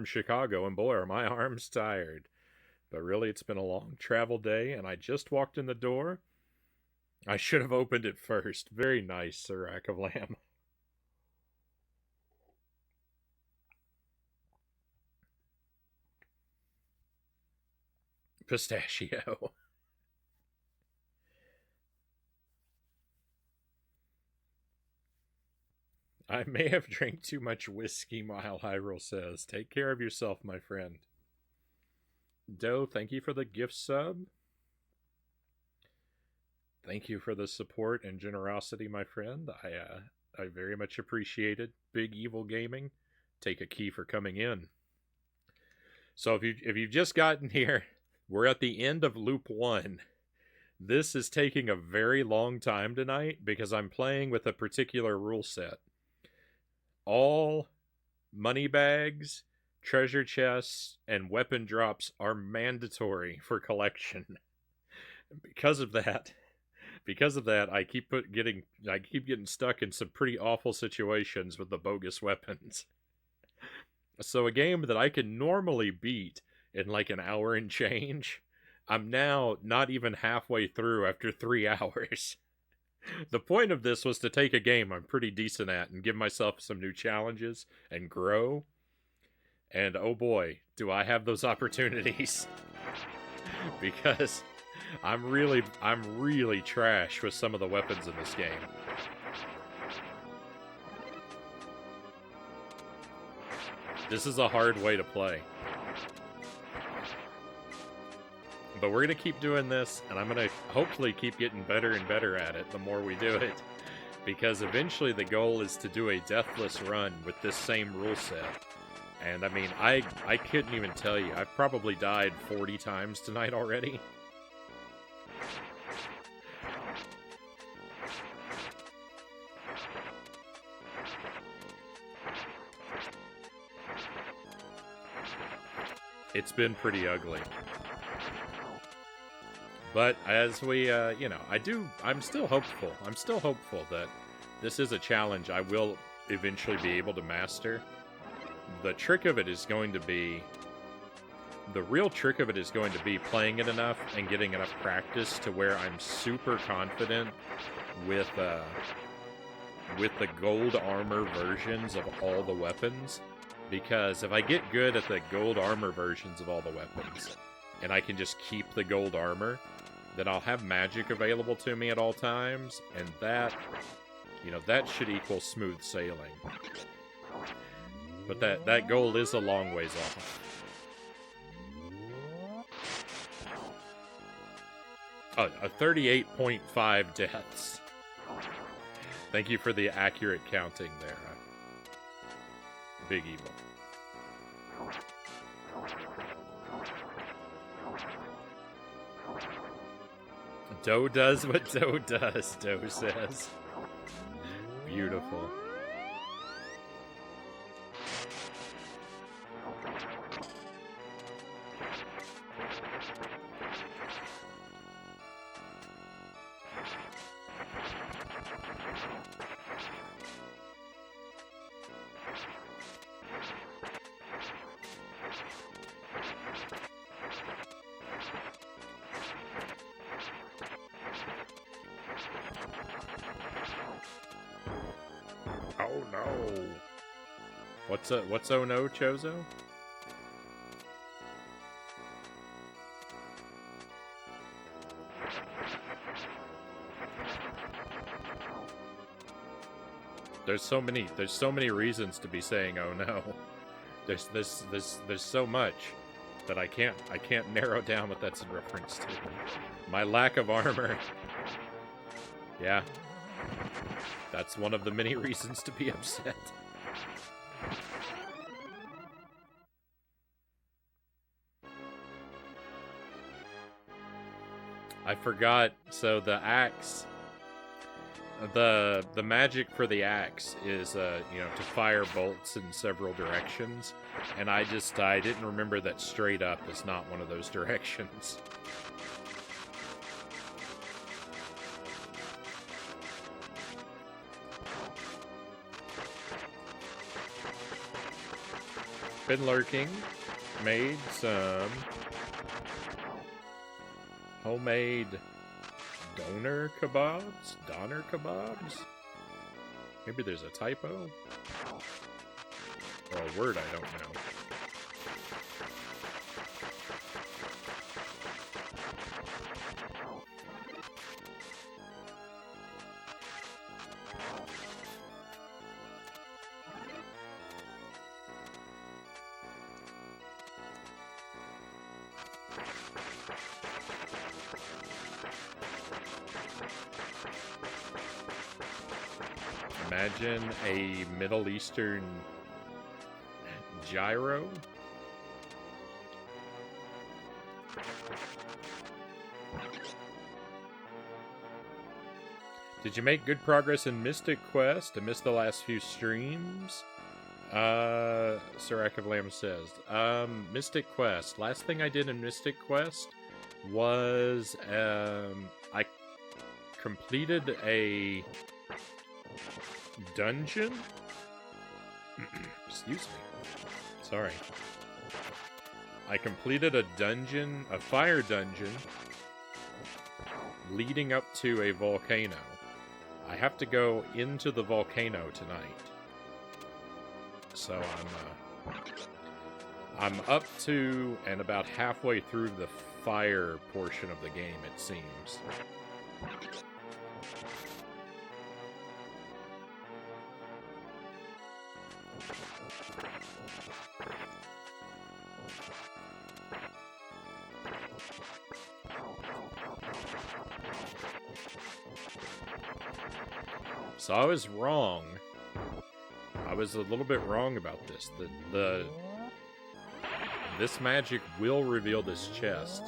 Chicago, and boy, are my arms tired. But really, it's been a long travel day, and I just walked in the door. I should have opened it first. Very nice, Sarak of Lamb. Pistachio. I may have drank too much whiskey, Mile Hyrule says. Take care of yourself, my friend. Doe, thank you for the gift sub. Thank you for the support and generosity, my friend. I very much appreciate it. Big Evil Gaming, take a key for coming in. So if you've just gotten here, we're at the end of loop 1. This is taking a very long time tonight because I'm playing with a particular rule set. All money bags, treasure chests, and weapon drops are mandatory for collection. Because of that, I keep getting stuck in some pretty awful situations with the bogus weapons. So a game that I can normally beat in like an hour and change, I'm now not even halfway through after 3 hours. The point of this was to take a game I'm pretty decent at and give myself some new challenges and grow. And oh boy, do I have those opportunities. Because I'm really trash with some of the weapons in this game. This is a hard way to play. But we're going to keep doing this, and I'm going to hopefully keep getting better and better at it the more we do it. Because eventually the goal is to do a deathless run with this same rule set. And I mean, I couldn't even tell you. I've probably died 40 times tonight already. It's been pretty ugly. But as we, I'm still hopeful. I'm still hopeful that this is a challenge I will eventually be able to master. The trick of it is going to be... The real trick of it is going to be playing it enough and getting enough practice to where I'm super confident with the gold armor versions of all the weapons Because if I get good at the gold armor versions of all the weapons, and I can just keep the gold armor, then I'll have magic available to me at all times, and that, you know, that should equal smooth sailing. But that goal is a long ways off. Oh, a 38.5 deaths. Thank you for the accurate counting there. Big Evil. Doe does what Doe does, Doe says. Beautiful. Oh no. What's oh no, Chozo? There's so many reasons to be saying oh no. There's so much that I can't narrow down what that's in reference to. My lack of armor. Yeah. That's one of the many reasons to be upset. I forgot, so the axe, the magic for the axe is, you know, to fire bolts in several directions, and I didn't remember that straight up is not one of those directions. Been lurking, made some homemade doner kebabs? Maybe there's a typo? Or a word I don't know. Imagine a Middle Eastern gyro. Did you make good progress in Mystic Quest? I missed the last few streams. Sirac of Lamb says. Mystic Quest. Last thing I did in Mystic Quest was I completed a dungeon? Excuse me. Sorry. I completed a dungeon, a fire dungeon, leading up to a volcano. I have to go into the volcano tonight. So I'm up to and about halfway through the fire portion of the game, it seems. So I was wrong. I was a little bit wrong about this. This magic will reveal this chest.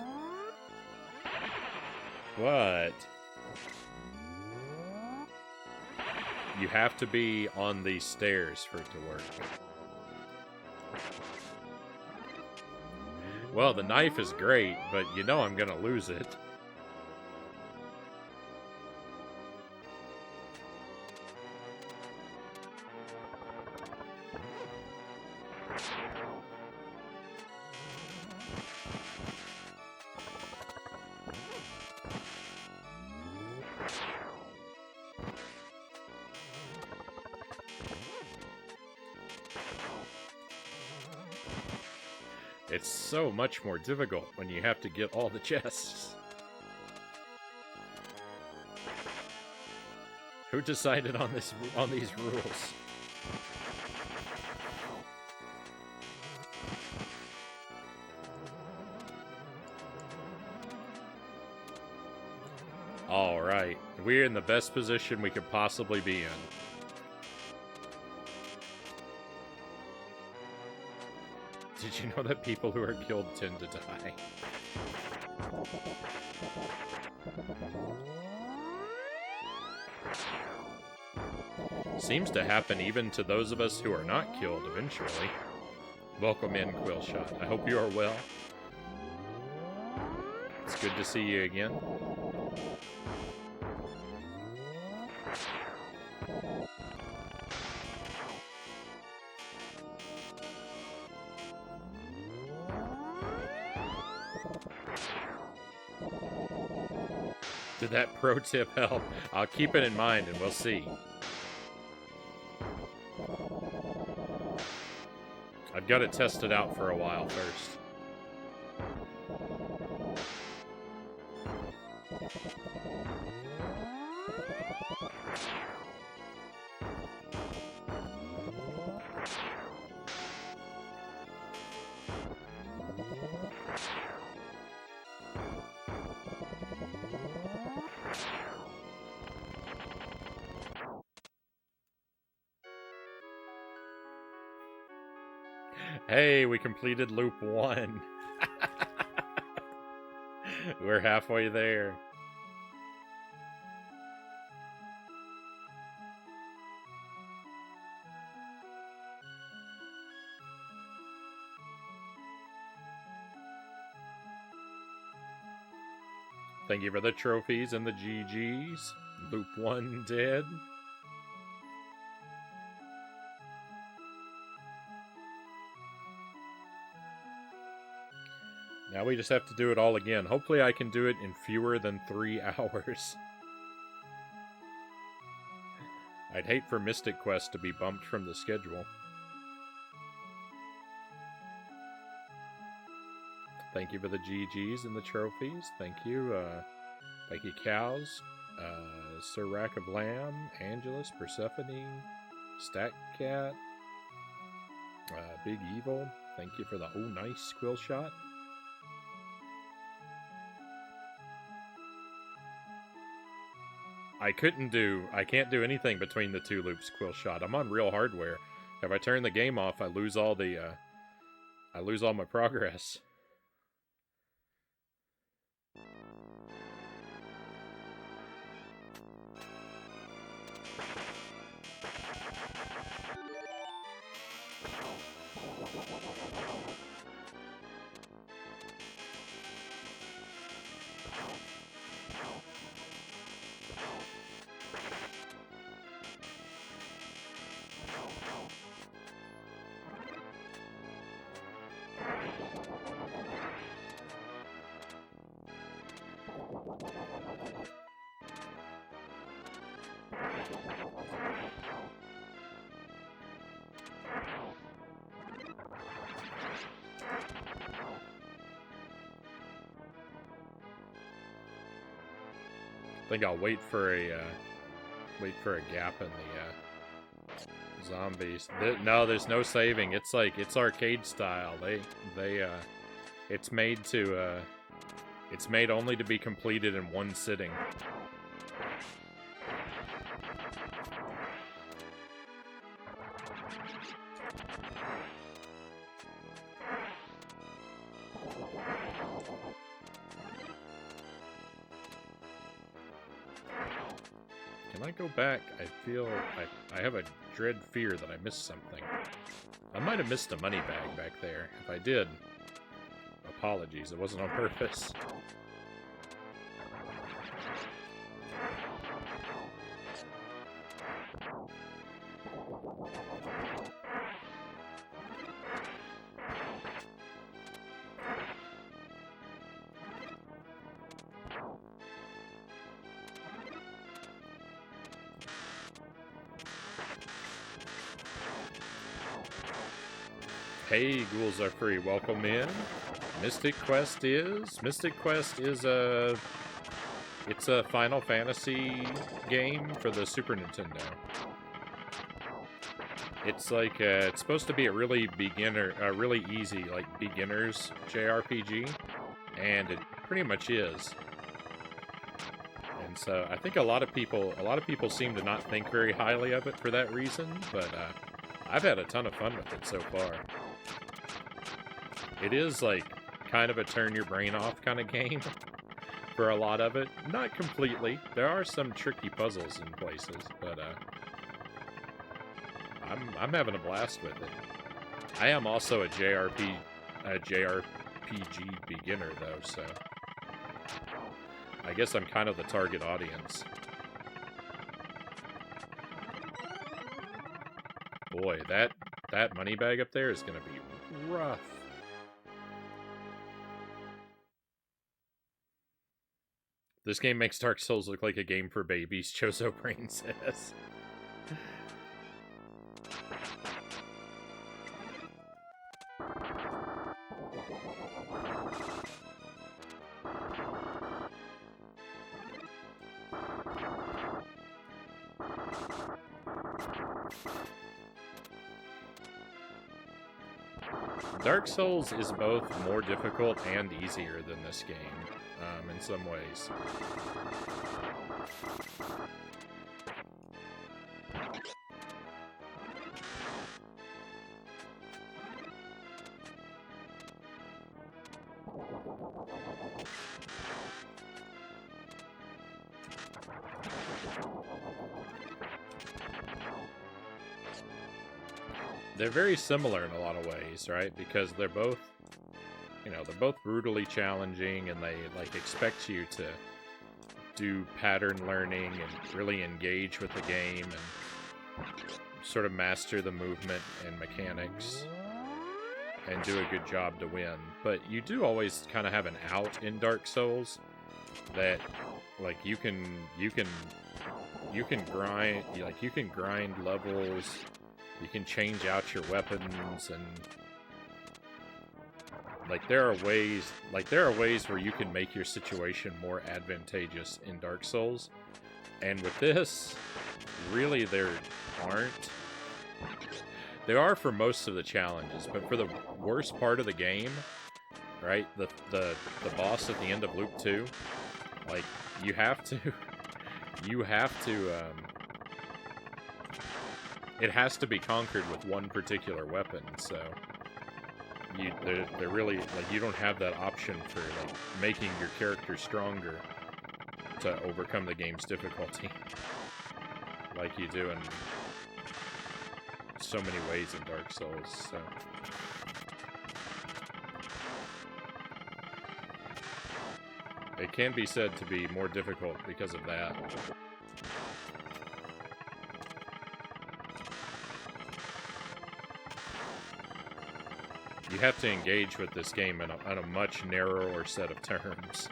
But you have to be on these stairs for it to work. Well, the knife is great, but you know I'm gonna lose it. It's so much more difficult when you have to get all the chests. Who decided on these rules? All right, we're in the best position we could possibly be in. Did you know that people who are killed tend to die? Seems to happen even to those of us who are not killed eventually. Welcome in, Quillshot. I hope you are well. It's good to see you again. Did that pro tip help? I'll keep it in mind and we'll see. I've got to test it out for a while first. Hey, we completed loop 1. We're halfway there. Thank you for the trophies and the GGs. Loop 1 dead. Now we just have to do it all again. Hopefully I can do it in fewer than 3 hours. I'd hate for Mystic Quest to be bumped from the schedule. Thank you for the GGs and the trophies. Thank you. Thank you, Cows. Sir Rack of Lamb, Angelus, Persephone, Stack Cat, Big Evil. Thank you for the nice Quill Shot. I can't do anything between the 2 loops, Quill Shot. I'm on real hardware. If I turn the game off, I lose all my progress. I think I'll wait for a gap in the zombies. No, there's no saving. It's arcade style. It's made only to be completed in one sitting. Can I go back? I feel I have a dread fear that I missed something. I might have missed a money bag back there. If I did, apologies. It wasn't on purpose. Hey, ghouls are free. Welcome in. Mystic Quest is a... It's a Final Fantasy game for the Super Nintendo. It's like, it's supposed to be a really really easy, like, beginner's JRPG, and it pretty much is. And so, I think a lot of people seem to not think very highly of it for that reason, but, I've had a ton of fun with it so far. It is, like, kind of a turn-your-brain-off kind of game for a lot of it. Not completely. There are some tricky puzzles in places, but, I'm having a blast with it. I am also a JRPG beginner, though, so... I guess I'm kind of the target audience. Boy, that money bag up there is gonna be rough. This game makes Dark Souls look like a game for babies, Chozo Brain says. Dark Souls is both more difficult and easier than this game, in some ways. They're very similar in a lot of ways, right? Because they're both, they're both brutally challenging, and they, like, expect you to do pattern learning and really engage with the game and sort of master the movement and mechanics and do a good job to win. But you do always kind of have an out in Dark Souls that, like, you can grind, like, you can grind levels. You can change out your weapons, and there are ways where you can make your situation more advantageous in Dark Souls. And with this, really there aren't. There are for most of the challenges, but for the worst part of the game, right? The boss at the end of Loop 2, like, you have to it has to be conquered with one particular weapon, so they're really, like, you don't have that option for, like, making your character stronger to overcome the game's difficulty like you do in so many ways in Dark Souls, so... It can be said to be more difficult because of that. You have to engage with this game on a much narrower set of terms.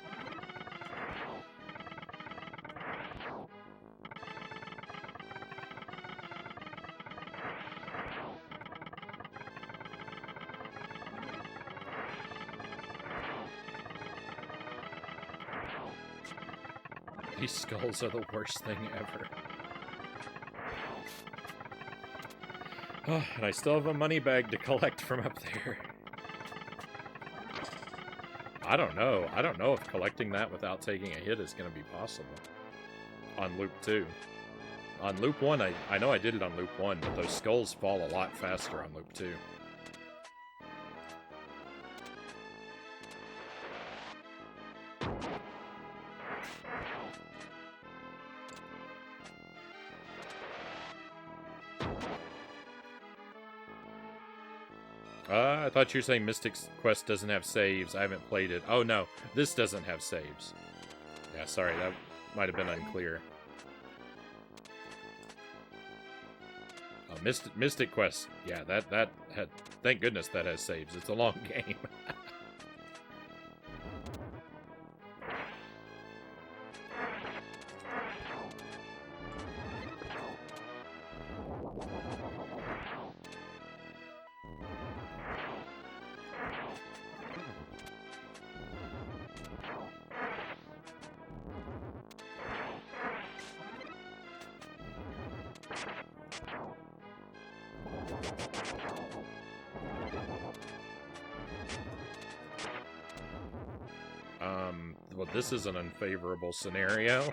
These skulls are the worst thing ever. Oh, and I still have a money bag to collect from up there. I don't know. I don't know if collecting that without taking a hit is going to be possible. On Loop 2. On Loop 1, I know I did it on Loop 1, but those skulls fall a lot faster on Loop 2. I thought you were saying Mystic Quest doesn't have saves. I haven't played it. Oh, no. This doesn't have saves. Yeah, sorry. That might have been unclear. Oh, Mystic Quest. Yeah, that had... Thank goodness that has saves. It's a long game. Well, this is an unfavorable scenario.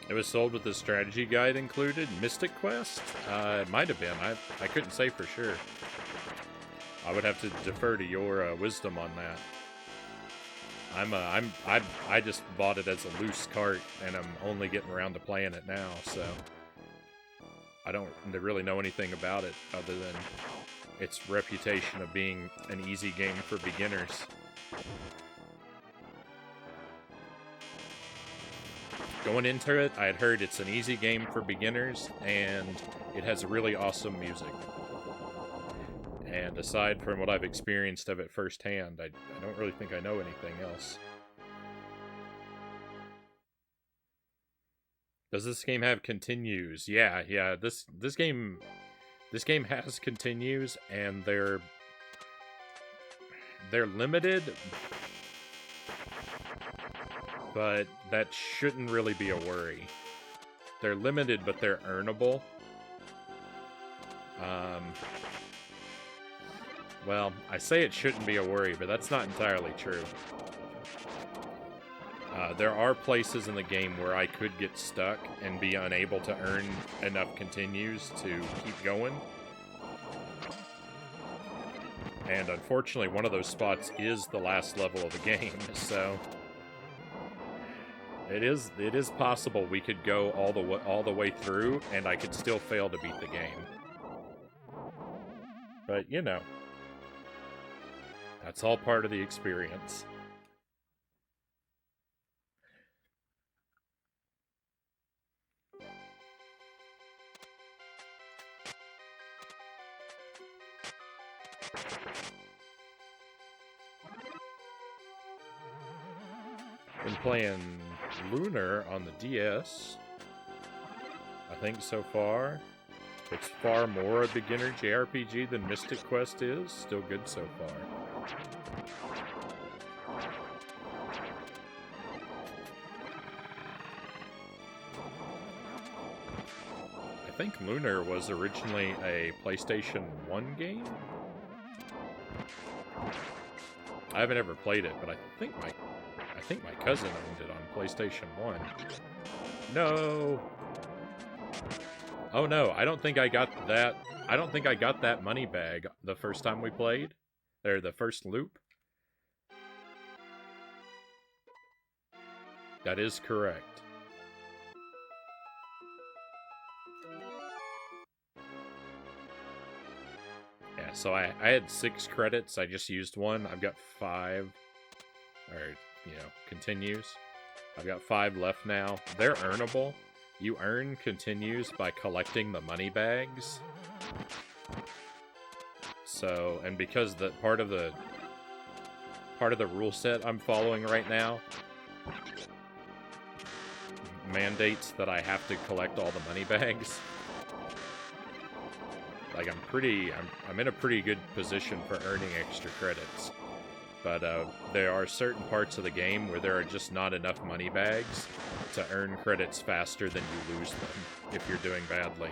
It was sold with the strategy guide included. Mystic Quest? It might have been. I couldn't say for sure. I would have to defer to your wisdom on that. I just bought it as a loose cart, and I'm only getting around to playing it now, so I don't really know anything about it other than its reputation of being an easy game for beginners. Going into it, I had heard it's an easy game for beginners, and it has really awesome music. And aside from what I've experienced of it firsthand, I don't really think I know anything else. Does this game have continues? Yeah. This game has continues, and they're limited, but that shouldn't really be a worry. They're limited, but they're earnable. Well, I say it shouldn't be a worry, but that's not entirely true. There are places in the game where I could get stuck and be unable to earn enough continues to keep going. And unfortunately, one of those spots is the last level of the game, so it is possible we could go all the way through, and I could still fail to beat the game. But you know, that's all part of the experience. Been playing Lunar on the DS, I think so far. It's far more a beginner JRPG than Mystic Quest is. Still good so far. I think Lunar was originally a PlayStation 1 game? I haven't ever played it, but I think my cousin owned it on PlayStation 1. No! Oh no, I don't think I got that. I don't think I got that money bag the first time we played. Or the first loop. That is correct. Yeah, so I had 6 credits. I just used one. I've got 5. Or, continues. I've got 5 left now. They're earnable. You earn continues by collecting the money bags. So, and because the part of the rule set I'm following right now mandates that I have to collect all the money bags. Like I'm in a pretty good position for earning extra credits. But there are certain parts of the game where there are just not enough money bags to earn credits faster than you lose them if you're doing badly.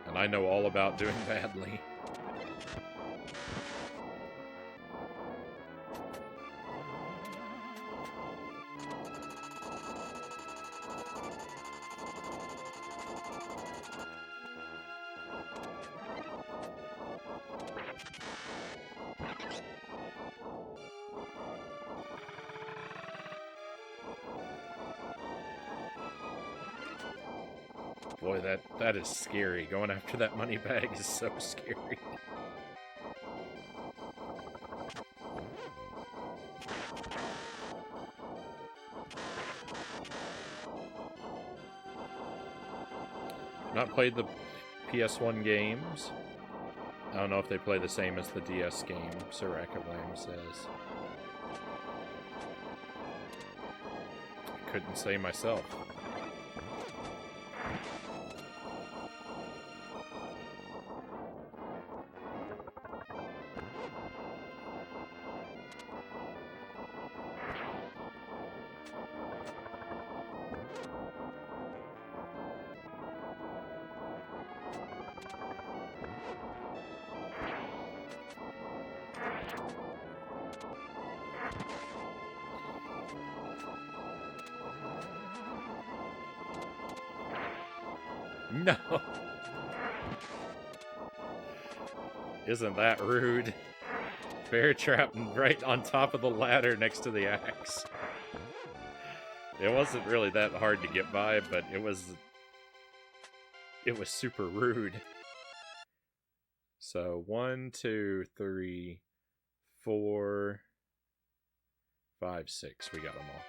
And I know all about doing badly. Boy, that is scary. Going after that money bag is so scary. Not played the PS1 games. I don't know if they play the same as the DS game, Sirac of Lamb says. I couldn't say myself. No! Isn't that rude? Bear trapped right on top of the ladder next to the axe. It wasn't really that hard to get by, but it was super rude. So 1, 2, 3, 4, 5, 6. We got them all.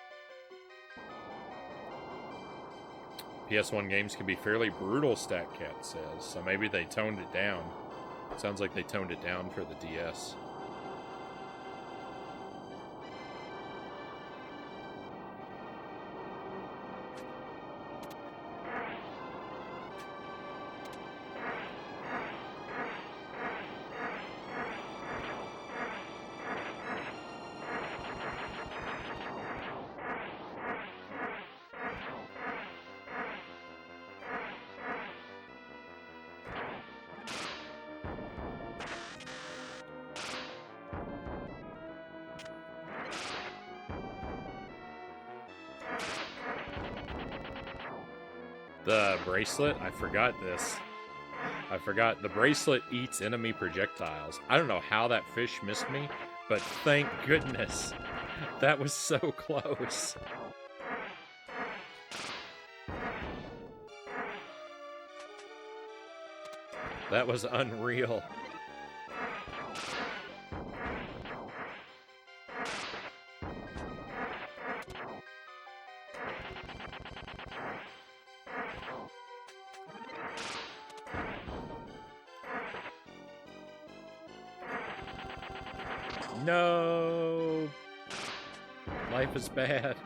PS1 games can be fairly brutal, StatCat says, so maybe they toned it down. Sounds like they toned it down for the DS. The bracelet? I forgot this. I forgot. The bracelet eats enemy projectiles. I don't know how that fish missed me, but thank goodness. That was so close. That was unreal. No! Life is bad.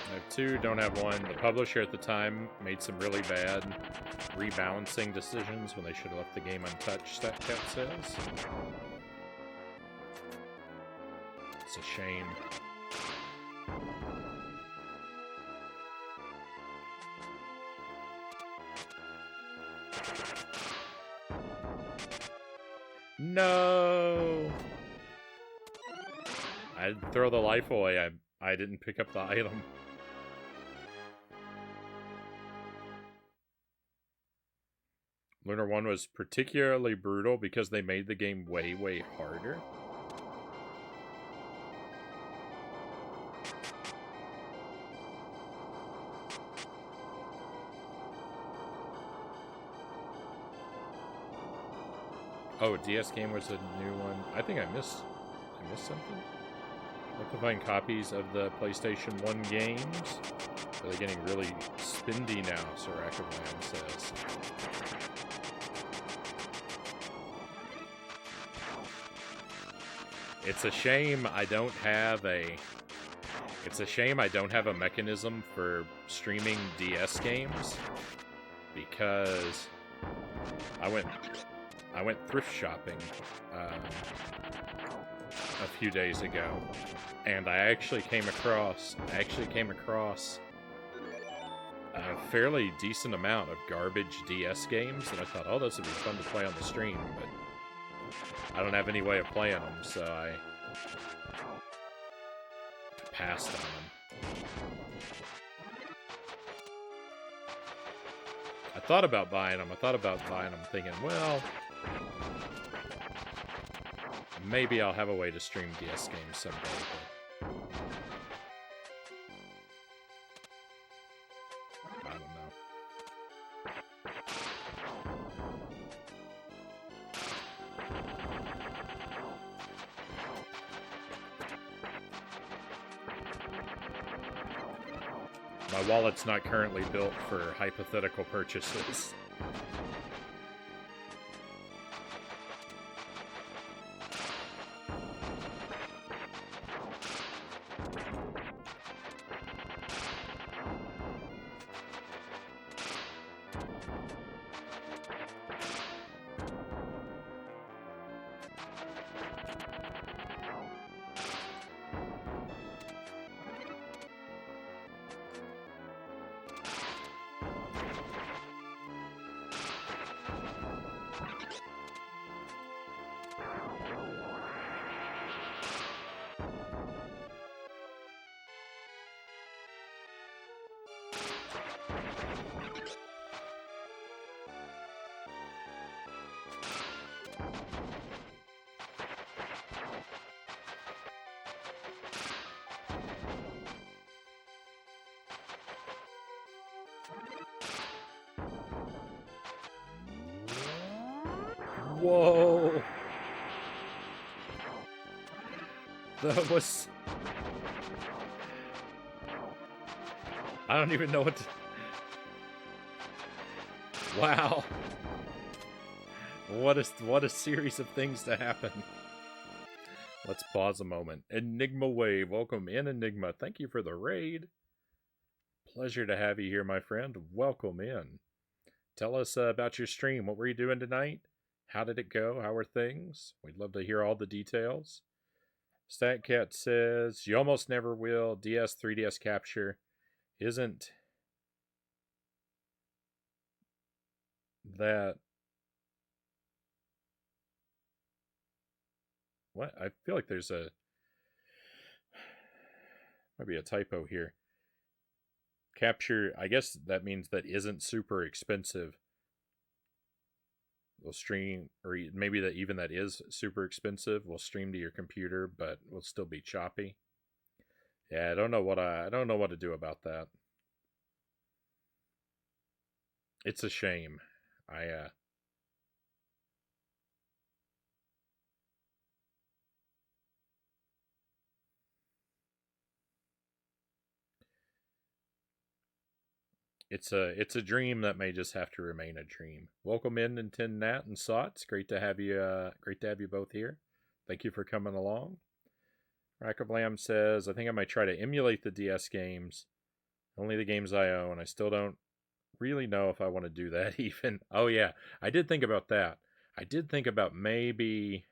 I have 2, don't have 1. The publisher at the time made some really bad rebalancing decisions when they should have left the game untouched, that cat says. It's a shame. No! I'd throw the life away. I didn't pick up the item. Lunar 1 was particularly brutal because they made the game way, way harder. Oh, DS game was a new one. I think I missed something. I have to find copies of the PlayStation 1 games. They're getting really spindy now, Sirac of Lamb says. It's a shame I don't have a mechanism for streaming DS games, because I went thrift shopping a few days ago, and I actually came across a fairly decent amount of garbage DS games, and I thought, oh, this would be fun to play on the stream, but I don't have any way of playing them, so passed on them. I thought about buying them. Thinking, well, maybe I'll have a way to stream DS games someday. But I don't know. My wallet's not currently built for hypothetical purchases. Whoa! That was... I don't even know what to... Wow. What a series of things to happen. Let's pause a moment. Enigma Wave. Welcome in, Enigma. Thank you for the raid. Pleasure to have you here, my friend. Welcome in. Tell us about your stream. What were you doing tonight? How did it go? How are things? We'd love to hear all the details. StatCat says, you almost never will. DS, 3DS capture isn't that... What? I feel like there's a... Maybe a typo here. Capture, I guess that means that isn't super expensive. Will stream, or maybe that even that is super expensive, will stream to your computer, but will still be choppy. Yeah, I don't know what to do about that. It's a shame. It's a dream that may just have to remain a dream. Welcome in, Nintendo Nat and Sots. Great to have you both here. Thank you for coming along. Rack of Lamb says, I think I might try to emulate the DS games. Only the games I own. I still don't really know if I want to do that even. Oh yeah, I did think about that. I did think about maybe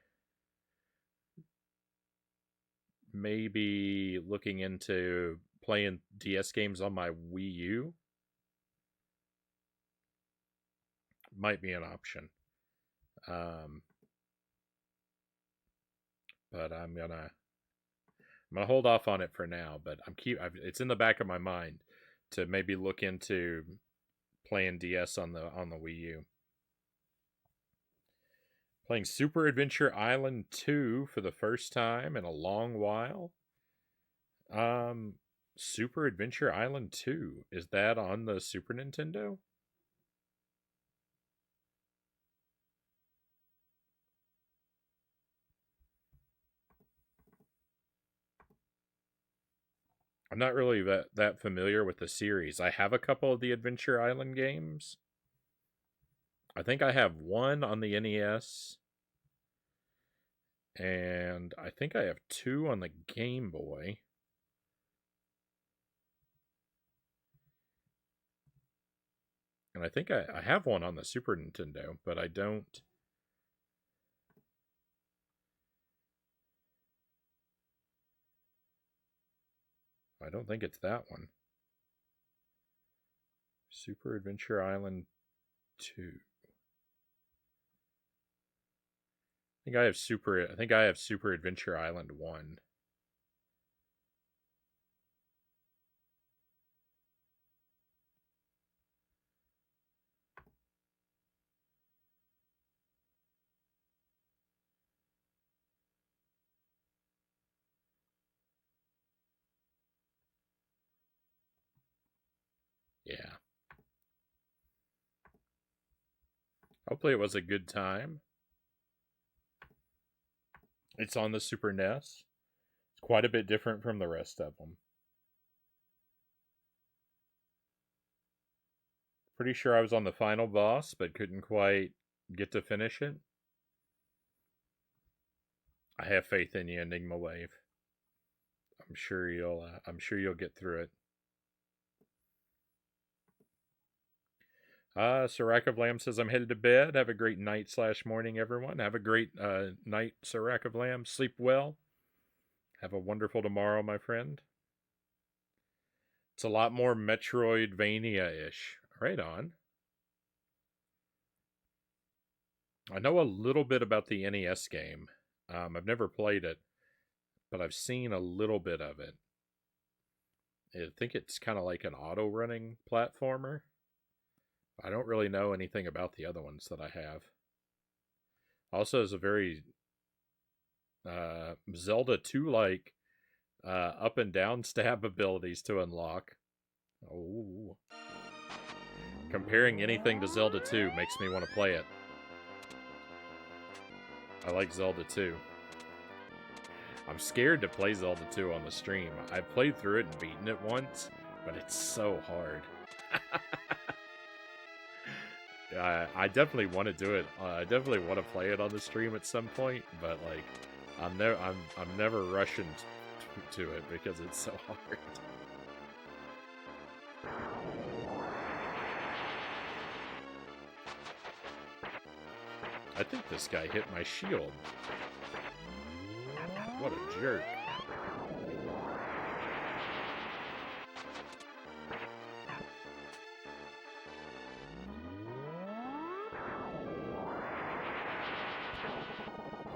looking into playing DS games on my Wii U. Might be an option. But I'm gonna hold off on it for now. But it's in the back of my mind to maybe look into playing DS on the Wii U. Playing Super Adventure Island 2 for the first time in a long while. Super Adventure Island 2, is that on the Super Nintendo? I'm not really that familiar with the series. I have a couple of the Adventure Island games. I think I have one on the NES. And I think I have two on the Game Boy. And I think I have one on the Super Nintendo, but I don't... I don't think it's that one. Super Adventure Island 2. I think I have Super Adventure Island 1. Hopefully it was a good time. It's on the Super NES. It's quite a bit different from the rest of them. Pretty sure I was on the final boss, but couldn't quite get to finish it. I have faith in you, Enigma Wave. I'm sure you'll get through it. Sirac of Lamb says, I'm headed to bed. Have a great night/morning, everyone. Have a great night, Sirac of Lamb. Sleep well. Have a wonderful tomorrow, my friend. It's a lot more Metroidvania-ish. Right on. I know a little bit about the NES game. I've never played it, but I've seen a little bit of it. I think it's kind of like an auto-running platformer. I don't really know anything about the other ones that I have. Also, is a very Zelda 2-like up and down stab abilities to unlock. Oh. Comparing anything to Zelda 2 makes me want to play it. I like Zelda 2. I'm scared to play Zelda 2 on the stream. I've played through it and beaten it once, but it's so hard. I definitely want to do it. I definitely want to play it on the stream at some point, but like, I'm never rushing to it because it's so hard. I think this guy hit my shield. What a jerk.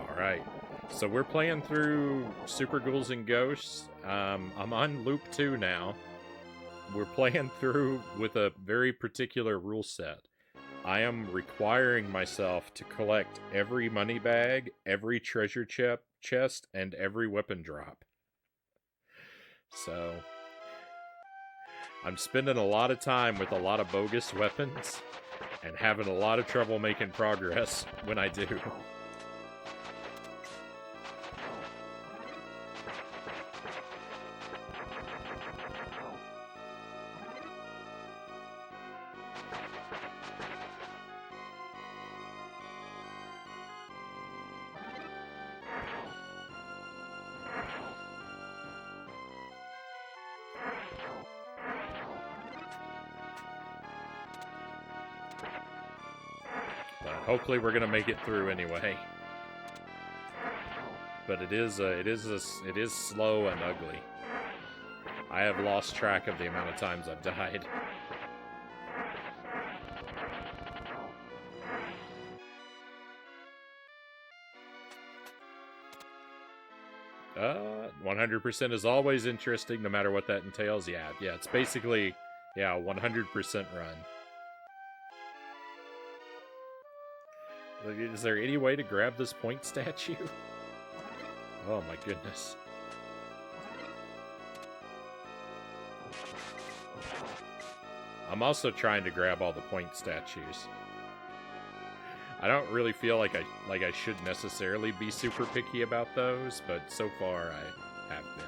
Alright, so we're playing through Super Ghouls and Ghosts. I'm on loop 2 now. We're playing through with a very particular rule set. I am requiring myself to collect every money bag, every treasure chest, and every weapon drop. So, I'm spending a lot of time with a lot of bogus weapons, and having a lot of trouble making progress when I do. Hopefully we're gonna make it through anyway. But it is slow and ugly. I have lost track of the amount of times I've died. Uh, 100% is always interesting, no matter what that entails. Yeah, it's basically, 100% run. Is there any way to grab this point statue? Oh my goodness. I'm also trying to grab all the point statues. I don't really feel like I should necessarily be super picky about those, but so far I have been.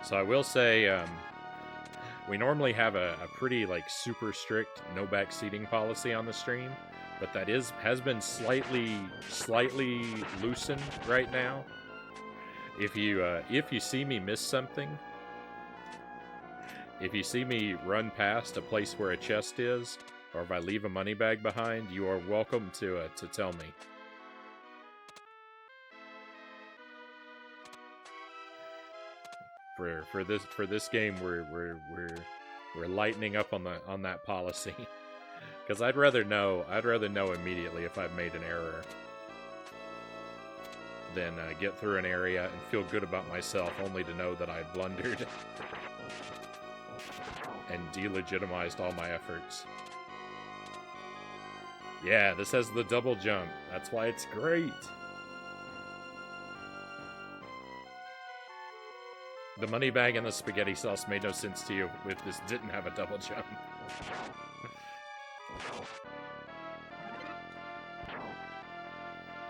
So I will say, we normally have a pretty super strict no backseating policy on the stream, but that has been slightly loosened right now. If you see me miss something, if you see me run past a place where a chest is, or if I leave a money bag behind, you are welcome to tell me. For this game, we're lightening up on that policy, because I'd rather know immediately if I've made an error than get through an area and feel good about myself only to know that I blundered and delegitimized all my efforts. Yeah, this has the double jump. That's why it's great. The money bag and the spaghetti sauce made no sense to you if this didn't have a double jump.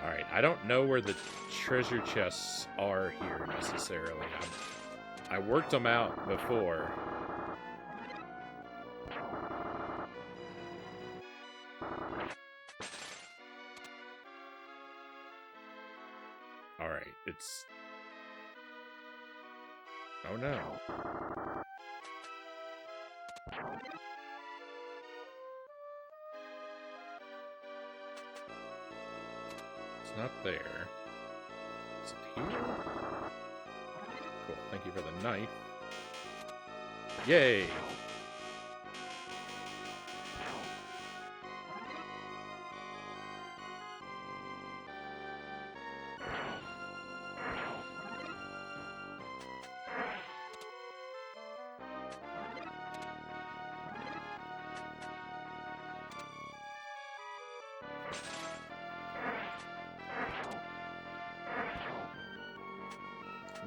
Alright, I don't know where the treasure chests are here necessarily. I worked them out before. Alright, it's... Oh no. It's not there. Is it here? Cool, thank you for the knife. Yay!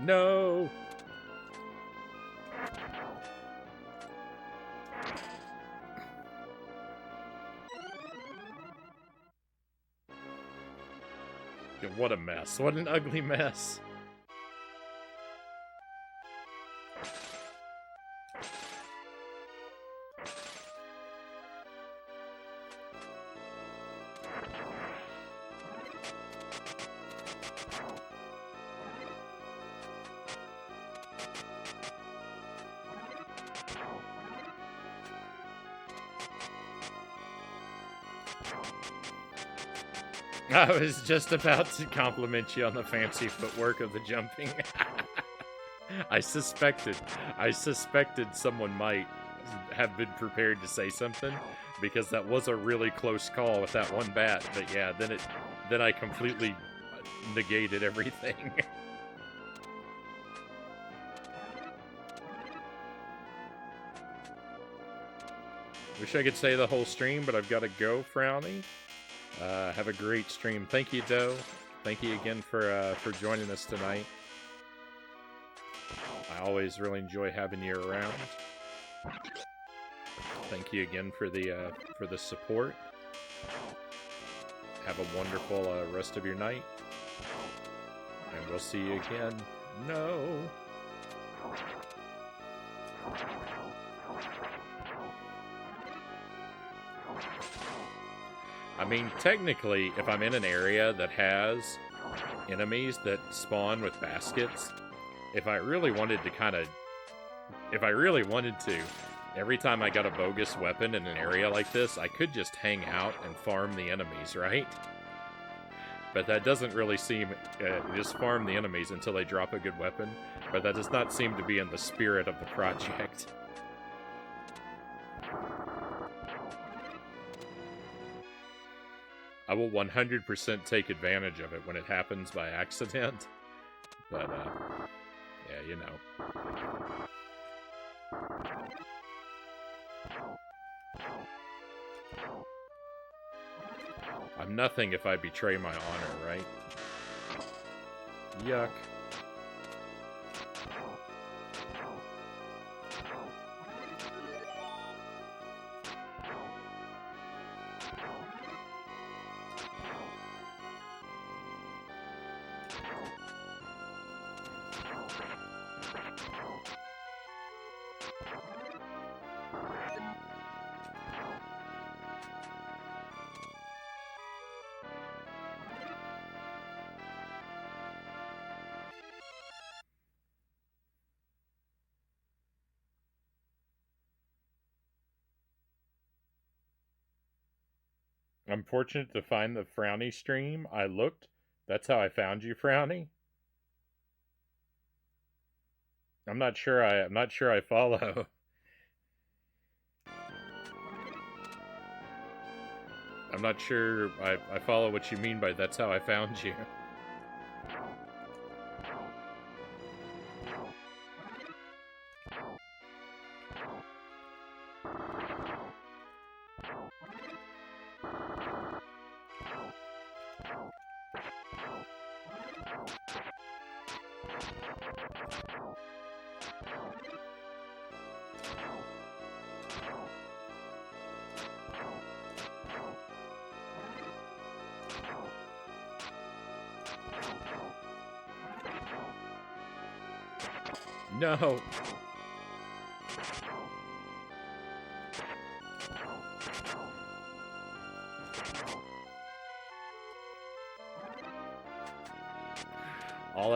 No! What a mess. What an ugly mess. I was just about to compliment you on the fancy footwork of the jumping. I suspected someone might have been prepared to say something, because that was a really close call with that one bat. But yeah, then I completely negated everything. Wish I could say the whole stream, but I've got to go, Frownie. Have a great stream. Thank you, Doe. Thank you again for joining us tonight. I always really enjoy having you around. Thank you again for the support. Have a wonderful rest of your night, and we'll see you again. No. I mean, technically, if I'm in an area that has enemies that spawn with baskets, if I really wanted to every time I got a bogus weapon in an area like this, I could just hang out and farm the enemies, right? But that doesn't really seem... just farm the enemies until they drop a good weapon, but that does not seem to be in the spirit of the project. I will 100% take advantage of it when it happens by accident. But, yeah, you know. I'm nothing if I betray my honor, right? Yuck. I'm fortunate to find the Frownie stream. I looked. That's how I found you, Frownie. I'm not sure I follow. I'm not sure I follow what you mean by that's how I found you. No! All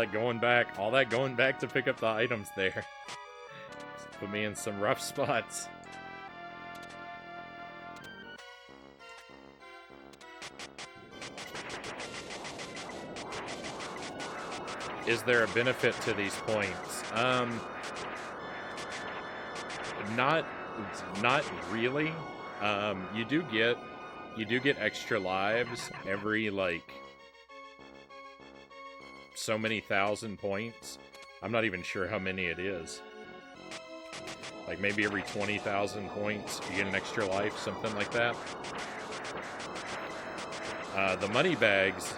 that going back to pick up the items there. Put me in some rough spots. Is there a benefit to these points? Not really. You do get extra lives every, like, so many thousand points. I'm not even sure how many it is. Like, maybe every 20,000 points you get an extra life, something like that. The money bags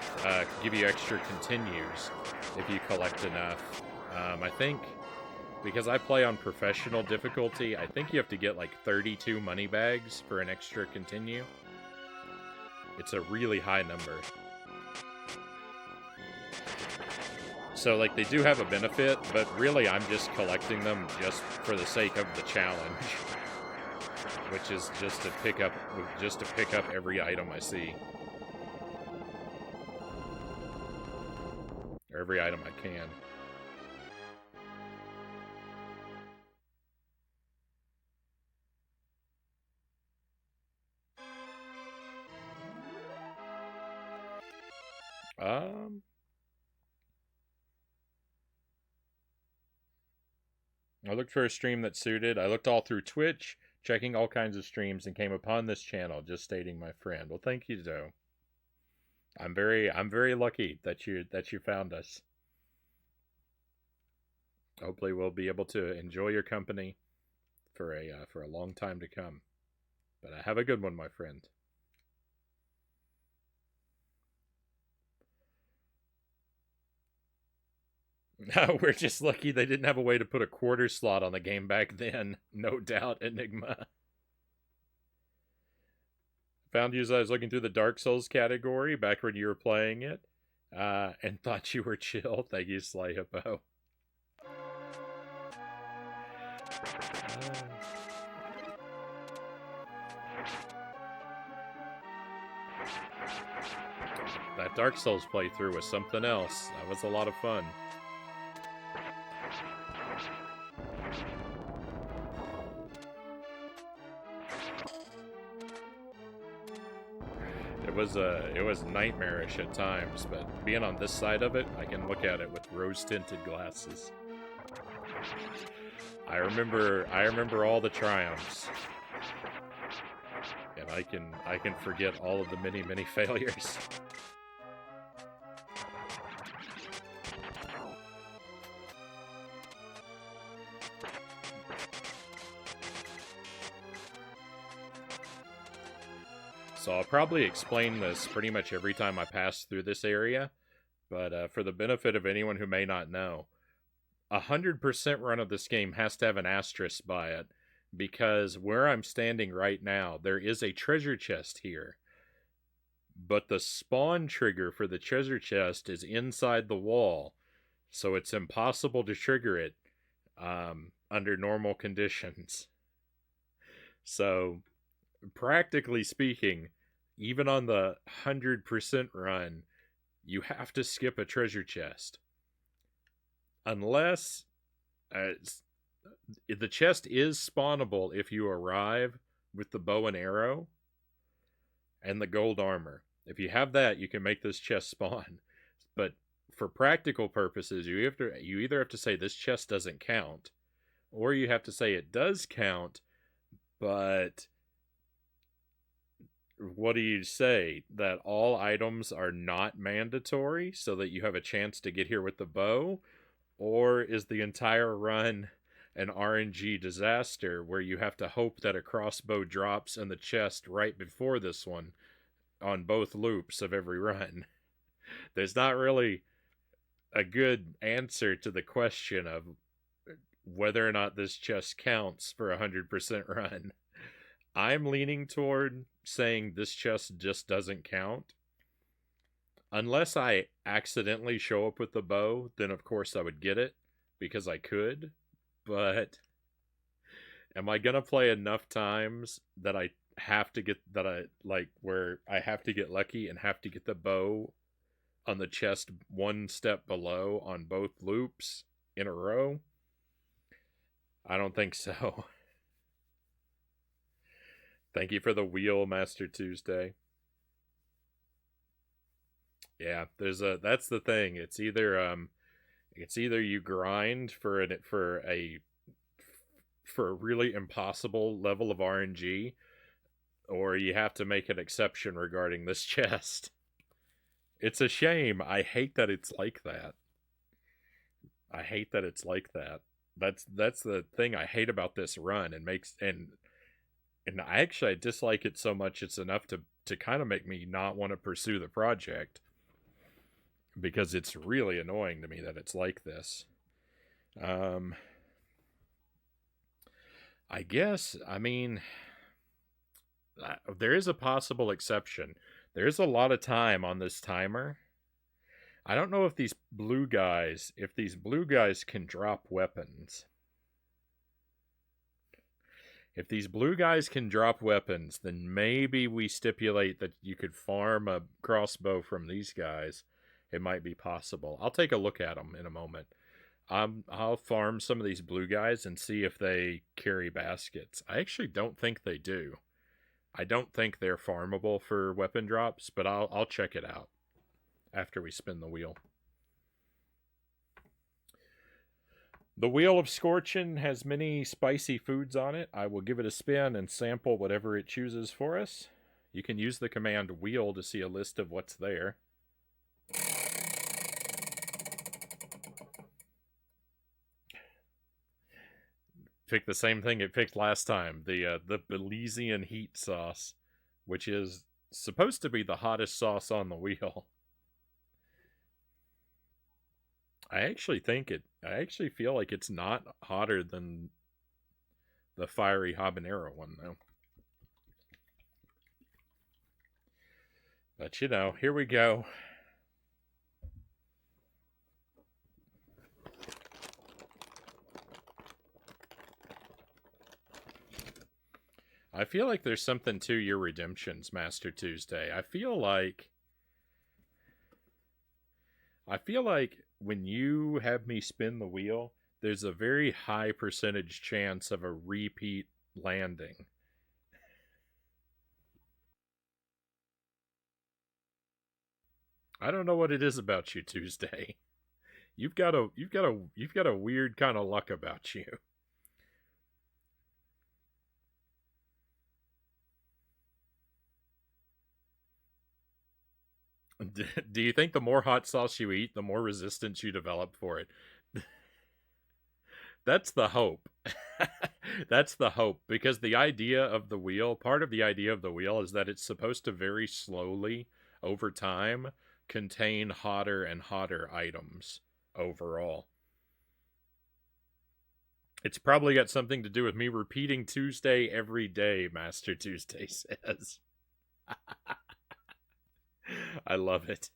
give you extra continues if you collect enough. I think, because I play on professional difficulty, I think you have to get like 32 money bags for an extra continue. It's a really high number. So, like, they do have a benefit, but really I'm just collecting them just for the sake of the challenge. Which is just to pick up every item I see. Or every item I can. I looked for a stream that suited. I looked all through Twitch, checking all kinds of streams, and came upon this channel, just stating my friend. Well, thank you, Joe. I'm very lucky that you found us. Hopefully we'll be able to enjoy your company for a long time to come. But have a good one, my friend. No, we're just lucky they didn't have a way to put a quarter slot on the game back then. No doubt, Enigma. Found you as I was looking through the Dark Souls category back when you were playing it, and thought you were chill. Thank you, Sly Hippo. That Dark Souls playthrough was something else. That was a lot of fun. It was nightmarish at times, but being on this side of it, I can look at it with rose-tinted glasses. I remember all the triumphs. And I can forget all of the many failures. So I'll probably explain this pretty much every time I pass through this area, but for the benefit of anyone who may not know, 100% run of this game has to have an asterisk by it, because where I'm standing right now, there is a treasure chest here, but the spawn trigger for the treasure chest is inside the wall, so it's impossible to trigger it under normal conditions. So, practically speaking, even on the 100% run, you have to skip a treasure chest. Unless the chest is spawnable if you arrive with the bow and arrow and the gold armor. If you have that, you can make this chest spawn. But for practical purposes, you either have to say this chest doesn't count, or you have to say it does count, but what do you say? That all items are not mandatory so that you have a chance to get here with the bow? Or is the entire run an RNG disaster where you have to hope that a crossbow drops in the chest right before this one on both loops of every run? There's not really a good answer to the question of whether or not this chest counts for 100% run. I'm leaning toward saying this chest just doesn't count. Unless I accidentally show up with the bow, then of course I would get it because I could. But am I gonna play enough times that I have to get that I like where I have to get lucky and have to get the bow on the chest one step below on both loops in a row? I don't think so. Thank you for the wheel, Master Tuesday. Yeah, that's the thing. It's either you grind for a really impossible level of RNG, or you have to make an exception regarding this chest. It's a shame. I hate that it's like that. I hate that it's like that. That's the thing I hate about this run, and makes and I dislike it so much it's enough to kind of make me not want to pursue the project, because it's really annoying to me that it's like this. Um I guess, I mean, there is a possible exception. There's a lot of time on this timer. I don't know if these blue guys can drop weapons. If these blue guys can drop weapons, then maybe we stipulate that you could farm a crossbow from these guys. It might be possible. I'll take a look at them in a moment. I'll farm some of these blue guys and see if they carry baskets. I actually don't think they do. I don't think they're farmable for weapon drops, but I'll check it out after we spin the wheel. The Wheel of Scorchin has many spicy foods on it. I will give it a spin and sample whatever it chooses for us. You can use the command wheel to see a list of what's there. Pick the same thing it picked last time, the Belizean heat sauce, which is supposed to be the hottest sauce on the wheel. I actually feel like it's not hotter than the fiery habanero one, though. But here we go. I feel like there's something to your redemptions, Master Tuesday. I feel like when you have me spin the wheel, there's a very high percentage chance of a repeat landing. I don't know what it is about you, Tuesday. You've got a weird kind of luck about you. Do you think the more hot sauce you eat, the more resistance you develop for it? That's the hope. That's the hope, because part of the idea of the wheel is that it's supposed to very slowly, over time, contain hotter and hotter items overall. It's probably got something to do with me repeating Tuesday every day, Master Tuesday says. I love it.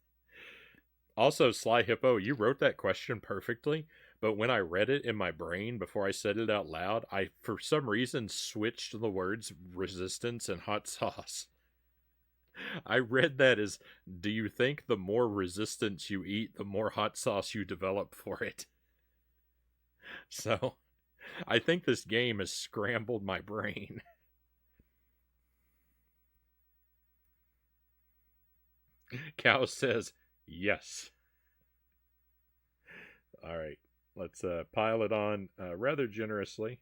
Also, Sly Hippo, you wrote that question perfectly, but when I read it in my brain before I said it out loud, I, for some reason, switched the words resistance and hot sauce. I read that as, do you think the more resistance you eat, the more hot sauce you develop for it? So, I think this game has scrambled my brain. Cow says, yes. All right, let's pile it on rather generously.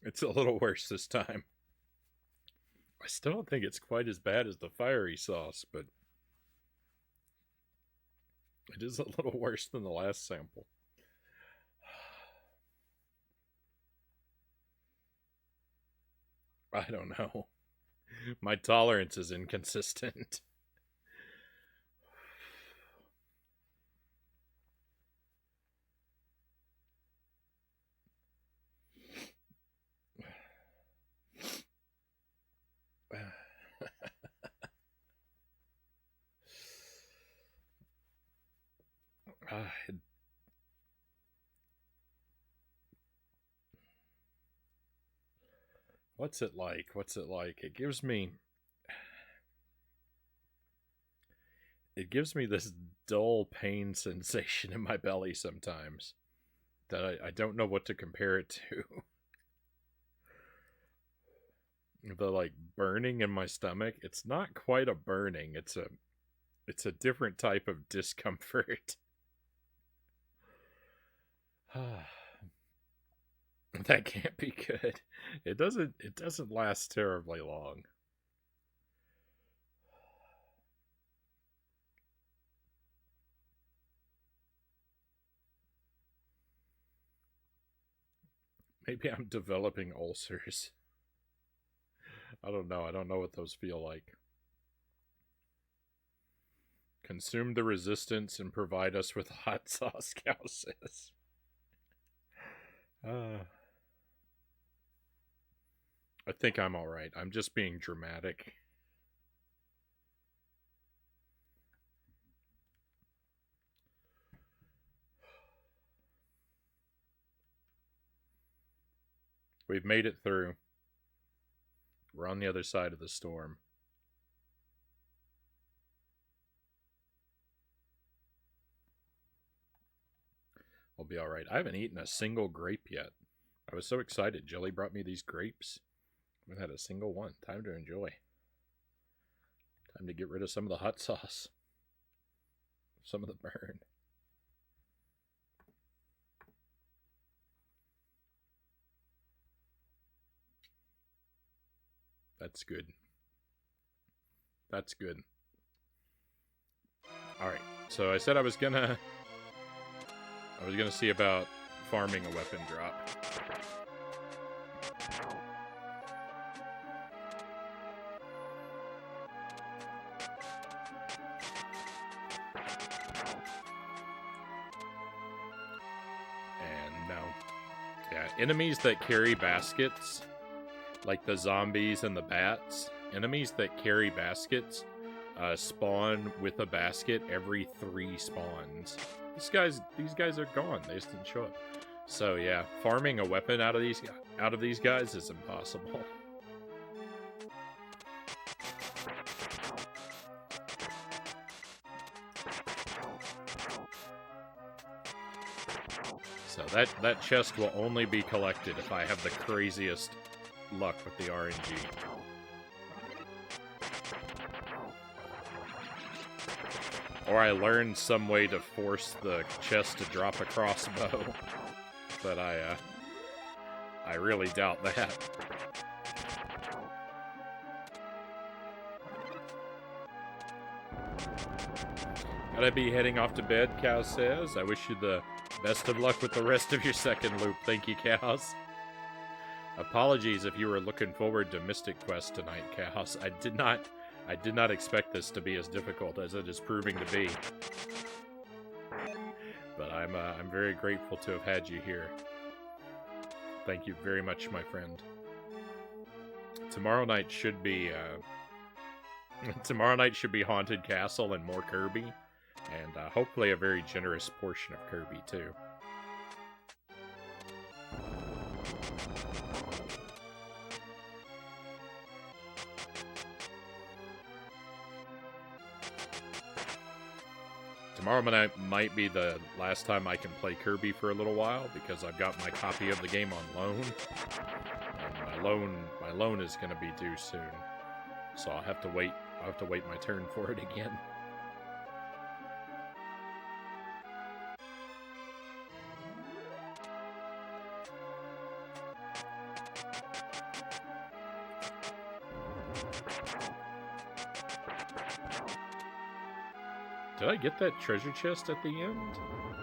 It's a little worse this time. I still don't think it's quite as bad as the fiery sauce, but it is a little worse than the last sample. I don't know. My tolerance is inconsistent. Uh, what's it like? What's it like? It gives me this dull pain sensation in my belly sometimes that I don't know what to compare it to. The like burning in my stomach, it's not quite a burning, it's a different type of discomfort. That can't be good. It doesn't last terribly long. Maybe I'm developing ulcers. I don't know. I don't know what those feel like. Consume the resistance and provide us with hot sauce, Cow says. I think I'm alright. I'm just being dramatic. We've made it through. We're on the other side of the storm. We'll be alright. I haven't eaten a single grape yet. I was so excited. Jelly brought me these grapes. I haven't had a single one. Time to enjoy. Time to get rid of some of the hot sauce. Some of the burn. That's good. That's good. Alright. So I said I was gonna see about farming a weapon drop. And no. Yeah, enemies that carry baskets, like the zombies and the bats, enemies that carry baskets spawn with a basket every 3 spawns. These guys are gone. They just didn't show up. So yeah, farming a weapon out of these guys is impossible. So that chest will only be collected if I have the craziest luck with the RNG. Or I learned some way to force the chest to drop a crossbow. But I really doubt that. Gotta be heading off to bed, Cow says. I wish you the best of luck with the rest of your second loop. Thank you, Cows. Apologies if you were looking forward to Mystic Quest tonight, Cows. I did not expect this to be as difficult as it is proving to be. But I'm very grateful to have had you here. Thank you very much, my friend. Tomorrow night should be Haunted Castle and more Kirby, and hopefully a very generous portion of Kirby too. Tomorrow night might be the last time I can play Kirby for a little while because I've got my copy of the game on loan, and my loan is going to be due soon, so I'll have to wait my turn for it again. Did I get that treasure chest at the end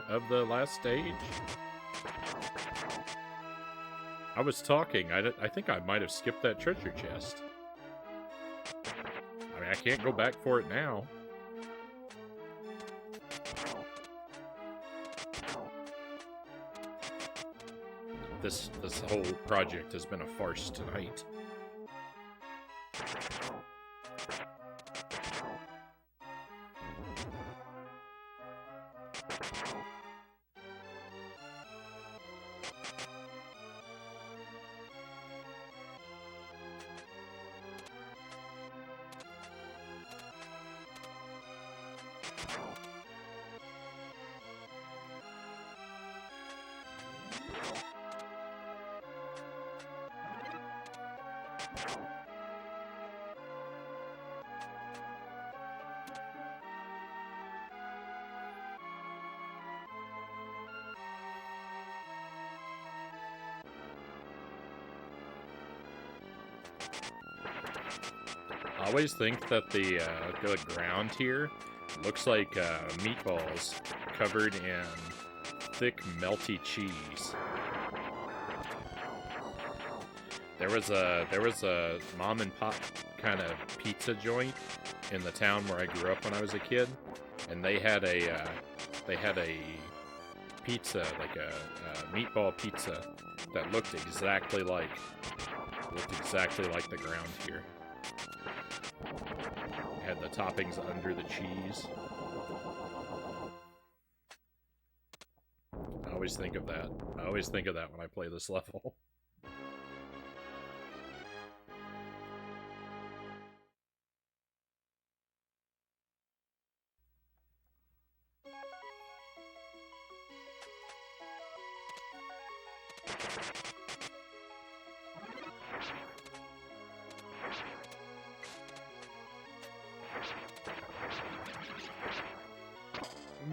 of the last stage? I was talking. I think I might have skipped that treasure chest. I mean, I can't go back for it now. This whole project has been a farce tonight. I always think that the ground here looks like meatballs covered in thick, melty cheese. There was a mom and pop kind of pizza joint in the town where I grew up when I was a kid, and they had a pizza, like a meatball pizza that looked exactly like the ground here. Had the toppings under the cheese. I always think of that. I always think of that when I play this level.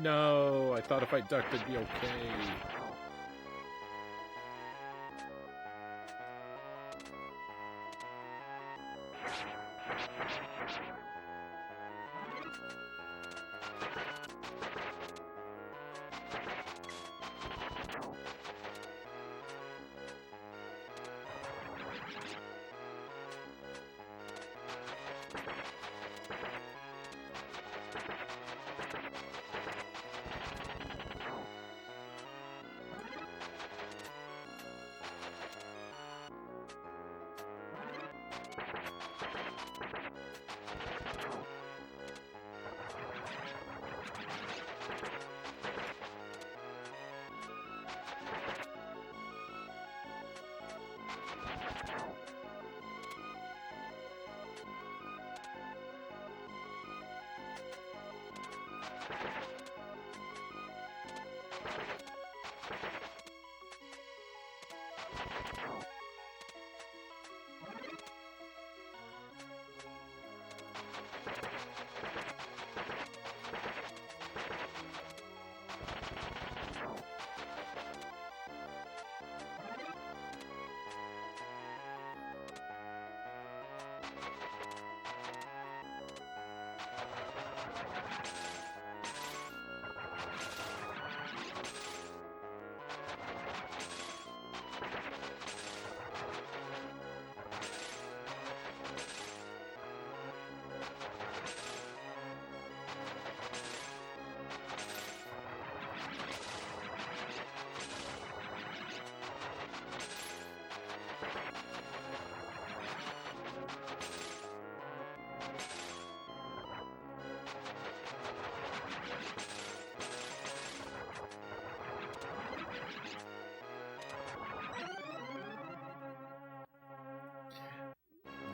No, I thought if I ducked it'd be okay.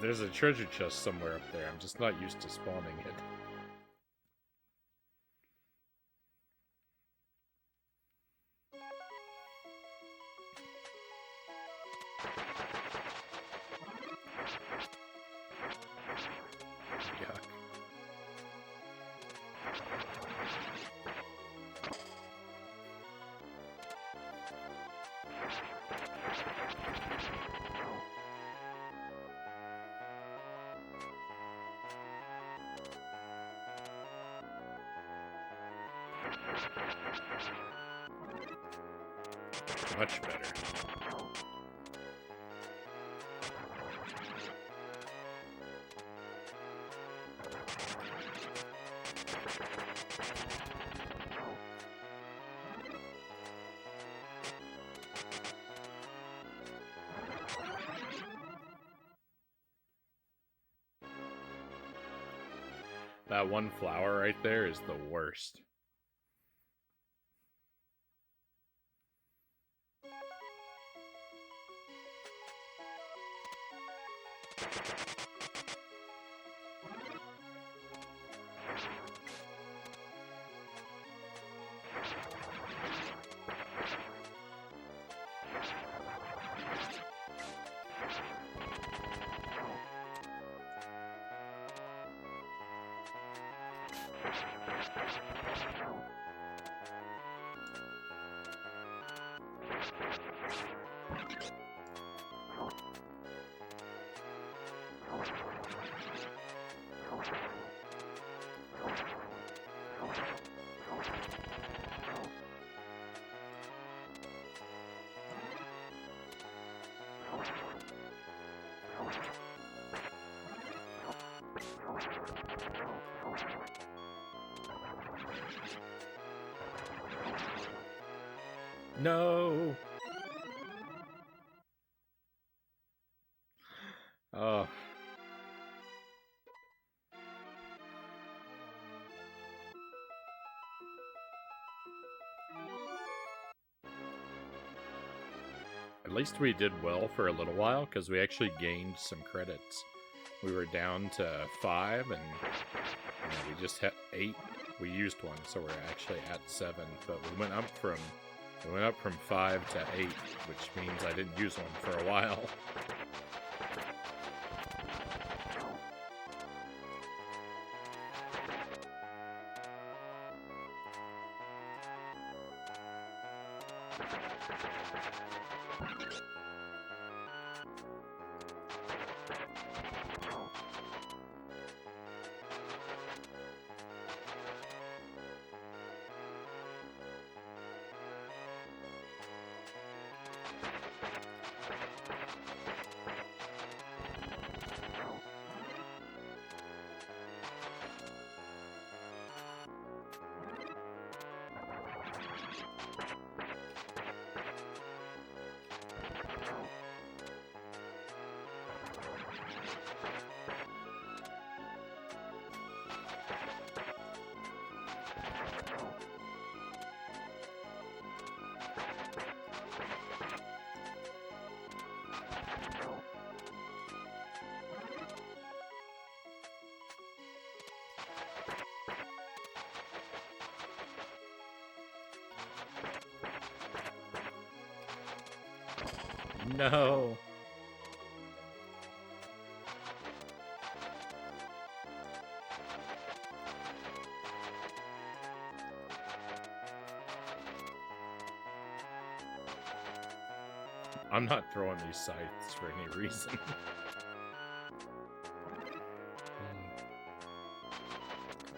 There's a treasure chest somewhere up there. I'm just not used to spawning it. Yuck. Much better. That one flower right there is the worst. No. Oh. At least we did well for a little while, because we actually gained some credits. We were down to 5, and we just had 8. We used one, so we're actually at 7. But we went up from 5 to 8, which means I didn't use one for a while. No. I'm not throwing these scythes for any reason.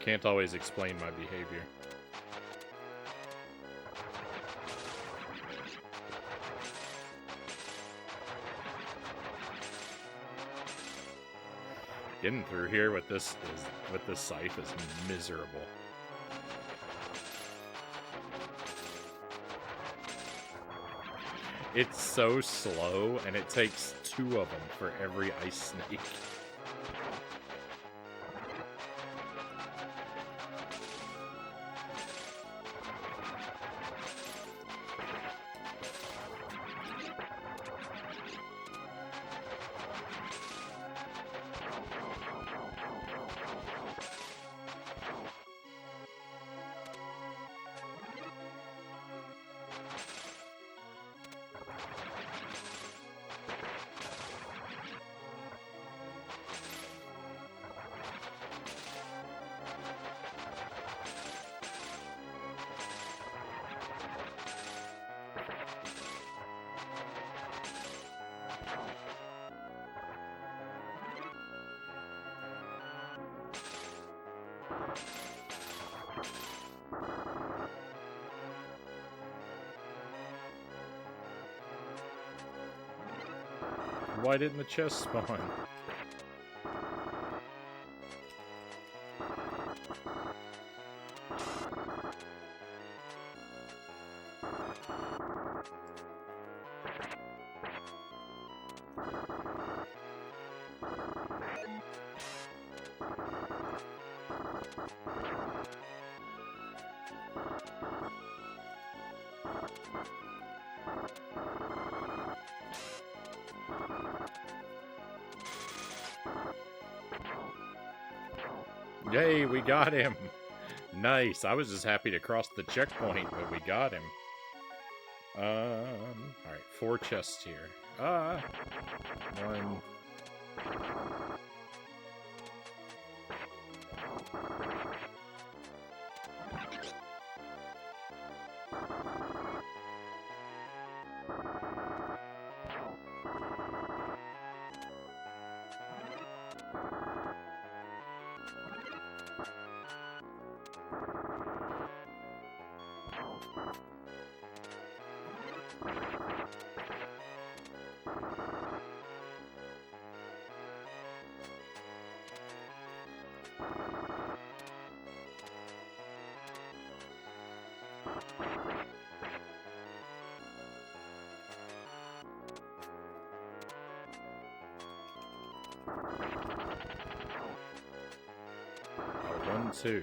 Can't always explain my behavior. Getting through here with this scythe is miserable. It's so slow, and it takes 2 of them for every ice snake. Why didn't the chest spawn? Yay, we got him! Nice. I was just happy to cross the checkpoint, but we got him. Alright, 4 chests here. 1. One, 2.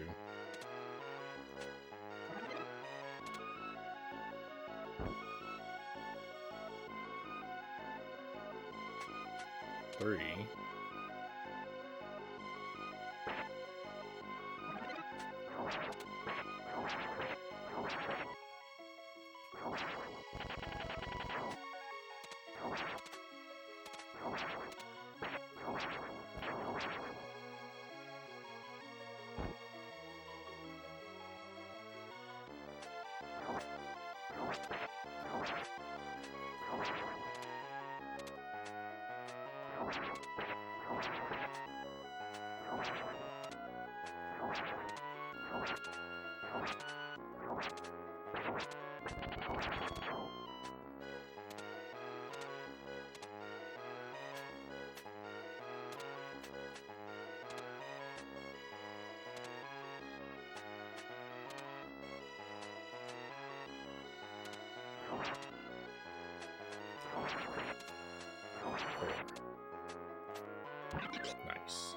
3. Nice.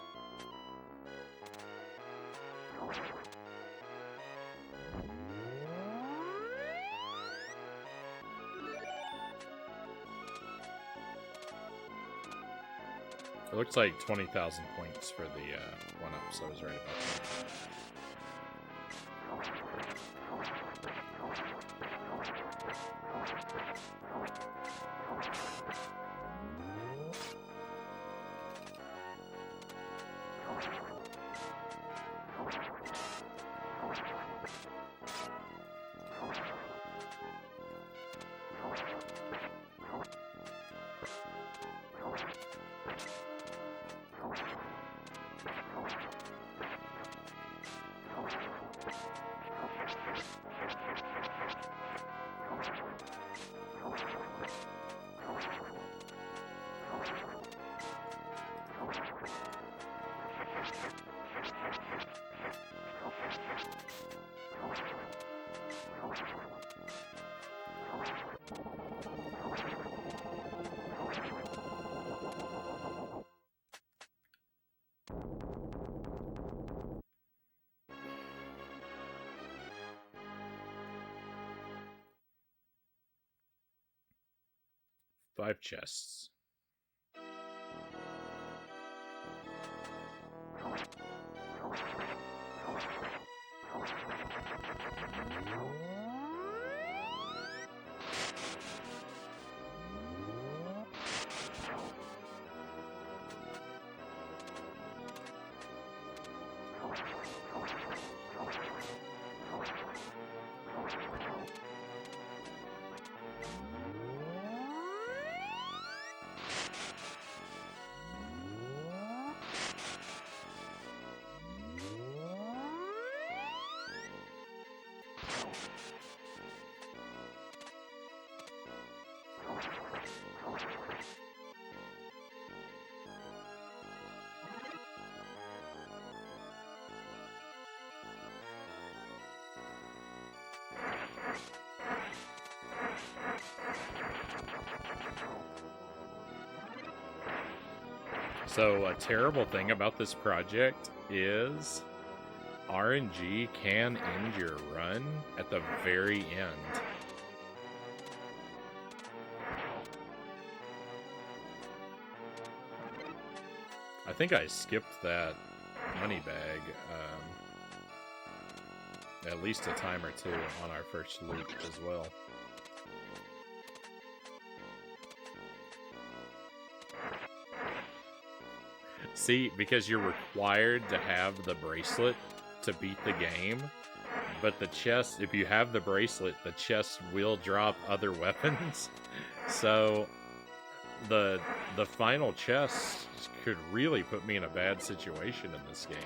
It looks like 20,000 points for the 1-up, so I was right about that. Five chests. So a terrible thing about this project is RNG can end your run at the very end. I think I skipped that money bag at least a time or two on our first loop as well. See, because you're required to have the bracelet to beat the game, but the chest, if you have the bracelet, the chest will drop other weapons. So the final chest could really put me in a bad situation in this game.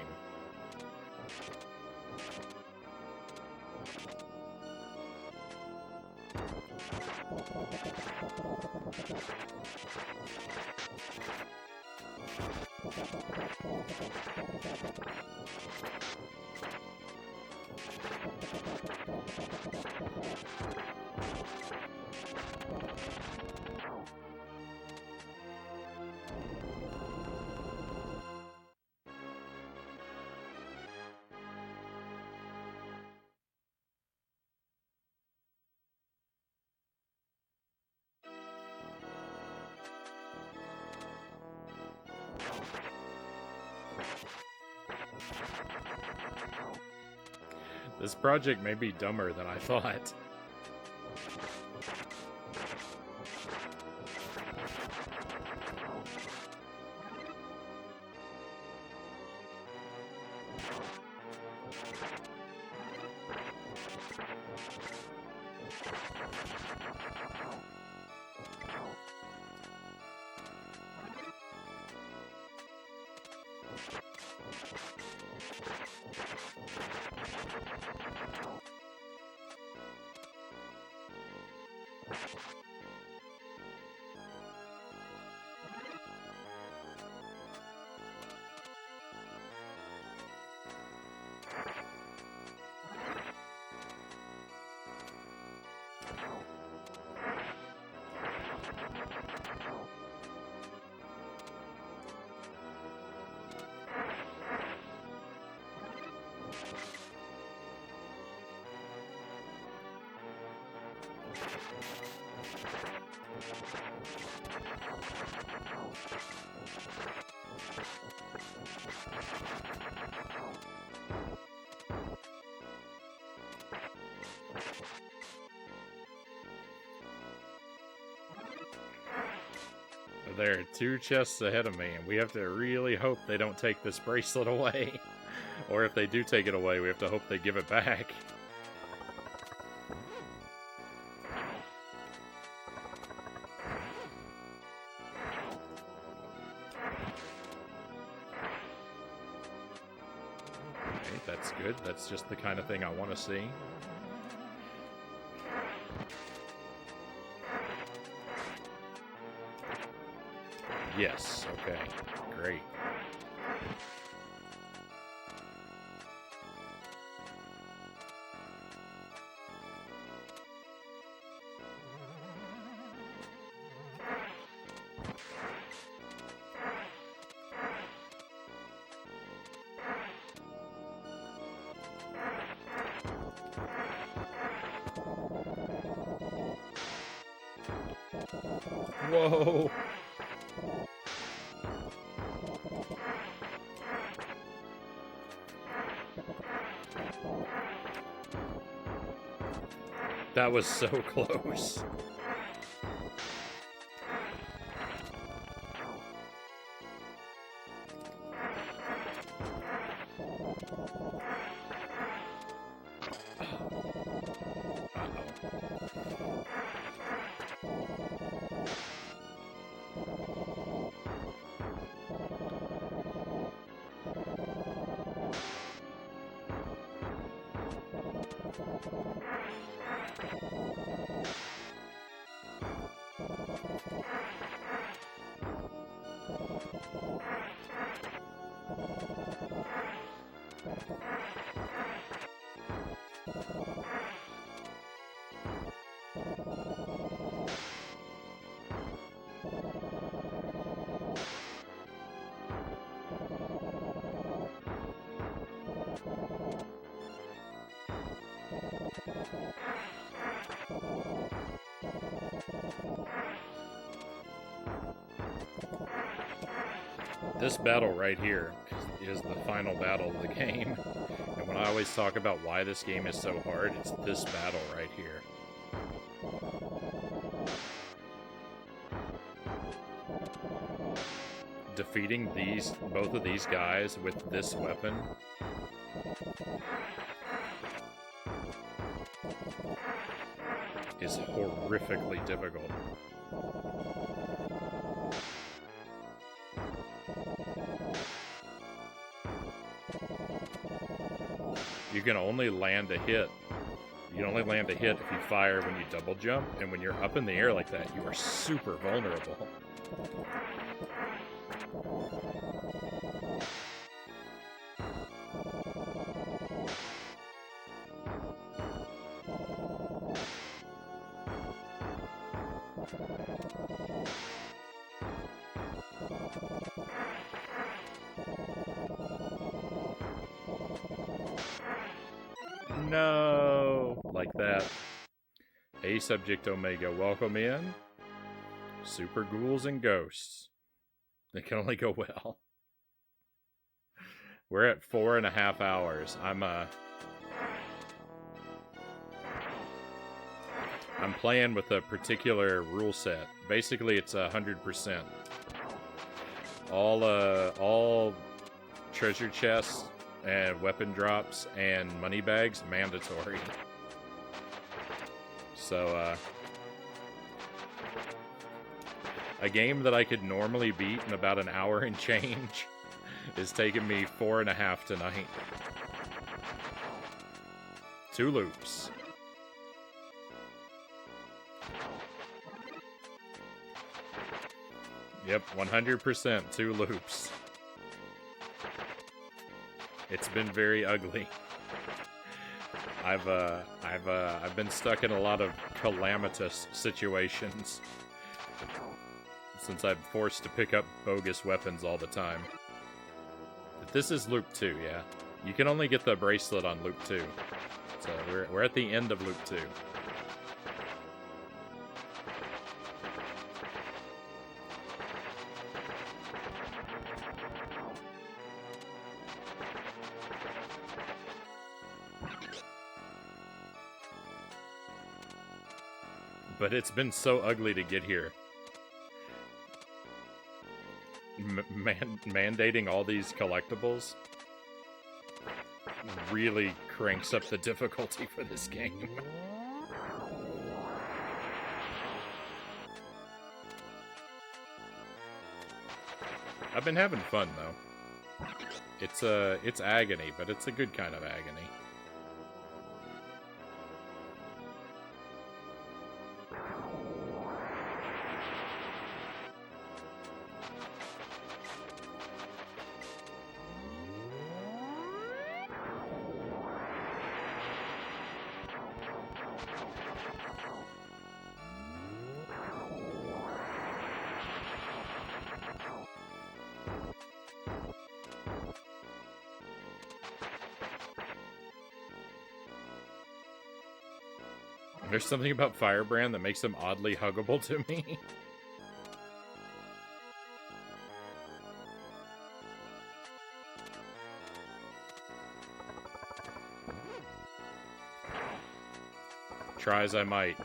This project may be dumber than I thought. There are 2 chests ahead of me, and we have to really hope they don't take this bracelet away. Or if they do take it away, we have to hope they give it back. Okay, that's good. That's just the kind of thing I want to see. Yes, okay, great. Whoa! That was so close. This battle right here is the final battle of the game. And when I always talk about why this game is so hard, it's this battle right here. Defeating both of these guys with this weapon is horrifically difficult. You can only land a hit. You can only land a hit if you fire when you double jump, and when you're up in the air like that, you are super vulnerable. No! Like that. A Subject Omega, welcome in. Super Ghouls and Ghosts. They can only go well. We're at 4.5 hours. I'm playing with a particular rule set. Basically, it's 100%. All treasure chests and weapon drops and money bags mandatory. So, a game that I could normally beat in about an hour and change is taking me 4.5 tonight. 2 loops. Yep, 100%, 2 loops. It's been very ugly. I've been stuck in a lot of calamitous situations since I'm forced to pick up bogus weapons all the time. But this is loop 2, yeah. You can only get the bracelet on loop 2. So we're at the end of loop 2. But it's been so ugly to get here. Mandating all these collectibles really cranks up the difficulty for this game. I've been having fun though. It's agony, but it's a good kind of agony. There's something about Firebrand that makes him oddly huggable to me. Try as I might.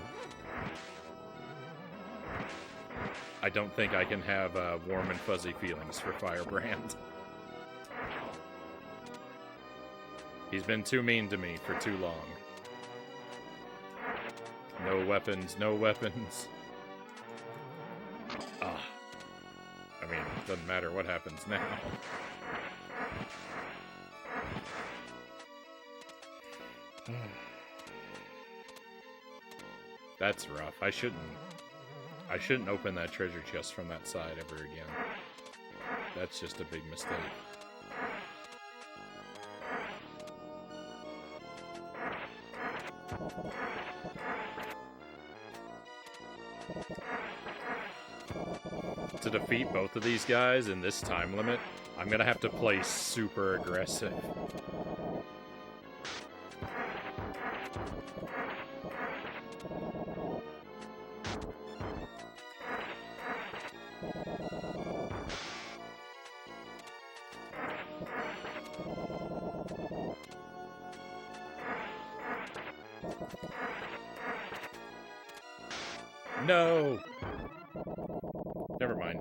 I don't think I can have warm and fuzzy feelings for Firebrand. He's been too mean to me for too long. No weapons, no weapons. Ah. I mean, it doesn't matter what happens now. That's rough. I shouldn't open that treasure chest from that side ever again. That's just a big mistake. To defeat both of these guys in this time limit, I'm gonna have to play super aggressive. No! Never mind.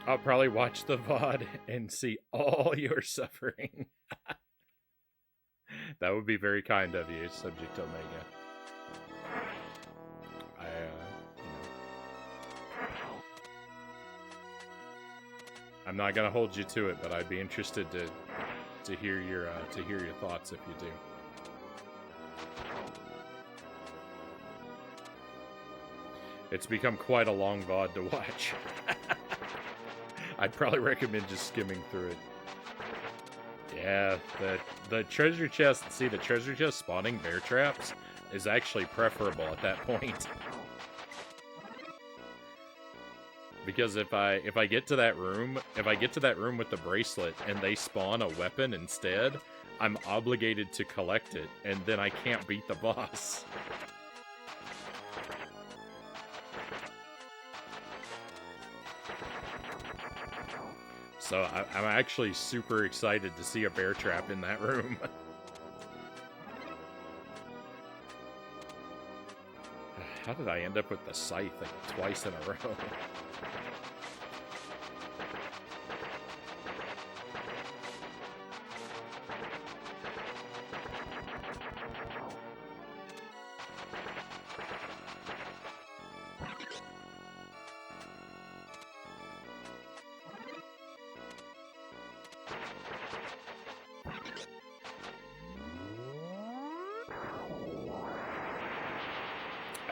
I'll probably watch the VOD and see all your suffering. That would be very kind of you, Subject Omega. I'm not gonna hold you to it, but I'd be interested to hear your thoughts if you do. It's become quite a long VOD to watch. I'd probably recommend just skimming through it. Yeah, the treasure chest. See, the treasure chest spawning bear traps is actually preferable at that point. Because if I get to that room, with the bracelet and they spawn a weapon instead, I'm obligated to collect it, and then I can't beat the boss. So I'm actually super excited to see a bear trap in that room. How did I end up with the scythe like twice in a row?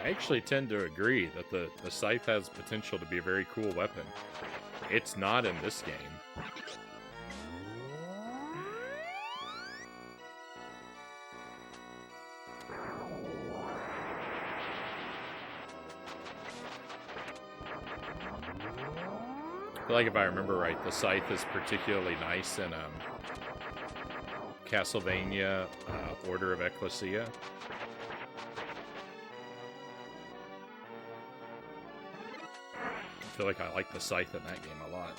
I actually tend to agree that the scythe has potential to be a very cool weapon. It's not in this game. I feel like if I remember right, the scythe is particularly nice in Castlevania Order of Ecclesia. I feel like I like the scythe in that game a lot.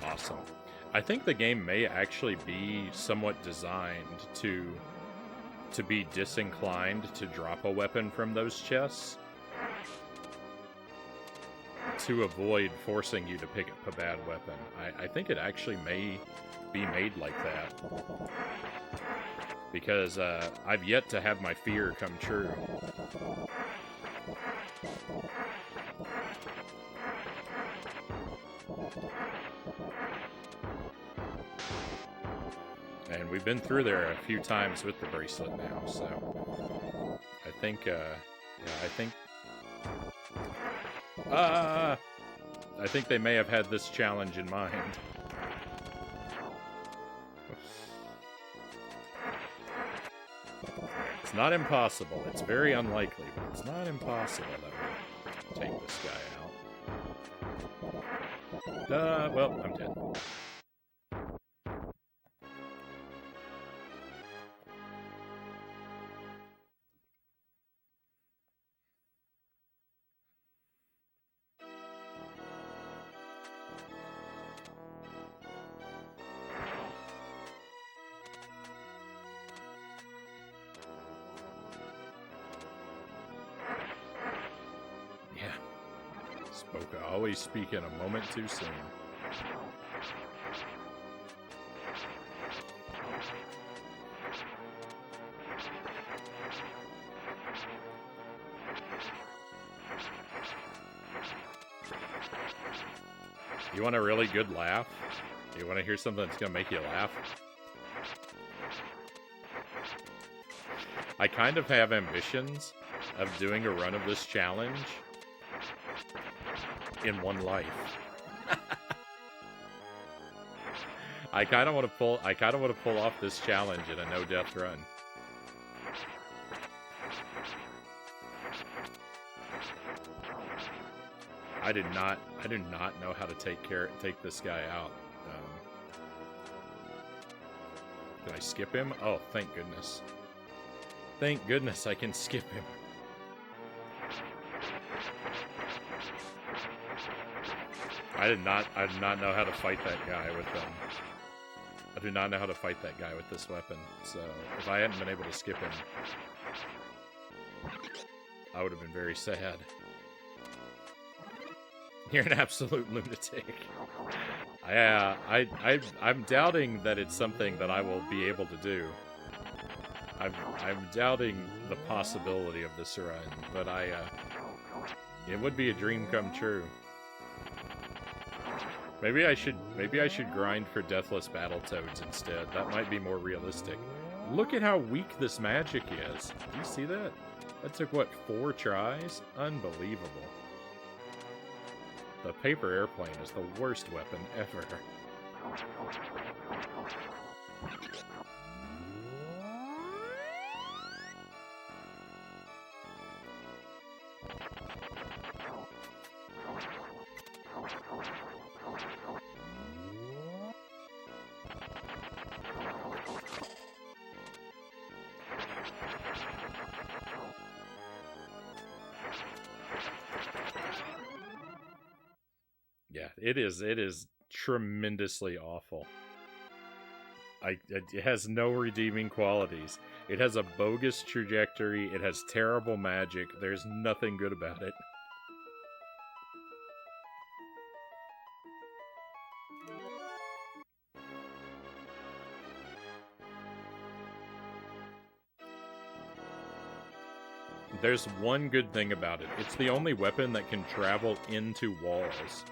Awesome. I think the game may actually be somewhat designed to be disinclined to drop a weapon from those chests to avoid forcing you to pick up a bad weapon. I think it actually may be made like that. Because I've yet to have my fear come true. And we've been through there a few times with the bracelet now, so I think, I think they may have had this challenge in mind. It's not impossible. It's very unlikely, but it's not impossible that we take this guy out. Well, I'm dead. I always speak in a moment too soon. You want a really good laugh? You want to hear something that's going to make you laugh? I kind of have ambitions of doing a run of this challenge in one life. I kind of want to pull off this challenge in a no-death run. I do not know how to take this guy out. Can I skip him? Oh, thank goodness. Thank goodness I can skip him. I did not know how to fight that guy with I do not know how to fight that guy with this weapon, so if I hadn't been able to skip him, I would have been very sad. You're an absolute lunatic. I'm doubting that it's something that I will be able to do. I'm doubting the possibility of this run, but it would be a dream come true. Maybe I should grind for Deathless Battletoads instead. That might be more realistic. Look at how weak this magic is. Do you see that? That took, what, 4 tries? Unbelievable. The paper airplane is the worst weapon ever. Yeah, it is tremendously awful. It has no redeeming qualities. It has a bogus trajectory. It has terrible magic. There's nothing good about it. There's one good thing about it. It's the only weapon that can travel into walls.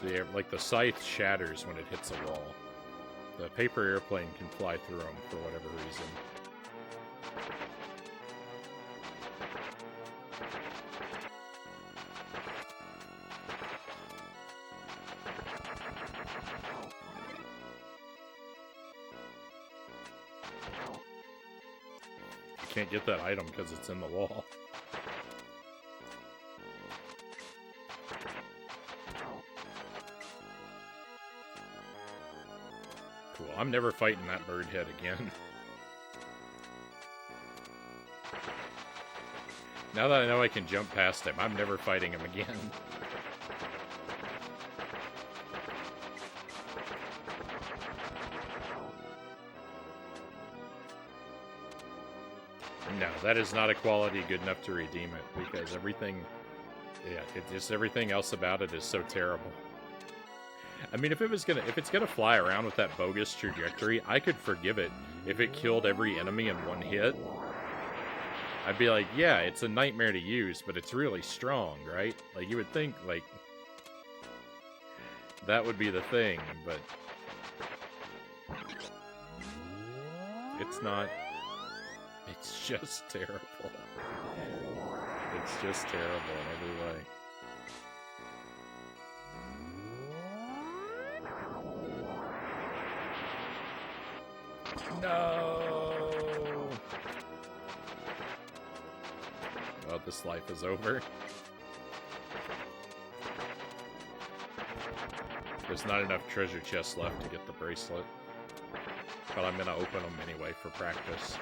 So like the scythe shatters when it hits a wall. The paper airplane can fly through them for whatever reason. Can't get that item because it's in the wall. Cool, I'm never fighting that bird head again. Now that I know I can jump past him, I'm never fighting him again. No, that is not a quality good enough to redeem it, because everything, everything else about it is so terrible. I mean, if it's gonna fly around with that bogus trajectory, I could forgive it if it killed every enemy in one hit. I'd be like, yeah, it's a nightmare to use, but it's really strong, right? Like, you would think, like, that would be the thing, but it's not. It's just terrible. It's just terrible in every way. No! Well, this life is over. There's not enough treasure chests left to get the bracelet. But I'm gonna open them anyway for practice.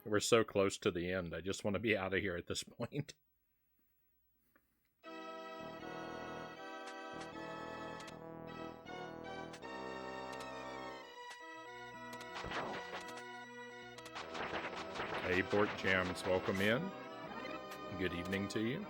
We're so close to the end. I just want to be out of here at this point. Hey, Bort Jams, welcome in. Good evening to you.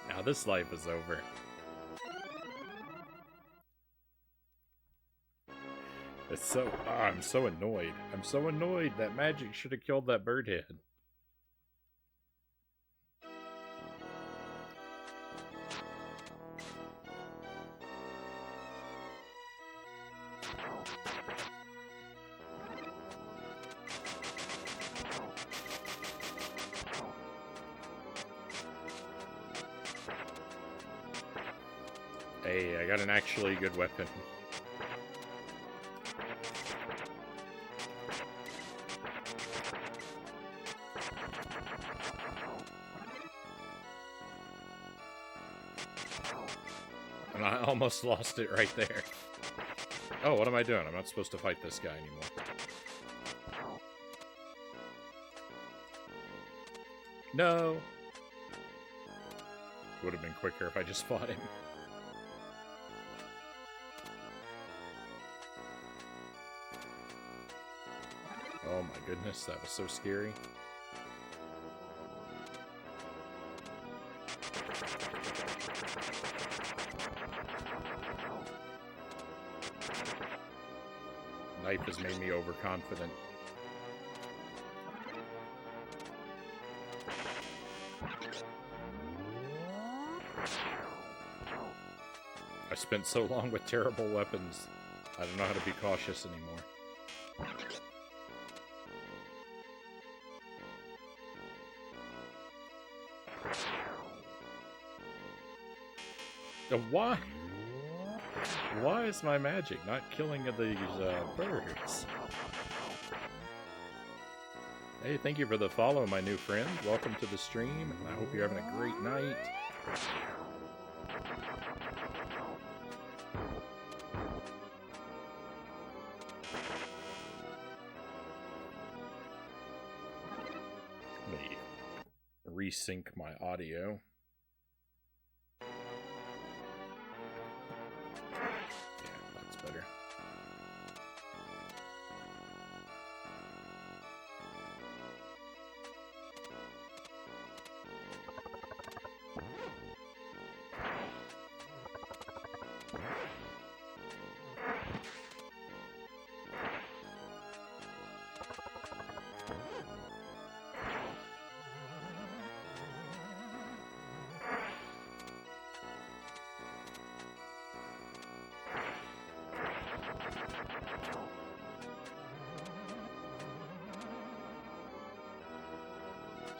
Now this life is over. It's so... I'm so annoyed. I'm so annoyed. That magic should have killed that bird head. Hey, I got an actually good weapon. And I almost lost it right there. Oh, what am I doing? I'm not supposed to fight this guy anymore. No! Would have been quicker if I just fought him. Oh my goodness, that was so scary. Knife has made me overconfident. I spent so long with terrible weapons, I don't know how to be cautious anymore. Why? Why is my magic not killing these birds? Hey, thank you for the follow, my new friend. Welcome to the stream. I hope you're having a great night. Let me resync my audio. Better.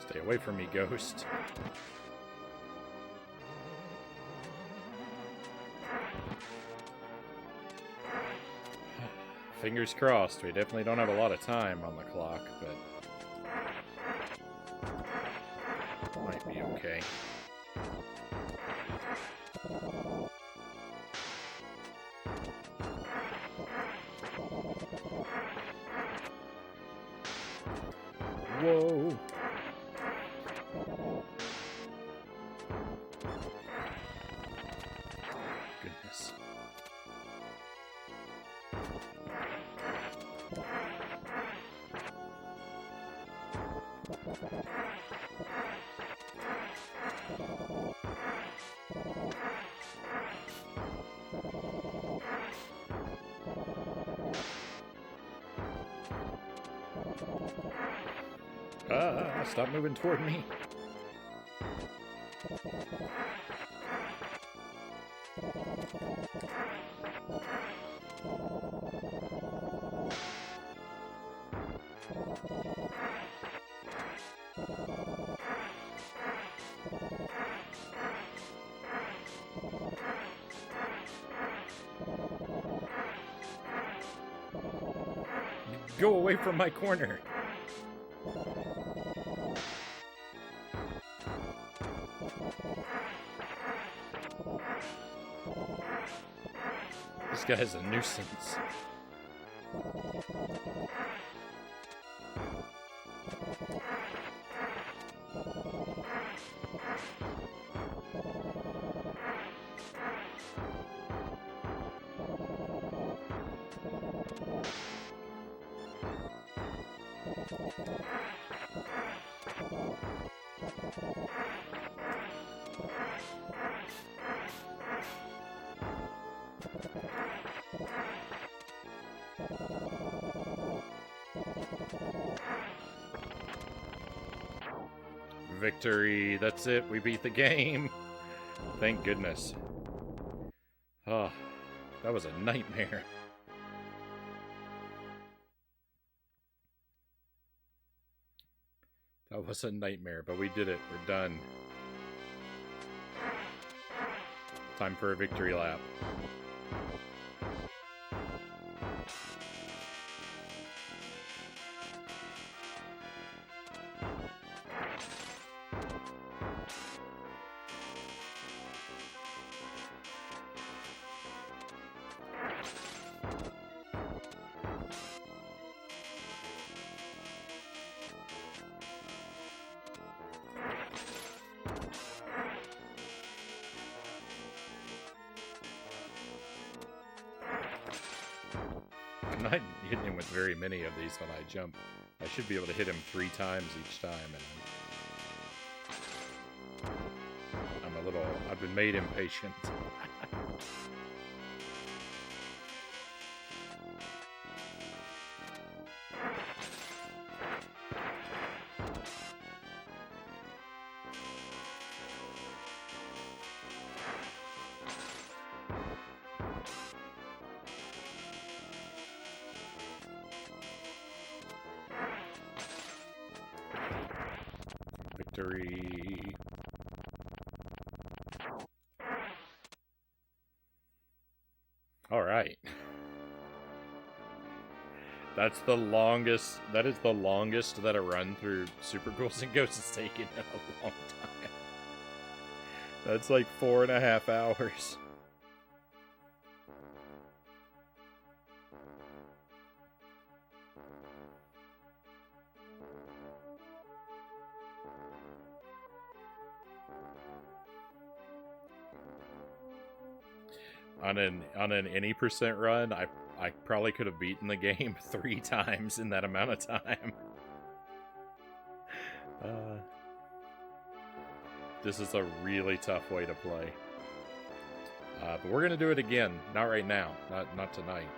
Stay away from me, ghost. Fingers crossed. We definitely don't have a lot of time on the clock, but might be okay. Whoa. Goodness. Stop moving toward me. Go away from my corner. This guy's a nuisance. Victory, that's it, we beat the game. Thank goodness. Oh, that was a nightmare. That was a nightmare, but we did it, we're done. Time for a victory lap. I'm not hitting him with very many of these when I jump. I should be able to hit him 3 times each time, and I've been made impatient. Victory. All right. That is the longest that a run through Super Ghouls and Ghosts has taken in a long time. That's like 4.5 hours. On an any percent run, I probably could have beaten the game 3 times in that amount of time. This is a really tough way to play. But we're gonna do it again. Not right now, not tonight.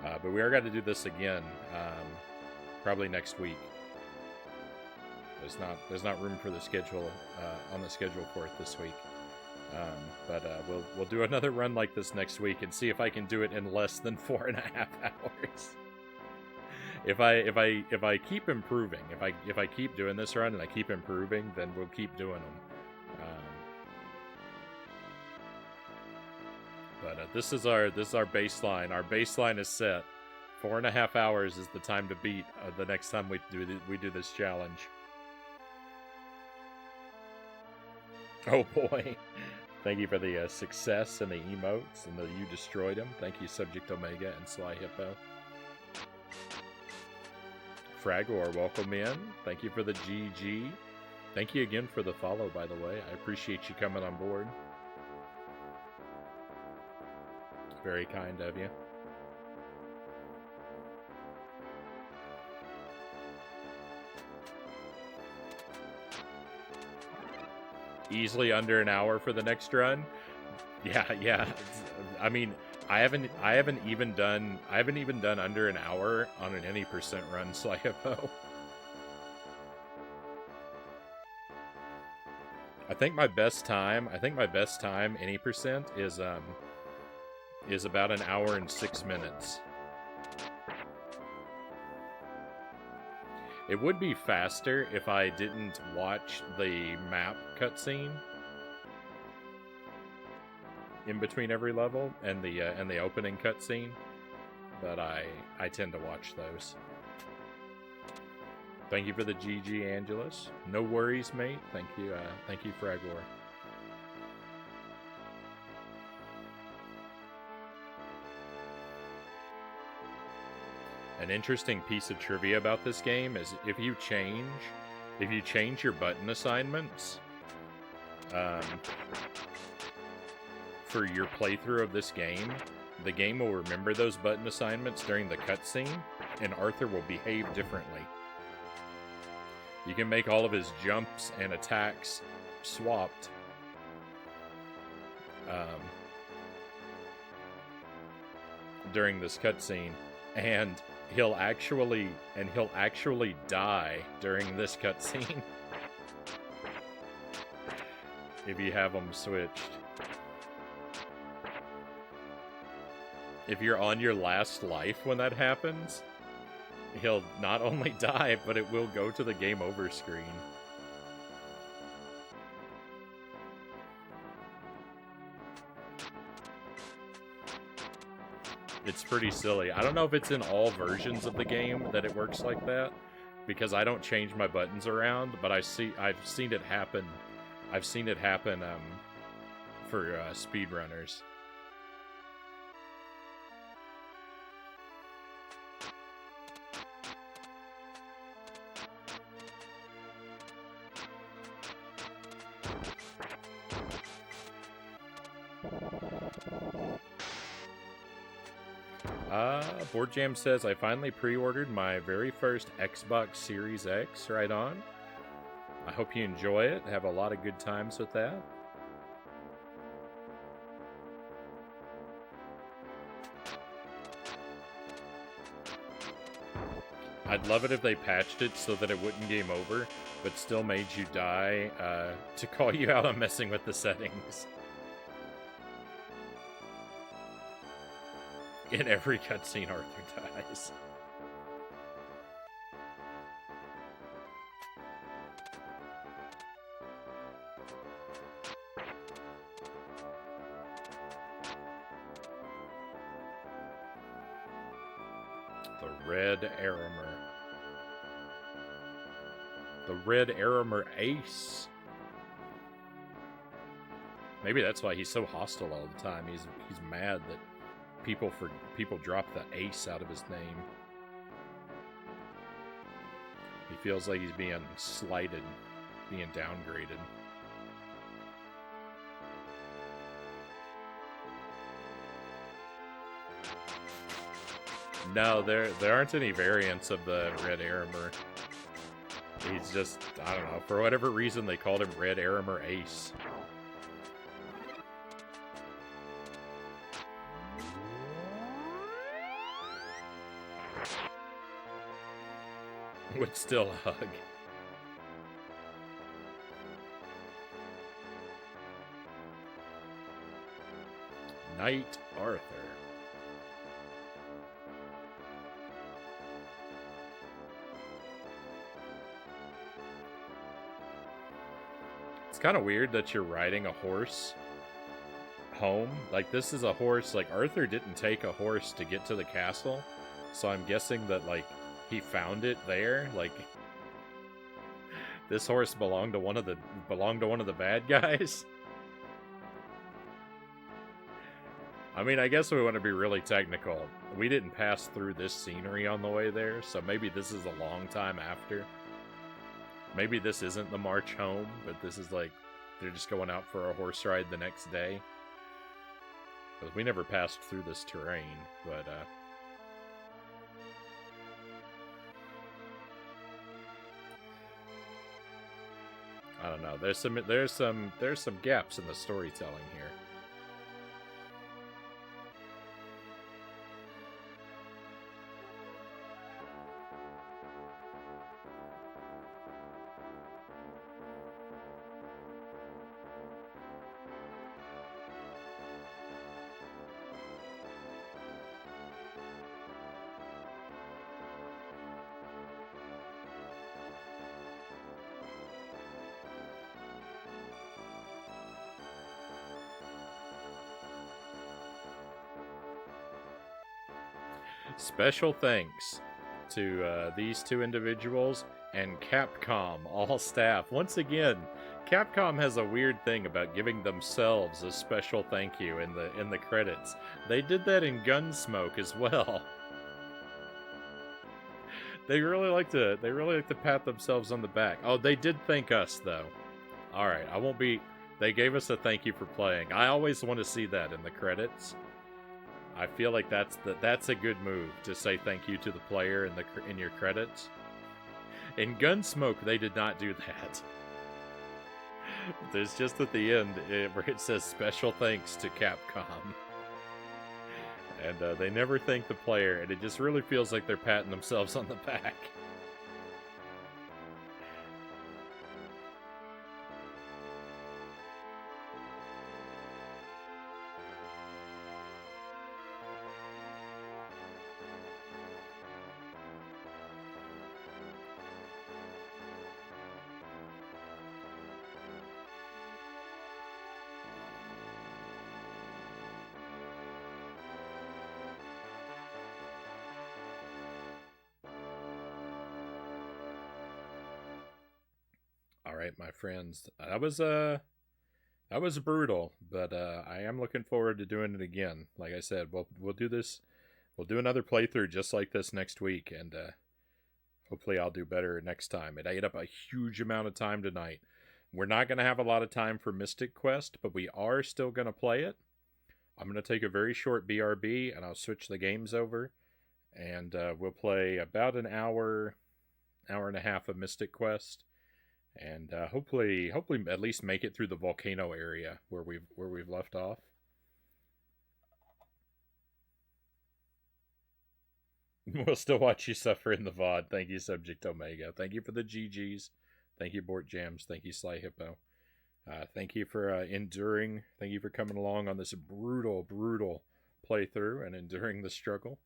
But we are going to do this again, probably next week. There's not room for the schedule on the schedule for it this week. But we'll do another run like this next week and see if I can do it in less than 4.5 hours. If I keep improving, if I keep doing this run and I keep improving, then we'll keep doing them. But this is our baseline. Our baseline is set. 4.5 hours is the time to beat the next time we do this challenge. Oh boy. Thank you for the success and the emotes and the you destroyed him. Thank you, Subject Omega and Sly Hippo. Fragor, welcome in. Thank you for the GG. Thank you again for the follow, by the way. I appreciate you coming on board. Very kind of you. Easily under an hour for the next run. Yeah. I mean, I haven't even done under an hour on an any percent run Slayabo. I think my best time any percent is about an hour and 6 minutes. It would be faster if I didn't watch the map cutscene in between every level and the opening cutscene, but I tend to watch those. Thank you for the GG, Angelus. No worries, mate. Thank you, Fragor. An interesting piece of trivia about this game is if you change your button assignments for your playthrough of this game, the game will remember those button assignments during the cutscene, and Arthur will behave differently. You can make all of his jumps and attacks swapped during this cutscene, and he'll actually die during this cutscene if you have them switched. If you're on your last life when that happens, he'll not only die, but it will go to the game over screen. It's pretty silly. I don't know if it's in all versions of the game that it works like that, because I don't change my buttons around, but I've seen it happen. I've seen it happen for speedrunners. Board Jam says, I finally pre-ordered my very first Xbox Series X. Right on. I hope you enjoy it. Have a lot of good times with that. I'd love it if they patched it so that it wouldn't game over, but still made you die to call you out on messing with the settings. In every cutscene, Arthur dies. The Red Aramer. The Red Aramer Ace. Maybe that's why he's so hostile all the time. He's mad that people drop the ace out of his name. He feels like he's being slighted, being downgraded. No, there aren't any variants of the Red Aramer. He's just, I don't know, for whatever reason they called him Red Aramer Ace. Would still hug. Knight Arthur. It's kind of weird that you're riding a horse home. Like, this is a horse, like, Arthur didn't take a horse to get to the castle, so I'm guessing that, like, he found it there. Like, this horse belonged to one of the bad guys. I mean, I guess we want to be really technical. We didn't pass through this scenery on the way there, so maybe this is a long time after. Maybe this isn't the march home, but this is like they're just going out for a horse ride the next day. Because we never passed through this terrain, but I don't know. There's some gaps in the storytelling here. Special thanks to these two individuals and Capcom, all staff. Once again, Capcom has a weird thing about giving themselves a special thank you in the credits. They did that in Gunsmoke as well. They really like to pat themselves on the back. Oh, they did thank us though. All right, I won't be. They gave us a thank you for playing. I always want to see that in the credits. I feel like that's a good move to say thank you to the player in your credits. In Gunsmoke, they did not do that. There's just at the end where it says special thanks to Capcom. And they never thank the player, and it just really feels like they're patting themselves on the back. All right, my friends, that was brutal, but I am looking forward to doing it again. Like I said, we'll do this. We'll do another playthrough just like this next week, and hopefully I'll do better next time. It ate up a huge amount of time tonight. We're not going to have a lot of time for Mystic Quest, but we are still going to play it. I'm going to take a very short BRB, and I'll switch the games over, and we'll play about an hour and a half of Mystic Quest. And hopefully at least make it through the volcano area where we've left off. We'll still watch you suffer in the VOD. Thank you, Subject Omega. Thank you for the GGs. Thank you, Bort Jams. Thank you, Sly Hippo. Thank you for enduring. Thank you for coming along on this brutal playthrough and enduring the struggle.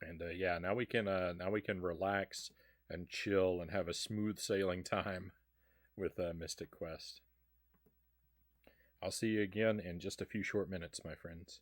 And yeah, now we can relax and chill and have a smooth sailing time with Mystic Quest. I'll see you again in just a few short minutes, my friends.